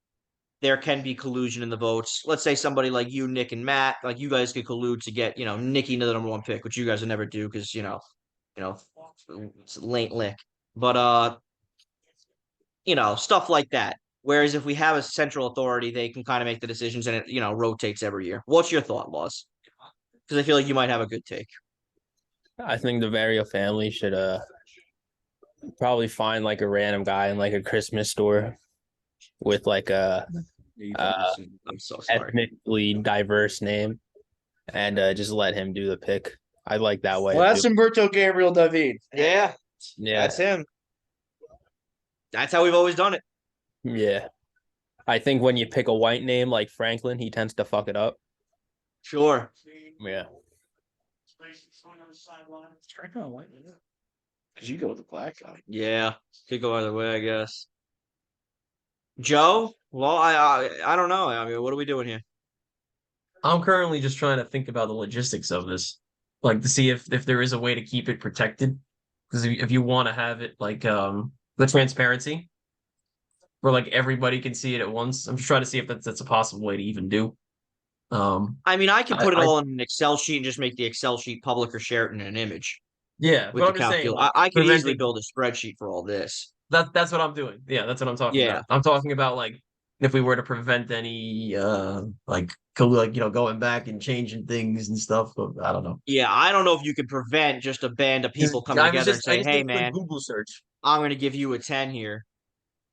J: there can be collusion in the votes. Let's say somebody like you, Nick, and Matt, like you guys could collude to get, Nicky the number one pick, which you guys would never do because, it's late lick. But stuff like that. Whereas if we have a central authority, they can kind of make the decisions and it, rotates every year. What's your thought, Laws? Because I feel like you might have a good take.
L: I think the Vario family should probably find like a random guy in like a Christmas store with like a
J: I'm so sorry.
L: ethnically diverse name and just let him do the pick. I like that way.
A: Well, that's Humberto Gabriel David.
J: Yeah, that's him. That's how we've always done it.
L: Yeah. I think when you pick a white name like Franklin, he tends to fuck it up.
J: Sure.
L: Yeah.
A: Franklin a white name? Because you go with the black guy.
J: Yeah, could go either way, I guess. Joe? Well, I don't know. I mean, what are we doing here?
G: I'm currently just trying to think about the logistics of this, like to see if there is a way to keep it protected. Because if you want to have it like the transparency, where like everybody can see it at once, I'm just trying to see if that's a possible way to even do.
J: I mean, I can put it all in an Excel sheet and just make the Excel sheet public or share it in an image.
G: Yeah,
J: with
G: but
J: the
G: I'm just saying,
J: calculator. I could
G: preventing-
J: easily build a spreadsheet for all this.
G: That's what I'm doing. Yeah, that's what I'm talking
J: Yeah.
G: about. I'm talking about like if we were to prevent any going back and changing things and stuff. But I don't know.
J: Yeah, I don't know if you could prevent just a band of people coming together and say, "Hey, man,
G: Google search.
J: I'm going to give you a 10 here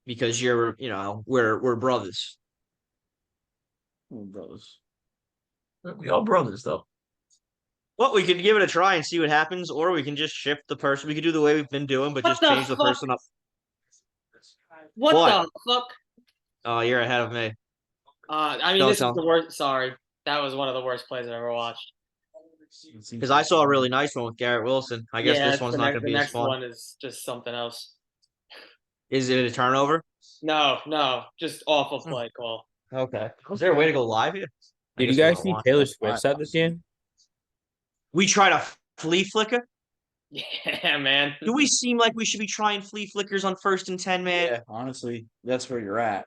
J: because we're brothers."
A: Brothers.
G: We all brothers though.
J: Well, we could give it a try and see what happens, or we can just shift the person. We could do the way we've been doing, but
D: What
J: just
D: the
J: change the
D: fuck?
J: person up.
D: What,
J: What?
D: the fuck?
J: Oh, you're ahead of me.
D: I mean,
J: Don't
D: this is
J: tell.
D: the worst. Sorry, that was one of the worst plays I've ever watched.
J: Because I saw a really nice one with Garrett Wilson. I guess
D: yeah,
J: this one's
D: the
J: not
D: next,
J: going to
D: the
J: be as
D: next
J: fun.
D: one is just something else.
J: Is it a turnover?
D: No, just awful
J: Hmm.
D: play call.
J: Okay. Is there a way to go live here? I
L: Did you
J: guess we
L: guys
J: don't
L: see
J: want
L: Taylor
J: that.
L: Swift at this game?
J: We try to flea flicker?
D: Yeah, man.
J: Do we seem like we should be trying flea flickers on 1st and 10, man?
A: Yeah, honestly, that's where you're at.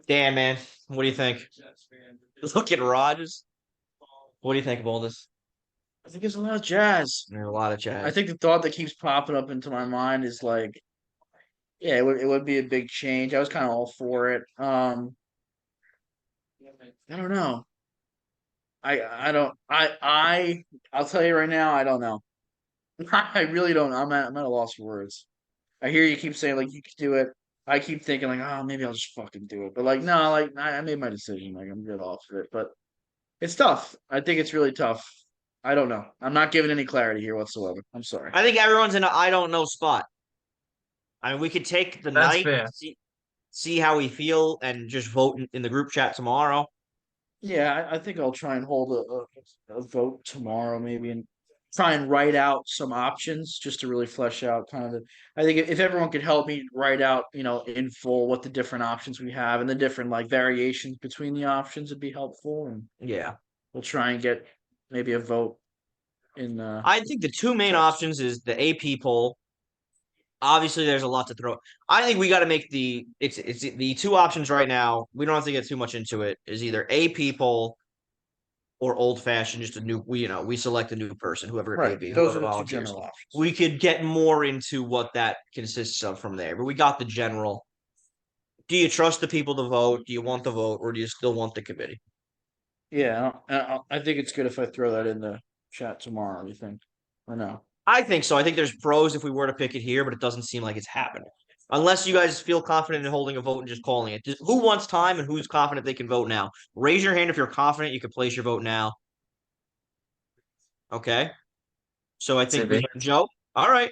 J: Damn, man. What do you think? Look at Rodgers. What do you think of all this?
A: I think there's a lot of jazz.
J: There's a lot of jazz.
A: I think the thought that keeps popping up into my mind is like, yeah, it would be a big change. I was kind of all for it. I don't know. I'll tell you right now, I don't know. I really don't. I'm at a loss for words. I hear you keep saying like you could do it. I keep thinking like, oh, maybe I'll just fucking do it. But like, no, like I made my decision. Like I'm good off of it. But it's tough. I think it's really tough. I don't know. I'm not giving any clarity here whatsoever. I'm sorry.
J: I think everyone's in a I don't know spot. I mean, we could take the
G: That's
J: night,
G: fair.
J: see how we feel, and just vote in the group chat tomorrow.
A: Yeah, I think I'll try and hold a vote tomorrow, maybe, and try and write out some options just to really flesh out kind of the. I think if everyone could help me write out, in full what the different options we have and the different like variations between the options would be helpful, and
J: Yeah.
A: we'll try and get maybe a vote in.
J: I think the two main options is the AP poll. Obviously, there's a lot to throw. I think we got to make it's the two options right now. We don't have to get too much into it. Is either AP poll or old fashioned, just a new. We select a new person, whoever it may
A: Right,
J: be.
A: those
J: whoever
A: are the two
J: volunteers.
A: general options.
J: We could get more into what that consists of from there, but we got the general. Do you trust the people to vote? Do you want the vote, or do you still want the committee?
A: Yeah, I think it's good if I throw that in the chat tomorrow. You think, or no?
J: I think so. I think there's pros if we were to pick it here, but it doesn't seem like it's happening. Unless you guys feel confident in holding a vote and just calling it. Who wants time and who's confident they can vote now? Raise your hand if you're confident you can place your vote now. Okay. So I think we have Joe. All right.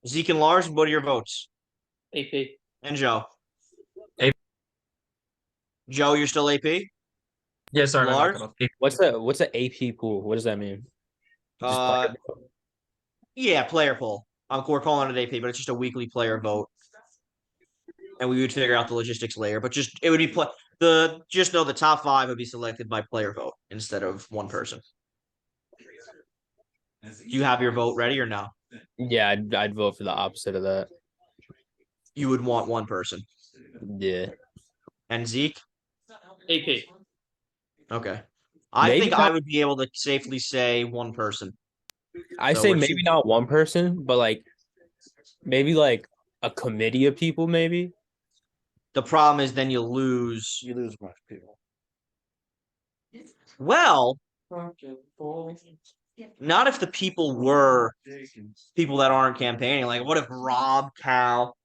J: Zeke and Lars, what are your votes?
D: AP.
J: And Joe.
G: AP.
J: Joe, you're still AP?
G: Yeah, sorry.
J: Lars?
L: What's the AP pool? What does that mean? Just player-
J: Yeah, player poll. We're calling it AP, but it's just a weekly player vote. And we would figure out the logistics later. But just it would be just know the top 5 would be selected by player vote instead of one person. Do you have your vote ready or no?
L: Yeah, I'd vote for the opposite of that.
J: You would want one person.
L: Yeah.
J: And Zeke?
D: AP.
J: Okay. I
L: Maybe
J: think
L: not-
J: I would be able to safely say one person.
L: I
J: So
L: say
J: what
L: maybe
J: you-
L: not one person, but like maybe like a committee of people, maybe.
J: The problem is then you lose.
A: You lose a bunch of people.
J: Well, not if the people were people that aren't campaigning. Like, what if Rob, Cal?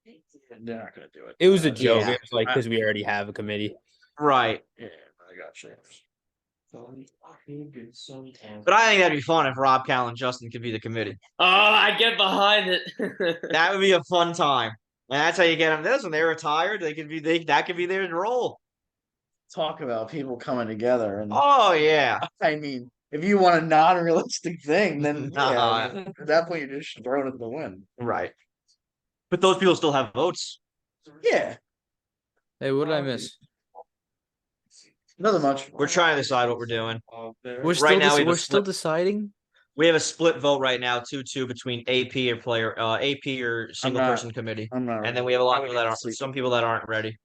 A: They're not gonna do it.
L: It was a joke.
J: Yeah.
L: It was like because we already have a committee.
J: Right.
A: Yeah, I got you.
J: But I think that'd be fun if Rob, Cal, and Justin could be the committee.
D: Oh, I get behind it.
J: That would be a fun time. And that's how you get them this. When they're retired, that could be their role.
A: Talk about people coming together, and
J: Oh yeah.
A: I mean, if you want a non-realistic thing, then
J: Nah.
A: yeah, at that point you're just throwing it to the wind.
J: Right. But those people still have votes.
A: Yeah,
C: Hey, what did I miss?
A: nothing much.
J: We're trying to decide what we're doing.
C: We're still
J: Right now we have a
C: we're still
J: split-
C: deciding.
J: We have a split vote right now, 2-2 between AP or AP or single
A: not-
J: person committee.
A: I'm not.
J: And then we have a lot of
A: I
J: people that
A: would
J: aren't
A: sleep.
J: some people that aren't ready.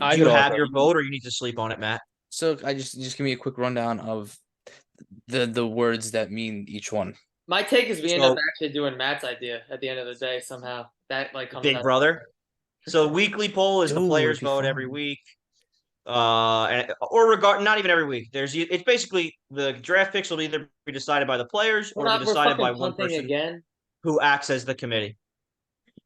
L: I
J: Do you
L: could
J: have
L: also-
J: your vote or you need to sleep on it, Matt?
C: So I just give me a quick rundown of the words that mean each one.
D: My take is we end
J: So-
D: up actually doing Matt's idea at the end of the day somehow. That like comes
J: Big
D: out.
J: brother. So weekly poll is the
C: Ooh,
J: players
C: it'd be
J: vote
C: fun.
J: every week. Not even every week. It's basically the draft picks will either be decided by the players or
D: We're
J: be
D: we're
J: decided by
D: fucking
J: one
D: punting
J: person
D: again.
J: who acts as the committee.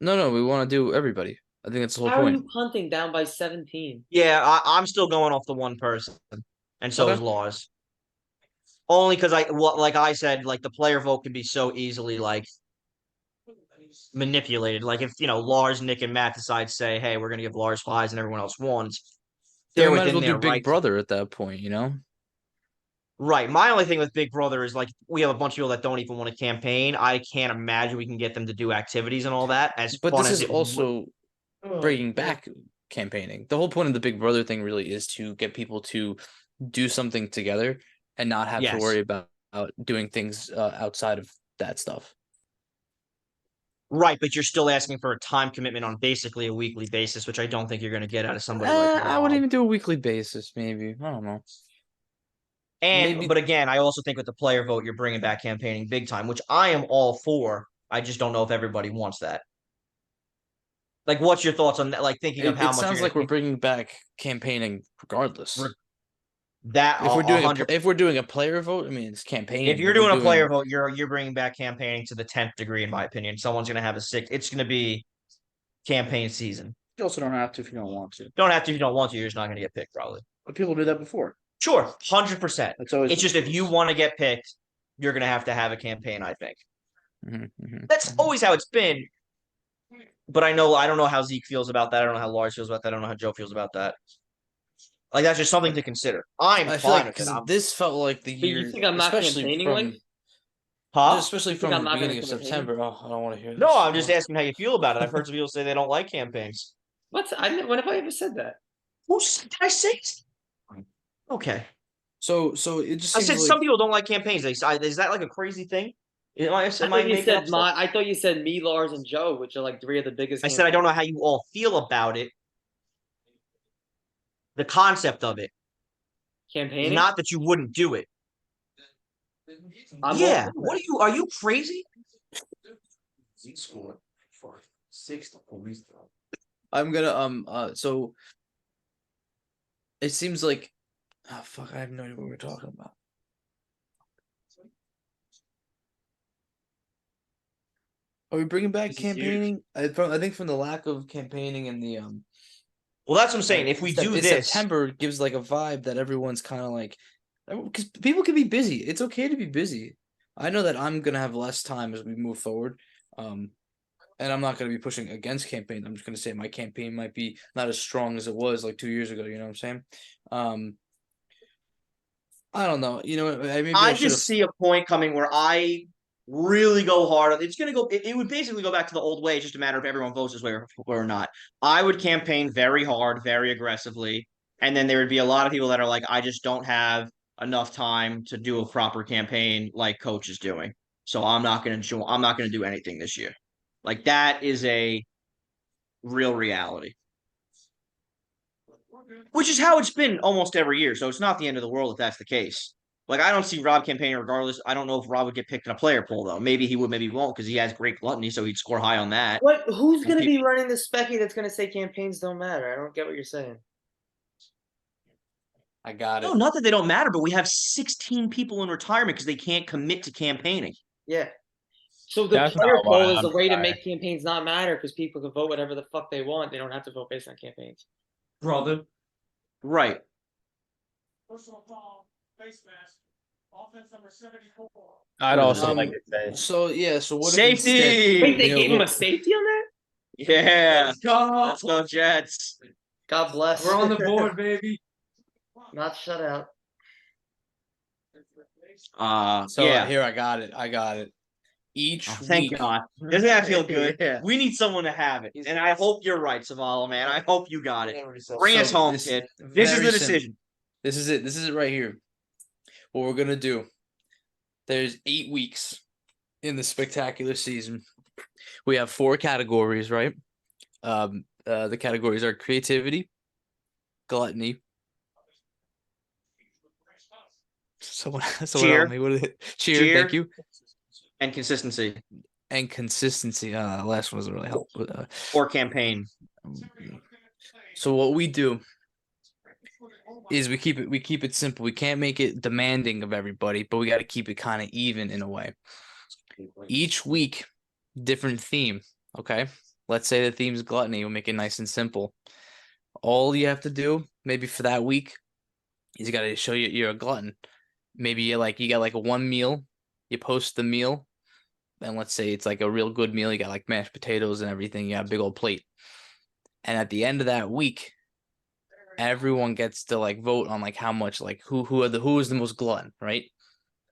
C: No, we want to do everybody. I think that's the whole
D: How are
C: point.
D: you punting down by 17?
J: Yeah, I'm still going off the one person, and so is
C: Okay.
J: Laws. Only because like I said, like the player vote can be so easily like manipulated. Like if Lars, Nick, and Matt decide to say, "Hey, we're gonna give Lars fives and everyone else ones,"
C: Then
J: they're
C: we might as
J: within
C: well do
J: their
C: Big
J: rights.
C: Brother at that point, you know?
J: Right. My only thing with Big Brother is like we have a bunch of people that don't even want to campaign. I can't imagine we can get them to do activities and all that. As
C: But
J: fun
C: this
J: as
C: is
J: it would.
C: also bringing back campaigning. The whole point of the Big Brother thing really is to get people to do something together and not have to
J: Yes.
C: worry about doing things outside of that stuff.
J: Right, but you're still asking for a time commitment on basically a weekly basis, which I don't think you're going to get out of somebody like
C: I would
J: Rob.
C: even do a weekly basis, maybe. I don't know. Maybe-
J: But again, I also think with the player vote, you're bringing back campaigning big time, which I am all for. I just don't know if everybody wants that. Like, what's your thoughts on that? Like, thinking of
C: It
J: how much
C: sounds
J: you're
C: like we're bringing back campaigning regardless.
J: that
C: If we're doing
J: 100.
C: if we're doing a player vote, I mean it's campaigning.
J: If you're
C: but we're
J: doing a player vote, you're bringing back campaigning to the 10th degree, in my opinion. Someone's going to have a six. It's going to be campaign season.
A: You also don't have to if you don't want to.
J: Don't have to if you don't want to. You're just not going to get picked, probably.
A: But people do that before.
J: Sure, 100%.
A: That's always.
J: It's just if you want to get picked, you're going to have a campaign. I think
C: Mhm.
J: that's always how it's been. But I don't know how Zeke feels about that. I don't know how Lars feels about that. I don't know how Joe feels about that. Like that's just something to consider. I'm
C: I feel
J: fine
C: like
J: with it.
C: because this felt like the
D: But you
C: year,
D: think I'm not
C: especially
D: campaigning,
C: from
D: like?
J: Huh?
C: especially
D: think
C: from
D: I'm
C: the
D: not gonna
C: beginning of
D: campaign?
C: September. Oh, I don't want to hear this.
J: No, I'm just asking how you feel about it. I've heard some people say they don't like campaigns.
D: What? When have I ever said that?
J: Did I say? Okay.
C: So it just
J: I
C: seems
J: said
C: like
J: some people don't like campaigns. Is that like a crazy thing? Am I
D: I
J: making
D: thought,
J: up stuff?
D: I thought you said me, Lars, and Joe, which are like three of the biggest.
J: I said I don't know how you all feel about it. The concept of it,
D: campaigning.
J: not that you wouldn't do it.
D: I'm
J: Yeah.
D: all for
J: What are you crazy?
C: I'm gonna so it seems like oh fuck, I have no idea what we're talking about. Are we bringing back
J: This is huge.
C: campaigning? I think from the lack of campaigning and the
J: Well, that's what I'm saying. If we do this,
C: September gives like a vibe that everyone's kind of like because people can be busy. It's okay to be busy. I know that I'm gonna have less time as we move forward. And I'm not gonna be pushing against campaign. I'm just gonna say my campaign might be not as strong as it was like 2 years ago. You know what I'm saying? I don't know. You know, maybe
J: I
C: should've-
J: just see a point coming where I really go hard on it's going to go. It would basically go back to the old way. It's just a matter of everyone votes this way or not. I would campaign very hard, very aggressively, and then there would be a lot of people that are like, I just don't have enough time to do a proper campaign like Coach is doing. So I'm not going to do anything this year. Like that is a real reality. Which is how it's been almost every year. So it's not the end of the world if that's the case. Like I don't see Rob campaigning regardless. I don't know if Rob would get picked in a player poll though. Maybe he would, maybe he won't because he has great gluttony, so he'd score high on that.
D: What? Who's going to be running the specky that's going to say campaigns don't matter? I don't get what you're saying.
C: I got it.
J: No, not that they don't matter, but we have 16 people in retirement because they can't commit to campaigning.
D: Yeah. So the
L: That's
D: player
L: not why
D: poll is a
L: I'm
D: way to
L: retired.
D: make campaigns not matter because people can vote whatever the fuck they want. They don't have to vote based on campaigns.
J: Brother. Right.
L: I'd also
C: Um,
L: like to say
C: So yeah, so what
J: Safety!
C: if
D: Wait, they
C: you know,
D: gave him a safety on that?
J: Yeah. Let's go, Jets.
D: God bless.
A: We're on the board, baby.
D: Not shut out.
C: So
J: yeah.
C: here I got it. Each
J: Thank
C: week,
J: God. Doesn't that feel good?
C: Yeah.
J: We need someone to have it. And I hope you're right, Savala, man. I hope you got it. Bring us home, kid. This is
C: very
J: the
C: simple.
J: decision.
C: This is it. This is it right here. What we're gonna do. There's 8 weeks in the spectacular season. We have 4 categories, right? The categories are creativity, gluttony. Someone
J: Cheer.
C: help me. What is it? Cheer. Thank you.
J: And consistency.
C: And consistency. The last one doesn't really help. But,
J: Or campaign.
C: so what we do is we keep it simple. We can't make it demanding of everybody, but we got to keep it kind of even in a way. Each week, different theme. Okay. let's say the theme's gluttony. We'll make it nice and simple. All you have to do, maybe for that week, is you got to show you're a glutton. Maybe you got like one meal, you post the meal, and let's say it's like a real good meal. You got like mashed potatoes and everything. You got a big old plate, and at the end of that week, everyone gets to like vote on like how much, like who is the most glutton, right?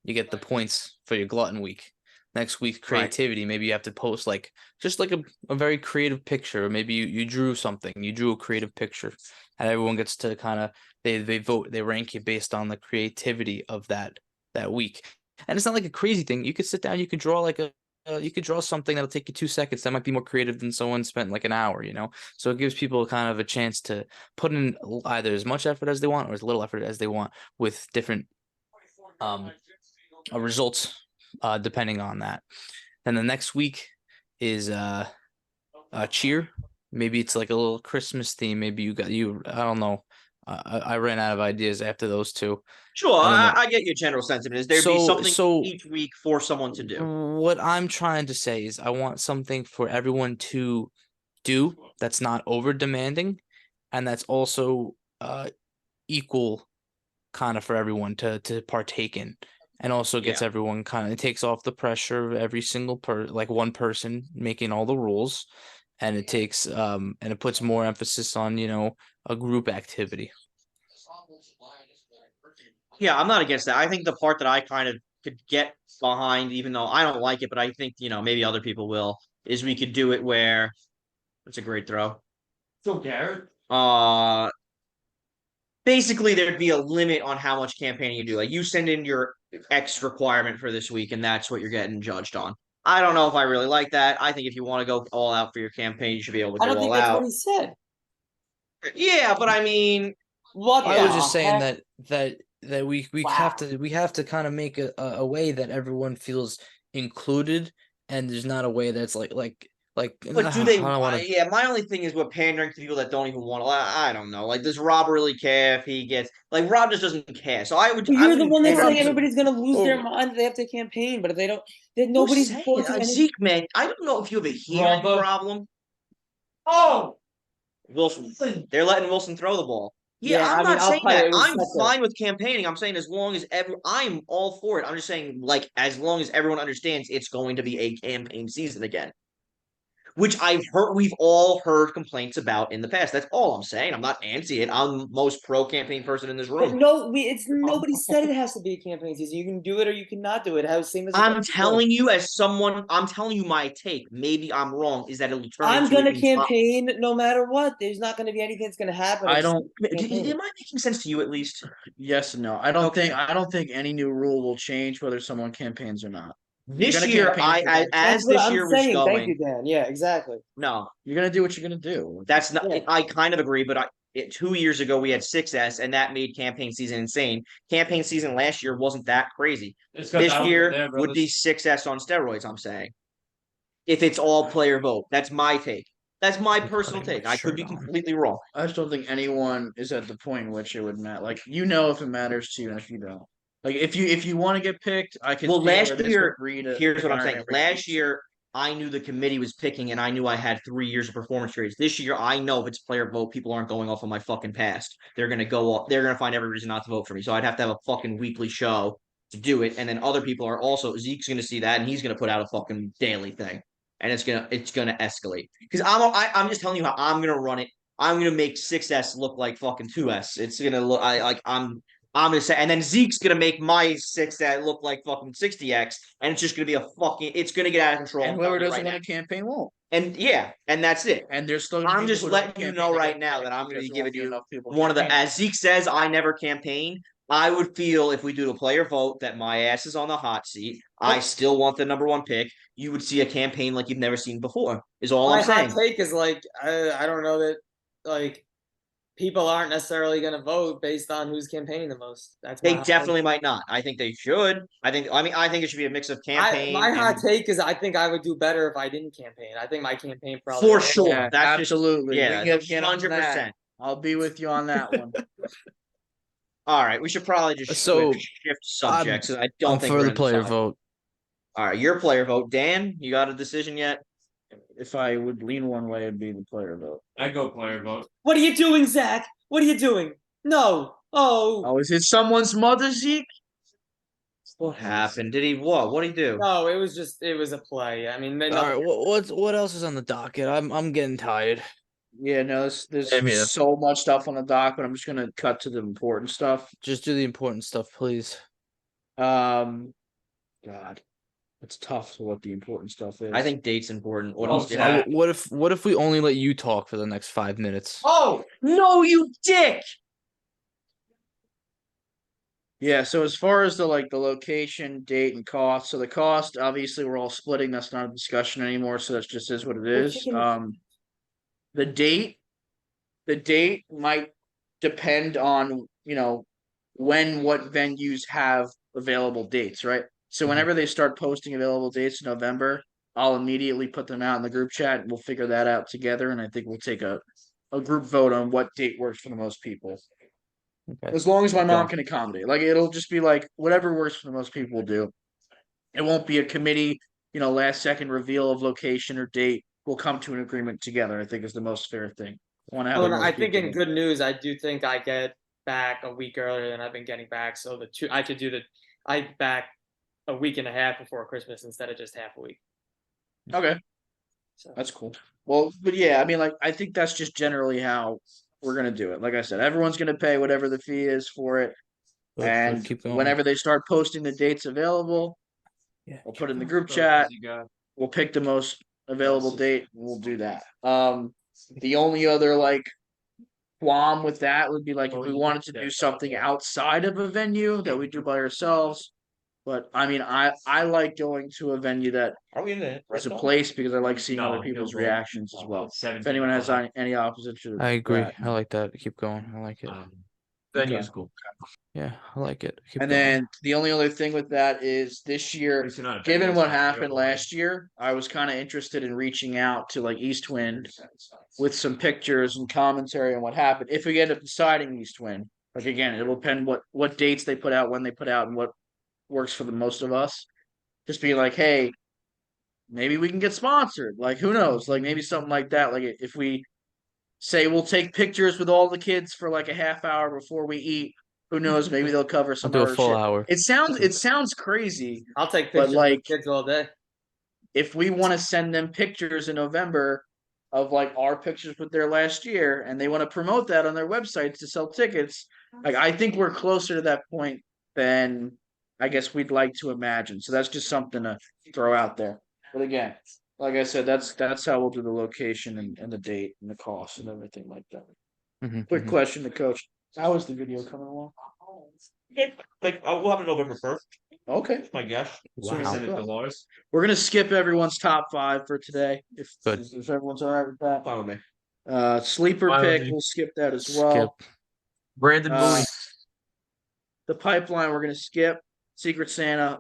C: You get the points for your glutton week. Next week, creativity. Maybe you have to post like just like a very creative picture. Or maybe you drew something. You drew a creative picture, and everyone gets to kind of they vote. They rank you based on the creativity of that week. And it's not like a crazy thing. You could sit down. You could draw like you could draw something that'll take you 2 seconds. That might be more creative than someone spent like an hour. So it gives people kind of a chance to put in either as much effort as they want or as little effort as they want with different results. Depending on that. Then the next week is cheer. Maybe it's like a little Christmas theme. Maybe I don't know. I ran out of ideas after those two.
J: Sure, I get your general sentiment. Is there'd be something each week for someone to do?
C: What I'm trying to say is I want something for everyone to do that's not over demanding, and that's also equal kind of for everyone to partake in. And also gets everyone it takes off the pressure of every single one person making all the rules, and it takes and it puts more emphasis on a group activity.
J: Yeah, I'm not against that. I think the part that I kind of could get behind, even though I don't like it, but I think maybe other people will, is we could do it where it's a great throw.
I: So Garrett.
J: Basically, there'd be a limit on how much campaigning you do. Like you send in your X requirement for this week, and that's what you're getting judged on. I don't know if I really like that. I think if you want to go all out for your campaign, you should be able to go all out.
D: I don't think that's what he said.
J: Yeah, but I mean,
C: I was just saying that we have to kind of make a way that everyone feels included, and there's not a way that's like.
J: But do they? Yeah, my only thing is we're pandering to people that don't even want to. I don't know. Like, does Rob really care if he gets? Like, Rob just doesn't care. So I would.
D: But you're the one that's saying everybody's gonna lose their mind. They have to campaign, but if they don't, then nobody's
J: Zeke, man. I don't know if you have a hearing problem.
I: Oh,
J: Wilson. They're letting Wilson throw the ball. Yeah, I'm not saying that. I'm fine with campaigning. I'm saying as long as I'm all for it. I'm just saying, like, as long as everyone understands it's going to be a campaign season again. Which we've all heard complaints about in the past. That's all I'm saying. I'm not anti it. I'm the most pro campaign person in this room.
D: But nobody said it has to be a campaign season. You can do it or you cannot do it.
J: I'm telling you my take. Maybe I'm wrong. Is that it'll turn
D: I'm gonna campaign no matter what. There's not gonna be anything that's gonna happen.
J: Am I making sense to you at least?
A: Yes and no. I don't think any new rule will change whether someone campaigns or not.
J: This year, as this year was going.
D: Thank you, Dan. Yeah, exactly.
J: No,
A: you're gonna do what you're gonna do.
J: That's not. I kind of agree, but 2 years ago we had 6S, and that made campaign season insane. Campaign season last year wasn't that crazy. This year would be 6S on steroids. I'm saying, if it's all player vote, that's my take. That's my personal take. I could be completely wrong.
A: I just don't think anyone is at the point in which it would matter. Like, if it matters to you, and if you don't. Like, if you want to get picked, I can.
J: Well, last year, here's what I'm saying. Last year, I knew the committee was picking, and I knew I had 3 years of performance grades. This year, I know if it's player vote, people aren't going off of my fucking past. They're gonna go off. They're gonna find every reason not to vote for me. So I'd have to have a fucking weekly show to do it, and then other people are also. Zeke's gonna see that, and he's gonna put out a fucking daily thing, and it's gonna escalate. Because I'm just telling you how I'm gonna run it. I'm gonna make 6S look like fucking 2S. It's gonna look. I'm gonna say, and then Zeke's gonna make my 6 that look like fucking 60x, and it's just gonna be it's gonna get out of control.
A: And whoever doesn't win a campaign won't.
J: And and that's it.
A: And there's still.
J: I'm just letting you know right now that I'm gonna be giving you one of the. As Zeke says, I never campaign. I would feel if we do a player vote that my ass is on the hot seat. I still want the number 1 pick. You would see a campaign like you've never seen before. Is all I'm saying.
E: My hot take is like I don't know that like. People aren't necessarily going to vote based on who's campaigning the most.
J: They definitely might not. I think they should. I think it should be a mix of campaign.
E: My hot take is I think I would do better if I didn't campaign. I think my campaign probably
J: for sure.
A: Yeah,
J: that's
A: absolutely.
J: Yeah, 100%.
A: I'll be with you on that one.
J: All right, we should probably just shift subjects. I don't think
C: for the player vote.
J: All right, your player vote, Dan. You got a decision yet?
A: if I would lean one way, it'd be the player vote.
I: I go player vote.
E: What are you doing, Zach? What are you doing? No. Oh.
A: Oh, is it someone's mother, Zeke?
J: What happened? Did he what? What did he do?
E: No, it was a play. I mean,
C: All right, what else is on the docket? I'm getting tired.
A: Yeah, no, there's
G: Same here.
A: so much stuff on the dock, but I'm just gonna cut to the important stuff.
C: Just do the important stuff, please.
A: God, it's tough to what the important stuff is.
J: I think date's important. What
I: Oh,
J: else do you
I: yeah.
J: have?
C: What if we only let you talk for the next 5 minutes?
J: Oh no, you dick!
A: Yeah, so as far as the location, date, and cost, so the cost, obviously we're all splitting, that's not a discussion anymore, so that just is what it is. The date might depend on, when what venues have available dates, right? So whenever they start posting available dates in November, I'll immediately put them out in the group chat and we'll figure that out together, and I think we'll take a group vote on what date works for the most people.
C: Okay.
A: As long as my mom can accommodate. Like, it'll just be like whatever works for the most people will do. It won't be a committee, last second reveal of location or date. We'll come to an agreement together, I think is the most fair thing.
E: I think in good news, I do think I get back a week earlier than I've been getting back. So I back a week and a half before Christmas instead of just half a week.
A: Okay.
E: So
A: That's cool. Well, but yeah, I mean, I think that's just generally how we're gonna do it. Like I said, everyone's gonna pay whatever the fee is for it.
C: Good,
A: And
C: keep going.
A: whenever they start posting the dates available, we'll put it in the group chat. We'll pick the most available date and we'll do that. The only other qualm with that would be if we wanted to do something outside of a venue that we do by ourselves. But I mean, I like going to a venue that
J: Are we in the
A: is a place because I like seeing other people's reactions as well. If anyone has any opposition,
C: I agree.
A: that.
C: I like that. Keep going. I like it.
G: Venue
A: Okay.
G: is cool.
C: Yeah, I like it. Keep
A: And
C: going.
A: then the only other thing with that is this year, given what happened last year, I was kind of interested in reaching out to Eastwind with some pictures and commentary on what happened. If we end up deciding Eastwind, again, it'll depend what dates they put out, when they put out, and what works for the most of us. Just be like, hey, maybe we can get sponsored. Who knows? Maybe something like that. If we say we'll take pictures with all the kids for a half hour before we eat. Who knows? Maybe they'll cover some
C: I'll do a
A: other
C: full
A: shit.
C: hour.
A: It sounds crazy.
E: I'll take
A: But,
E: pictures of kids all day.
A: If we want to send them pictures in November of our pictures with their last year, and they want to promote that on their websites to sell tickets, I think we're closer to that point than I guess we'd like to imagine. So that's just something to throw out there. But again, like I said, that's how we'll do the location and the date and the cost and everything like that. Quick question to Coach: how is the video coming along?
J: We'll have it November 1st.
A: Okay,
J: My guess.
A: Wow. We're gonna skip everyone's top 5 for today. If everyone's all right with that.
J: Fine with me.
A: Sleeper
G: Fine with
A: pick,
G: me.
A: we'll skip that as well.
G: Brandon Bowie.
A: The pipeline, we're gonna skip. Secret Santa.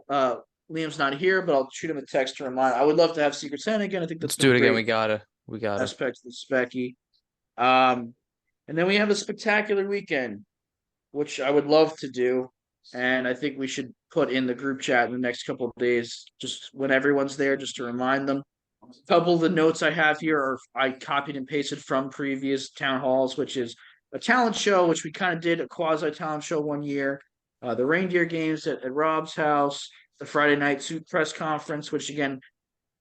A: Liam's not here, but I'll shoot him a text to remind. I would love to have Secret Santa again. I think that's
C: Let's do it
A: been
C: again.
A: great
C: We got it.
A: aspect of the Specky. And then we have a spectacular weekend, which I would love to do. And I think we should put in the group chat in the next couple of days, just when everyone's there, just to remind them. A couple of the notes I have here are I copied and pasted from previous town halls, which is a talent show, which we kind of did a quasi talent show one year. The reindeer games at Rob's house, the Friday night suit press conference, which again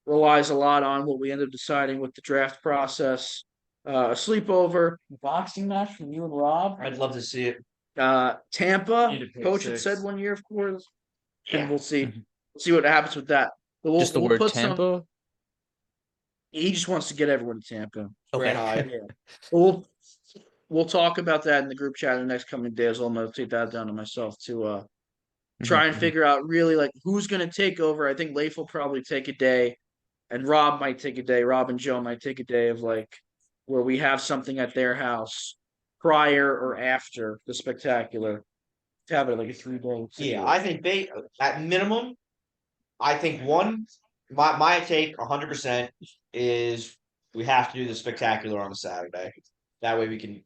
A: relies a lot on what we end up deciding with the draft process. A sleepover, a boxing match from you and Rob.
J: I'd love to see it.
A: Tampa,
I: Need to pick
A: coach had
I: 6.
A: said one year, of course. And
J: Yeah.
A: we'll see. We'll see what happens with that. But
C: Just the
A: we'll
C: word
A: put some-
C: Tampa.
A: he just wants to get everyone to Tampa.
C: Okay.
A: Yeah. We'll talk about that in the group chat in the next coming days. I'll notate that down to myself to try and figure out really who's going to take over. I think Leif will probably take a day, and Rob might take a day. Rob and Joe might take a day of where we have something at their house prior or after the spectacular. To have it a 3-day.
J: Yeah, I think they at minimum. I think my take 100% is we have to do the spectacular on a Saturday. That way we can.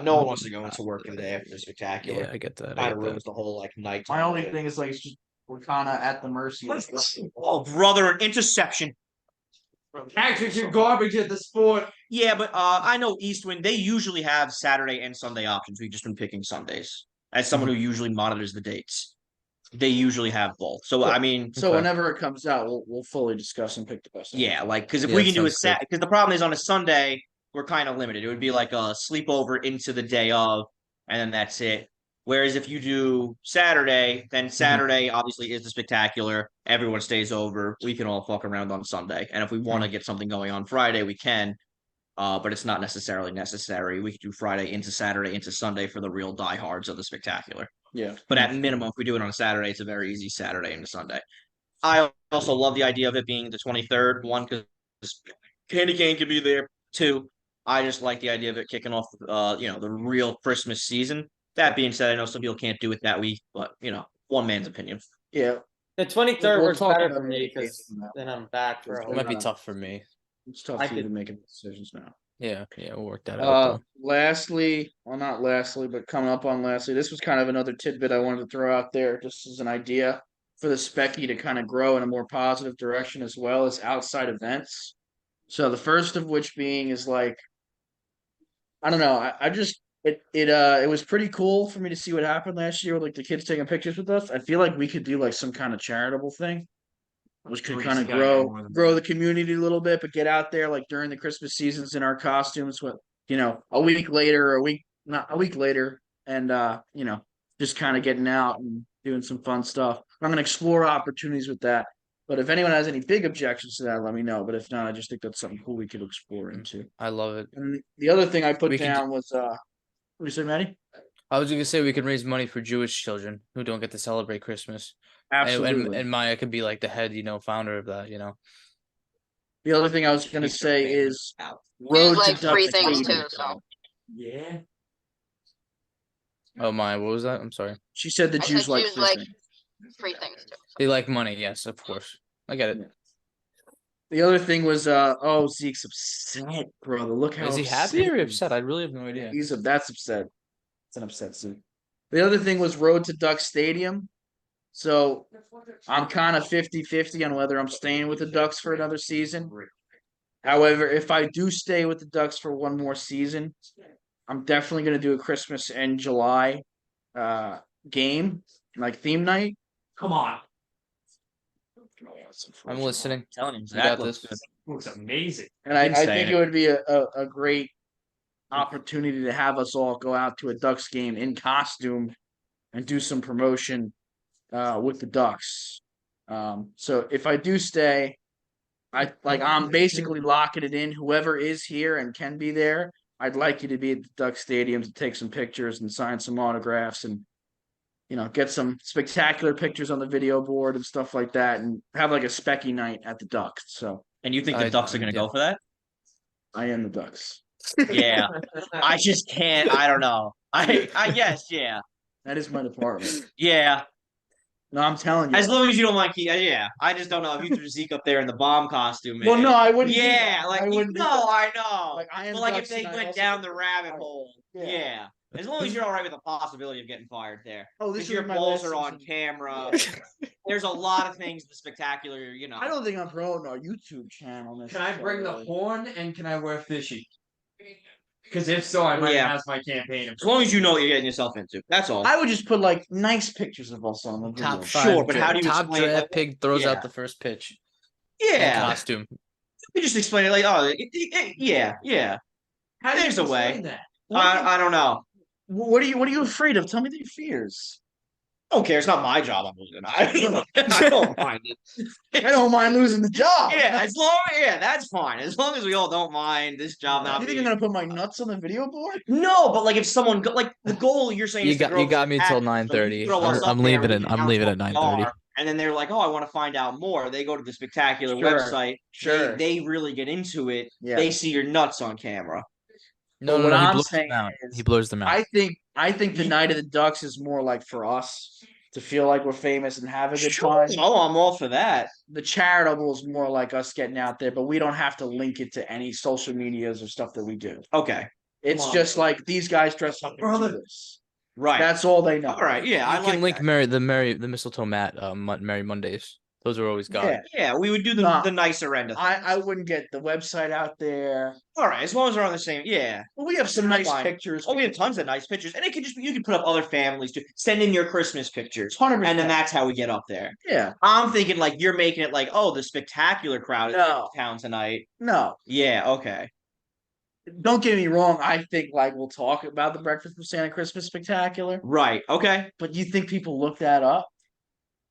J: No one wants to go into work the day after the spectacular.
C: Yeah, I get that.
J: Kind of ruins the whole night.
A: My only thing is it's just we're kind of at the mercy of
J: Oh, brother, an interception.
M: Patrick, you're garbage at the sport.
J: Yeah, but I know Eastwind. They usually have Saturday and Sunday options. We've just been picking Sundays. As someone who usually monitors the dates, they usually have both. So I mean,
A: So whenever it comes out, we'll fully discuss and pick the best.
J: yeah, like because if
C: Yeah,
J: we
C: that
J: can do a
C: sounds
J: Sat, because the problem is on a Sunday we're kind of limited. It would be like a sleepover into the day of, and then that's it. Whereas if you do Saturday, then Saturday obviously is the spectacular. Everyone stays over. We can all fuck around on Sunday, and if we want to get something going on Friday, we can. But it's not necessarily necessary. We could do Friday into Saturday into Sunday for the real diehards of the spectacular.
A: Yeah.
J: But at minimum, if we do it on a Saturday, it's a very easy Saturday into Sunday. I also love the idea of it being the 23rd. One, because Candy Cane could be there. Two, I just like the idea of it kicking off, the real Christmas season. That being said, I know some people can't do it that week, but one man's opinion.
A: Yeah.
E: The 23rd
A: We'll
E: works
A: talk
E: better
A: about
E: for me
A: it
E: because
A: on that.
E: then I'm back for a
A: It
E: whole
C: It might be
A: Uh,
C: tough for me.
A: It's tough
E: I
A: for you to
E: could-
A: make decisions now.
C: Yeah, we'll work that out.
A: Lastly, well, not lastly, but coming up on lastly, this was kind of another tidbit I wanted to throw out there, just as an idea for the Specky to kind of grow in a more positive direction as well as outside events. So the first of which being is like, I don't know, I just it was pretty cool for me to see what happened last year with like the kids taking pictures with us. I feel like we could do like some kind of charitable thing, which could kind of grow the community a little bit, but get out there like during the Christmas seasons in our costumes with a week later, not a week later, and just kind of getting out and doing some fun stuff. I'm gonna explore opportunities with that. But if anyone has any big objections to that, let me know. But if not, I just think that's something cool we could explore into.
C: I love it.
A: And the other thing I put
C: We can
A: down was what do you say, Maddie?
C: I was gonna say we can raise money for Jewish children who don't get to celebrate Christmas.
A: Absolutely.
C: And Maya could be like the head, founder of that.
A: The other thing I was gonna say is
H: There's
A: road
H: like
A: to
H: free
A: Duck
H: things
A: Stadium.
H: too. So
M: Yeah.
C: Oh Maya, what was that? I'm sorry.
A: She said the
H: I
A: Jews
H: said
A: like
H: Jews
A: free
H: like
A: things.
H: free things too.
C: They like money, yes, of course. I get it.
A: The other thing was Zeke's upset, brother. Look how
C: Is he happy or upset? I really have no idea.
A: That's upset. It's an upset Zeke. The other thing was road to Duck Stadium. So I'm kind of 50-50 on whether I'm staying with the Ducks for another season. However, if I do stay with the Ducks for one more season, I'm definitely going to do a Christmas and July game, like theme night.
M: Come on.
C: I'm listening.
J: telling you,
C: You
J: Zach
C: got
J: looks
C: this.
J: good.
M: Looks amazing.
A: And I
J: Insane.
A: think it would be a great opportunity to have us all go out to a Ducks game in costume and do some promotion with the Ducks. So if I do stay, I'm basically locking it in. Whoever is here and can be there, I'd like you to be at the Duck Stadium to take some pictures and sign some autographs and get some spectacular pictures on the video board and stuff like that, and have like a specky night at the Ducks. So,
J: And you think the Ducks are going to go for that?
A: I am the Ducks.
J: Yeah. I just can't. I don't know. I guess, yeah.
A: That is my department.
J: Yeah.
A: No, I'm telling you.
J: As long as you don't mind, yeah. I just don't know if you threw Zeke up there in the bomb costume.
A: Well, no, I wouldn't. do
J: Yeah,
A: that.
J: like
A: I
J: I
A: wouldn't do that.
J: I know.
A: Like, I am
J: But like if
A: Ducks
J: they
A: and I
J: went
A: also
J: down
A: get
J: the rabbit
A: fired.
J: hole,
A: Yeah.
J: yeah. As long as you're all right with the possibility of getting fired there.
A: Oh, this
J: Because
A: is
J: your
A: my
J: balls
A: last
J: are on
A: season.
J: camera. There's a lot of things in the spectacular,
A: I don't think I'm promoting our YouTube channel.
M: Can I bring the
A: necessarily.
M: horn and can I wear fishy? Because if so, I might
J: Yeah.
M: announce my campaign.
J: As long as you know what you're getting yourself into. That's all.
A: I would just put like nice pictures of us on the video.
C: Top
J: Sure,
C: five.
J: but how do you
C: top
J: explain,
C: draft
J: like,
C: pig throws
J: yeah.
C: out the first pitch in
J: Yeah.
C: costume.
J: You just explain it like, yeah.
M: How do you
J: There's a way.
M: explain that?
J: I don't know.
A: What are you afraid of? Tell me your fears.
J: I don't care. It's not my job. I'm losing. I don't mind it.
A: I don't mind losing the job.
J: Yeah, that's fine. As long as we all don't mind this job not
A: You think
J: being.
A: I'm gonna put my nuts on the video board?
J: No, but like if someone like the goal you're saying
C: You
J: is to
C: got
J: grow
C: you got me till
J: spectacular, so you
C: 9:30.
J: throw us up
C: I'm
J: there,
C: leaving
J: we
C: it.
J: can
C: I'm
J: announce
C: leaving
J: what
C: at
J: we
C: 9:30.
J: are, and then they're like, "Oh, I want to find out more." They go to the spectacular
A: Sure.
J: website.
A: Sure.
J: They really get into it.
A: Yeah.
J: They see your nuts on camera.
C: No,
A: But
C: no,
A: what
C: no, he
A: I'm
C: blows
A: saying
C: them out.
A: is
C: He blows them out.
A: I think the night of the Ducks is more like for us to feel like we're famous and have a good time.
J: Oh, I'm all for that.
A: The charitable is more like us getting out there, but we don't have to link it to any social medias or stuff that we do.
J: Okay.
A: It's
M: Come on,
A: just like these guys dress up
M: Brother.
A: for this.
J: Right.
A: That's all they know.
J: all right. Yeah, I
C: You
J: like
C: can link
J: that.
C: the mistletoe mat, Merry Mondays. Those are always God.
A: Yeah.
J: Yeah, we would do the
A: Nah.
J: the nicer end of
A: I wouldn't get the website out there.
J: All right, as long as we're on the same, yeah.
A: Well, we have some nice
J: Fine.
A: pictures.
J: Oh, we have tons of nice pictures, and it could just be you can put up other families too. Send in your Christmas pictures,
A: 100%.
J: and then that's how we get up there.
A: Yeah.
J: I'm thinking like you're making it like, oh, the spectacular crowd is
A: No.
J: in town tonight.
A: No.
J: Yeah, okay.
A: Don't get me wrong. I think like we'll talk about the Breakfast with Santa Christmas Spectacular,
J: Right, okay.
A: but you think people look that up?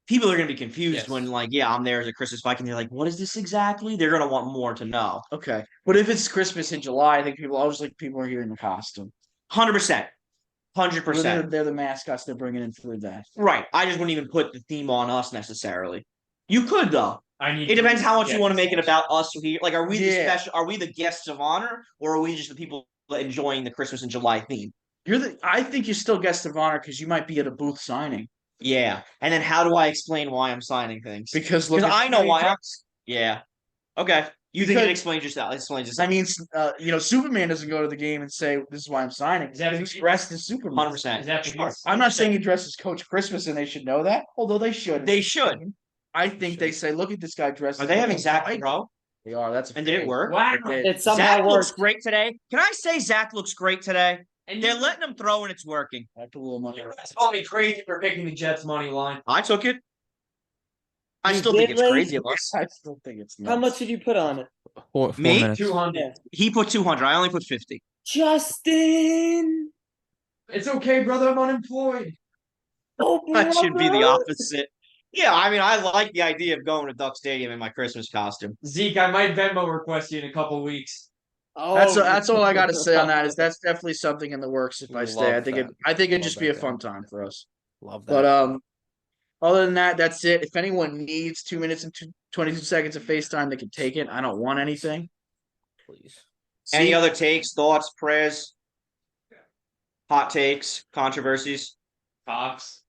J: People are gonna be confused
C: Yes.
J: when like, yeah, I'm there as a Christmas Viking. They're like, what is this exactly? They're gonna want more to know.
A: Okay. But if it's Christmas in July, I think people always like people are here in the costume.
J: 100%. 100%.
A: They're the mascots they're bringing in for that.
J: Right. I just wouldn't even put the theme on us necessarily. You could though.
M: I need.
J: It depends how much you
M: Yeah.
J: want to make it about us here. Like, are we the
A: Yeah.
J: special? Are we the guests of honor, or are we just the people enjoying the Christmas in July theme?
A: I think you're still guest of honor because you might be at a booth signing.
J: Yeah. And then how do I explain why I'm signing things?
A: Because look,
J: Because
A: at
J: I know
A: how you
J: why.
A: dress.
J: Yeah. Okay. You think
A: Because-
J: it explains yourself? Explains
A: I
J: yourself.
A: mean, Superman doesn't go to the game and say, "This is why I'm signing."
M: Is that
A: He's
M: what you-
A: dressed as Superman.
J: 100%.
M: Is that
J: Sure.
A: I'm not saying he dresses Coach Christmas and they should know that, although they should.
J: They should.
A: I think they say, "Look at this guy dressed."
J: Are
A: as
J: they having
A: Coach
J: Zach
A: Mike."
J: Pro?
A: They are. That's a
J: And did it
A: fake.
J: work?
M: Wow.
E: It somehow
J: Zach looks
E: works.
J: great today. Can I say Zach looks great today?
M: And
J: They're letting him throw and it's working.
A: That's a little money.
M: That's called me crazy for picking the Jets money line.
J: I took it. I
E: You
J: still think
E: did,
J: it's
E: Ray?
J: crazy of us.
A: I still think it's
E: How
A: nuts.
E: much did you put on it?
C: Four
J: Me?
C: minutes.
M: 200.
J: He put 200. I only put 50.
E: Justin.
M: It's okay, brother. I'm unemployed.
E: Oh,
J: That should be the
E: brother.
J: opposite. Yeah, I mean, I like the idea of going to Duck Stadium in my Christmas costume.
M: Zeke, I might Venmo request you in a couple weeks.
E: Oh,
A: That's all I got to say on that. Is that's definitely something in the works if I stay. I
C: Love
A: think
C: that.
A: I think it'd
C: Love
A: just be
C: that,
A: a
C: Dan.
A: fun time for us.
C: Love that.
A: But other than that, that's it. If anyone needs 2 minutes and 22 seconds of FaceTime, they can take it. I don't want anything.
C: Please.
J: Any
A: See-
J: other takes, thoughts, prayers, hot takes, controversies?
M: Cox.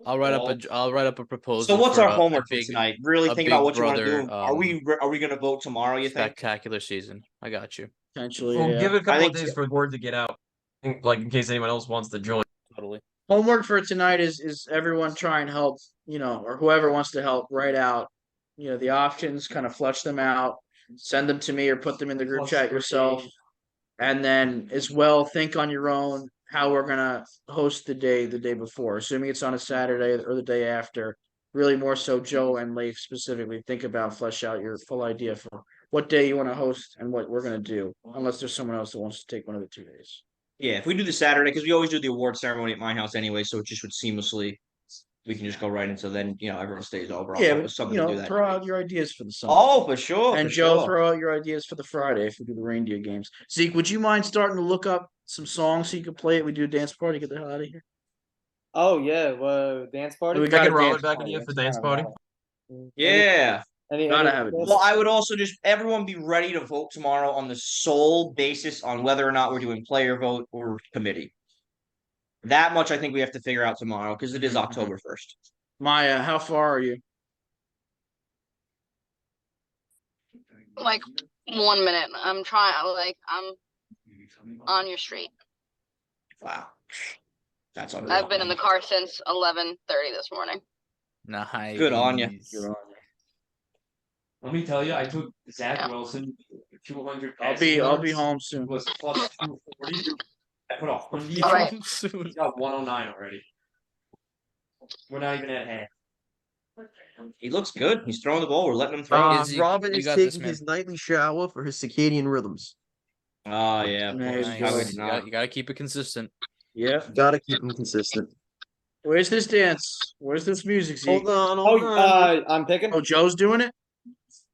C: I'll write up a proposal.
J: So what's
C: for
J: our
C: a
J: homework for
C: big-
J: tonight? Really
C: a
J: think about
C: Big
J: what you want to
C: Brother,
J: do. Are we going to vote tomorrow? You think?
C: spectacular season? I got you.
A: Potentially,
G: Well,
A: yeah.
G: give it a couple
J: think
G: of days for word to get out, like in case anyone else wants to join.
C: Totally.
A: Homework for tonight is everyone try and help, or whoever wants to help write out, the options, kind of flush them out, send them to me or put them in the group chat yourself. And then as well, think on your own how we're gonna host the day before, assuming it's on a Saturday or the day after. Really more so Joe and Leif specifically think about flesh out your full idea for what day you want to host and what we're gonna do, unless there's someone else that wants to take one of the 2 days.
J: Yeah, if we do the Saturday, because we always do the award ceremony at my house anyway, so it just would seamlessly. We can just go right into then. Everyone stays over. I'll
A: Yeah,
J: come up
A: but
J: with something to do that.
A: throw out your ideas for the summer.
J: Oh, for sure.
A: And
J: for
A: Joe,
J: sure.
A: throw out your ideas for the Friday if we do the reindeer games. Zeke, would you mind starting to look up some songs so you could play it? We do a dance party, get the hell out of here.
E: Oh yeah, well, dance party.
A: We
G: I
A: got
G: can
A: a
G: roll
A: dance
G: it back
A: party,
G: in here for
A: that's
G: dance
A: fine.
G: party.
J: Yeah.
A: Gotta have it.
J: Well, I would also just everyone be ready to vote tomorrow on the sole basis on whether or not we're doing player vote or committee. That much I think we have to figure out tomorrow because it is October 1st.
A: Maya, how far are you?
H: Like 1 minute. I'm trying. I'm on your street.
J: Wow. That's unreal.
H: I've been in the car since 11:30 this morning.
C: Nice.
J: Good on you.
M: Let me tell you, I took Zach
H: Yeah.
M: Wilson 200.
A: I'll
M: passing
A: be
M: yards.
A: home soon.
M: Was plus 240. I put 100.
H: All right.
M: He's got 109 already. We're not even at half.
J: He looks good. He's throwing the ball. We're letting him throw.
C: Izzy,
N: Robin
C: you
N: is
C: got this,
N: taking
C: man.
N: his nightly shower for his circadian rhythms.
J: Oh yeah.
A: Nice.
J: How would
C: You
J: you not?
C: gotta keep it consistent.
A: Yeah.
N: Gotta keep him consistent.
A: Where's this dance? Where's this music, Zeke?
N: Hold on,
E: Oh,
N: hold on.
E: I'm picking.
A: Oh, Joe's doing it?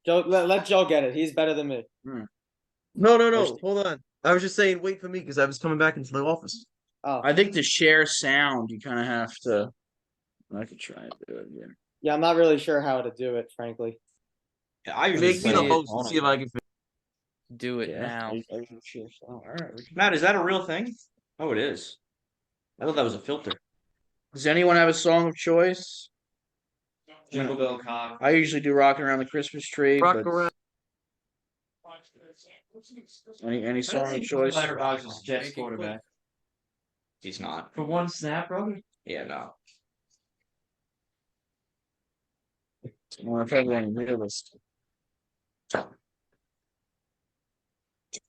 E: Joe, let Joe get it. He's better than me.
N: No. Hold on. I was just saying, wait for me because I was coming back into the office.
E: Oh,
A: I think to share sound, you kind of have to. I could try and do it again.
E: yeah. I'm not really sure how to do it, frankly.
J: Yeah, I usually
N: Make me
J: play
N: the
J: it
N: host
J: on
N: and see if I can.
C: Do it
A: Yeah.
C: now.
A: All right.
J: Matt, is that a real thing? Oh, it is. I thought that was a filter.
A: Does anyone have a song of choice?
M: Jingle Bell Cock.
A: I usually do "Rocking Around the Christmas Tree."
N: Rock
A: but
N: around.
A: any song of choice?
M: Aaron Rodgers, Jets quarterback.
J: He's not.
M: For one snap, brother.
J: Yeah, no.
A: Well, if everyone realistic.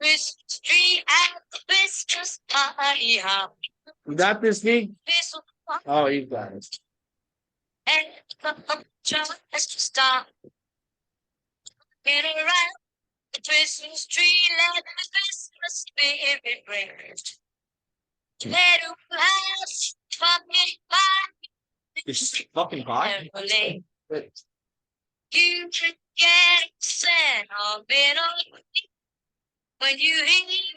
O: Christmas tree at the Christmas party hop.
A: You got this, Nick? Oh, you got it.
O: And the just to stop. Get around the Christmas tree, let the Christmas spirit ring. Let it pass, fucking by.
J: It's fucking hot.
O: You can get sent on bit on when you hear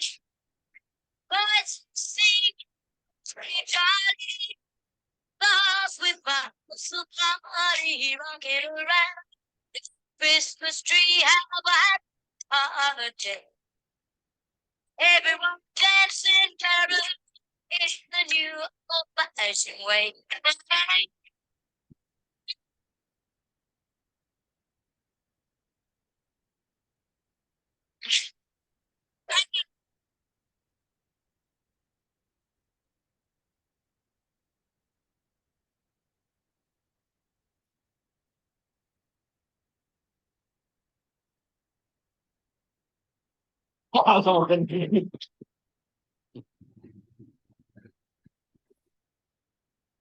O: birds sing, Charlie, lost with my whistle party, rocking around the Christmas tree, have a holiday. Everyone dancing, caroling in the new old-fashioned way.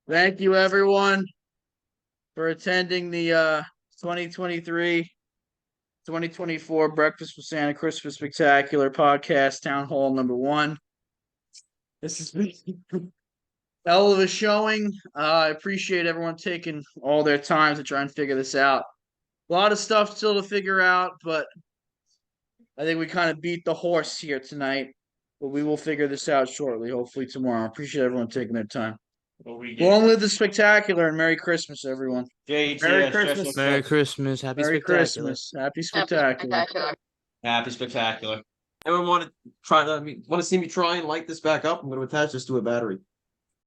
A: Thank you, everyone, for attending the 2023-2024 Breakfast with Santa Christmas Spectacular Podcast Town Hall number 1. This has been hell of a showing. I appreciate everyone taking all their time to try and figure this out. A lot of stuff still to figure out, but I think we kind of beat the horse here tonight. But we will figure this out shortly, hopefully tomorrow. I appreciate everyone taking their time. Long live the spectacular and Merry Christmas, everyone. Merry Christmas.
C: Merry Christmas. Happy
A: Merry
C: spectacular.
A: Christmas. Happy spectacular.
J: Happy spectacular.
N: Anyone want to try? Want to see me try and light this back up? I'm going to attach this to a battery.